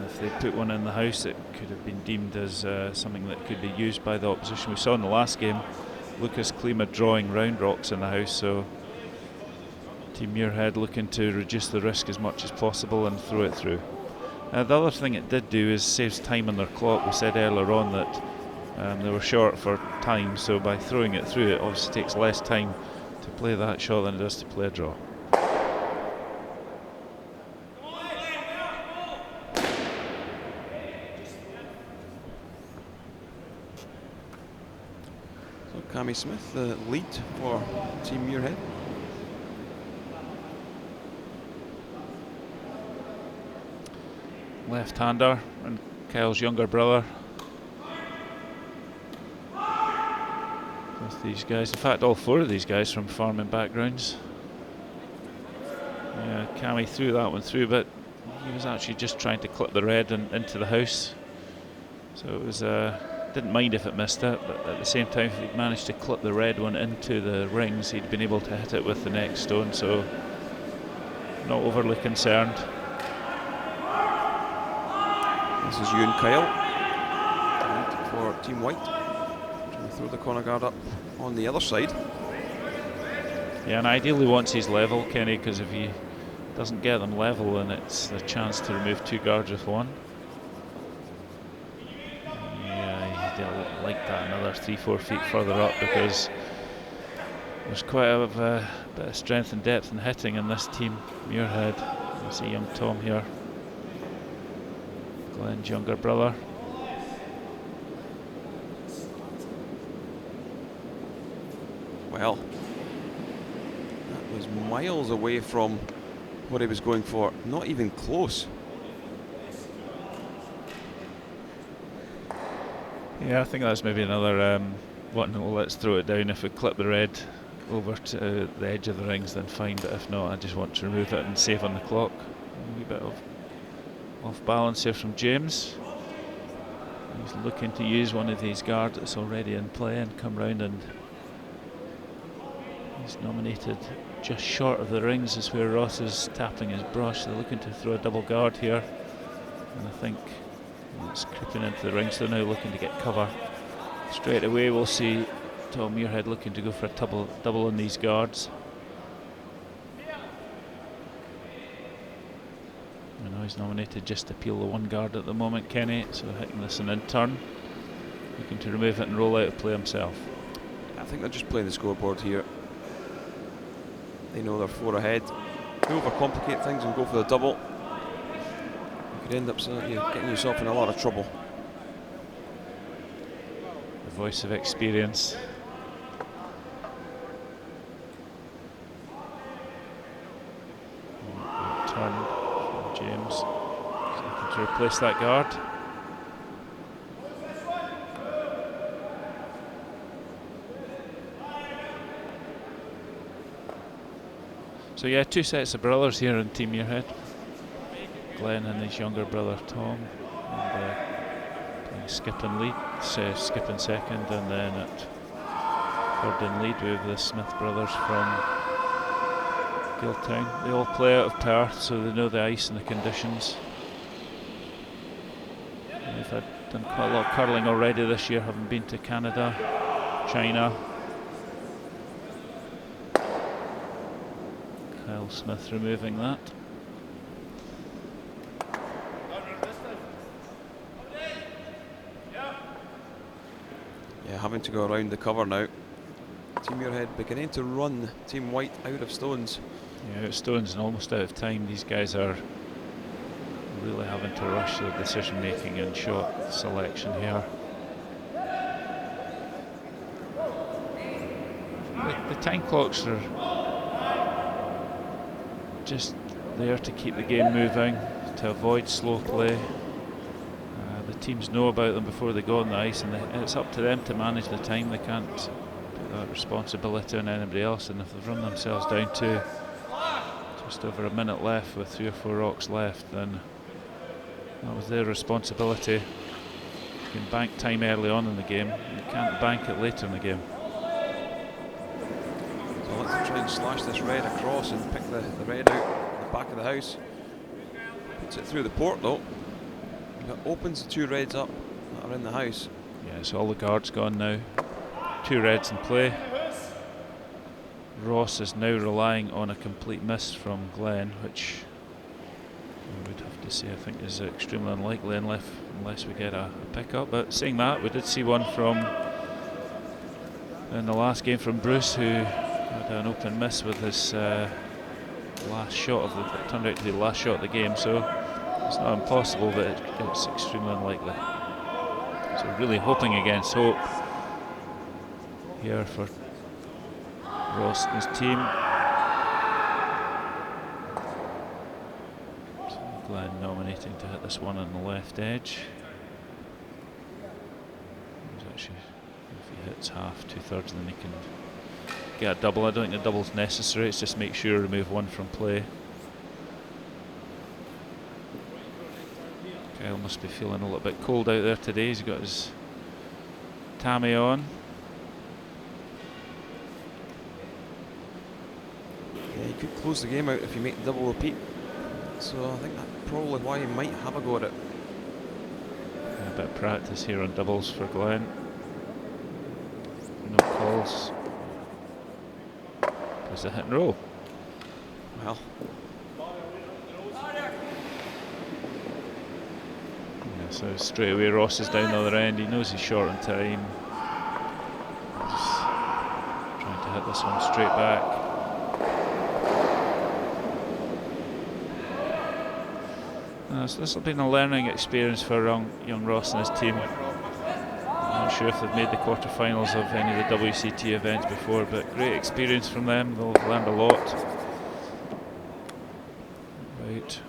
if they put one in the house, it could have been deemed as something that could be used by the opposition. We saw in the last game Lucas Klima drawing round rocks in the house, so Team Muirhead looking to reduce the risk as much as possible and throw it through. The other thing it did do is saves time on their clock. We said earlier on that they were short for time, so by throwing it through, it obviously takes less time to play that shot than it does to play a draw. So Cammy Smith, the lead for Team Muirhead. left-hander and Kyle's younger brother. With these guys, in fact all 4 of these guys from farming backgrounds. Yeah, Cammy threw that one through, but he was actually just trying to clip the red and into the house. So it was, didn't mind if it missed it, but at the same time, if he'd managed to clip the red one into the rings, he'd been able to hit it with the next stone, so not overly concerned. This is Ewan Kyle for Team White. Trying to throw the corner guard up on the other side. Yeah, and ideally wants his level, Kenny, because if he doesn't get them level, then it's a chance to remove 2 guards with 1. Yeah, he did like that another 3-4 feet further up, because there's quite a bit of strength and depth in hitting in this team. Muirhead, you see young Tom here, Glenn's younger brother. Well, that was miles away from what he was going for. Not even close. Yeah, I think that's maybe another one. Well, let's throw it down. If we clip the red over to the edge of the rings, then fine, but if not, I just want to remove it and save on the clock. A wee bit of off balance here from James. He's looking to use one of these guards that's already in play and come round, and he's nominated just short of the rings is where Ross is tapping his brush. They're looking to throw a double guard here, and I think it's creeping into the rings. They're now looking to get cover. Straight away we'll see Tom Muirhead looking to go for a double on these guards. I know he's nominated just to peel the 1 guard at the moment, Kenny, so hitting this in turn, looking to remove it and roll out of play himself. I think they're just playing the scoreboard here. They know they're 4 ahead. You overcomplicate things and go for the double, you could end up getting yourself in a lot of trouble. The voice of experience. Turn from James. He's looking to replace that guard. So yeah, 2 sets of brothers here in Team Muirhead. Glenn and his younger brother Tom, and skipping lead, skipping second, and then at 3rd in lead we have the Smith brothers from Giltown. They all play out of Perth, so they know the ice and the conditions. And they've done quite a lot of curling already this year, having been to Canada, China. Kyle Smith removing that. Yeah, having to go around the cover now. Team Muirhead beginning to run Team White out of stones. Yeah, out of stones and almost out of time. These guys are really having to rush their decision making and shot selection here. The time clocks are just there to keep the game moving, to avoid slow play. The teams know about them before they go on the ice, and it's up to them to manage the time. They can't put that responsibility on anybody else, and if they've run themselves down to just over a minute left with 3 or 4 rocks left, then that was their responsibility. You can bank time early on in the game, you can't bank it later in the game. So let's try and slash this red across and pick the red out the back of the house. Puts it through the port though. It opens the 2 reds up that are in the house. Yeah, so all the guards gone now. 2 reds in play. Ross is now relying on a complete miss from Glenn, which we would have to say I think is extremely unlikely unless we get a pick-up. But saying that, we did see one from in the last game from Bruce, who had an open miss with his last shot of it turned out to be the last shot of the game, so it's not impossible, but it's extremely unlikely. So really hoping against hope here for Ross and his team. So Glenn nominating to hit this one on the left edge. Actually, if he hits half, 2/3, then he can get a double. I don't think a double's necessary, it's just make sure remove one from play. Kyle must be feeling a little bit cold out there today. He's got his tammy on. Yeah, you could close the game out if you make the double repeat. So I think that's probably why he might have a go at it. A bit of practice here on doubles for Glenn. No calls. There's a hit and roll. Well, yeah, so straight away Ross is down the other end. He knows he's short on time. Just trying to hit this one straight back. So this will be a learning experience for young Ross and his team. I'm not sure if they've made the quarterfinals of any of the WCT events before, but great experience from them. They'll have learned a lot. Right.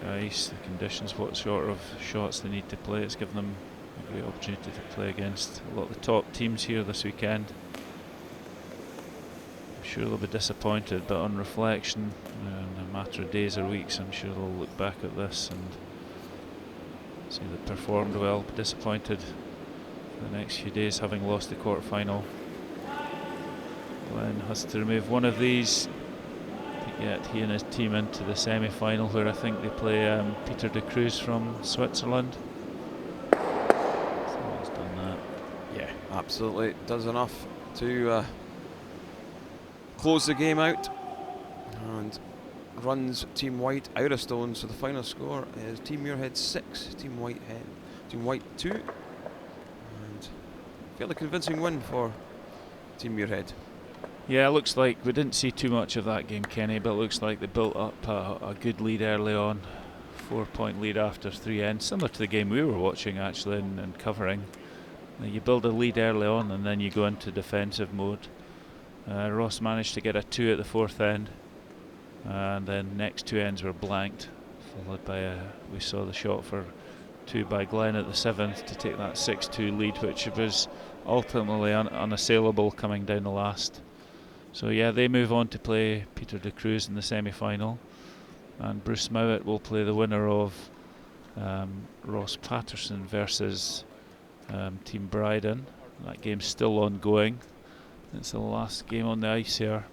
Ice, the conditions, what sort of shots they need to play. It's given them a great opportunity to play against a lot of the top teams here this weekend. I'm sure they'll be disappointed, but on reflection, in a matter of days or weeks, I'm sure they'll look back at this and see they performed well, but disappointed for the next few days having lost the quarter-final. Glenn has to remove one of these to get he and his team into the semi-final, where I think they play Peter de Cruz from Switzerland. So he's done that. yeah, absolutely. Does enough to close the game out and runs Team White out of stone. So the final score is Team Muirhead 6, Team White 2, and fairly convincing win for Team Muirhead. Yeah, it looks like we didn't see too much of that game, Kenny, but it looks like they built up a good lead early on. 4-point lead after 3 ends, similar to the game we were watching actually and covering. You build a lead early on and then you go into defensive mode. Ross managed to get a 2 at the 4th end, and then next 2 ends were blanked, followed by we saw the shot for 2 by Glenn at the 7th to take that 6-2 lead, which was ultimately unassailable coming down the last. So yeah, they move on to play Peter de Cruz in the semi-final, and Bruce Mouat will play the winner of Ross Patterson versus Team Bryden. That game's still ongoing. It's the last game on the ice here.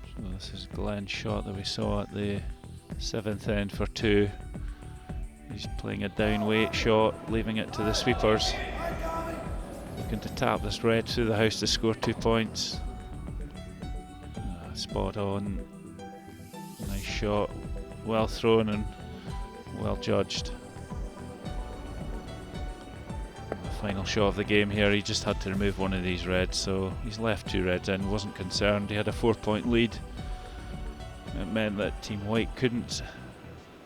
So this is Glenn's shot that we saw at the 7th end for 2. He's playing a down weight shot, leaving it to the sweepers. Looking to tap this red through the house to score 2 points. Spot on. Nice shot. Well thrown and well judged. The final shot of the game here, he just had to remove one of these reds, so he's left 2 reds in, wasn't concerned. He had a 4-point lead. It meant that Team White couldn't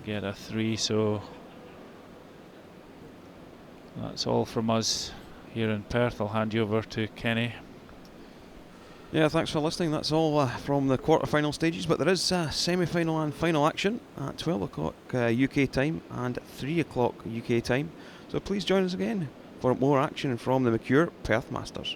get a 3, so that's all from us here in Perth. I'll hand you over to Kenny. Yeah, thanks for listening. That's all from the quarter-final stages, but there is semi-final and final action at 12 o'clock UK time and 3 o'clock UK time. So please join us again for more action from the Mercure Perth Masters.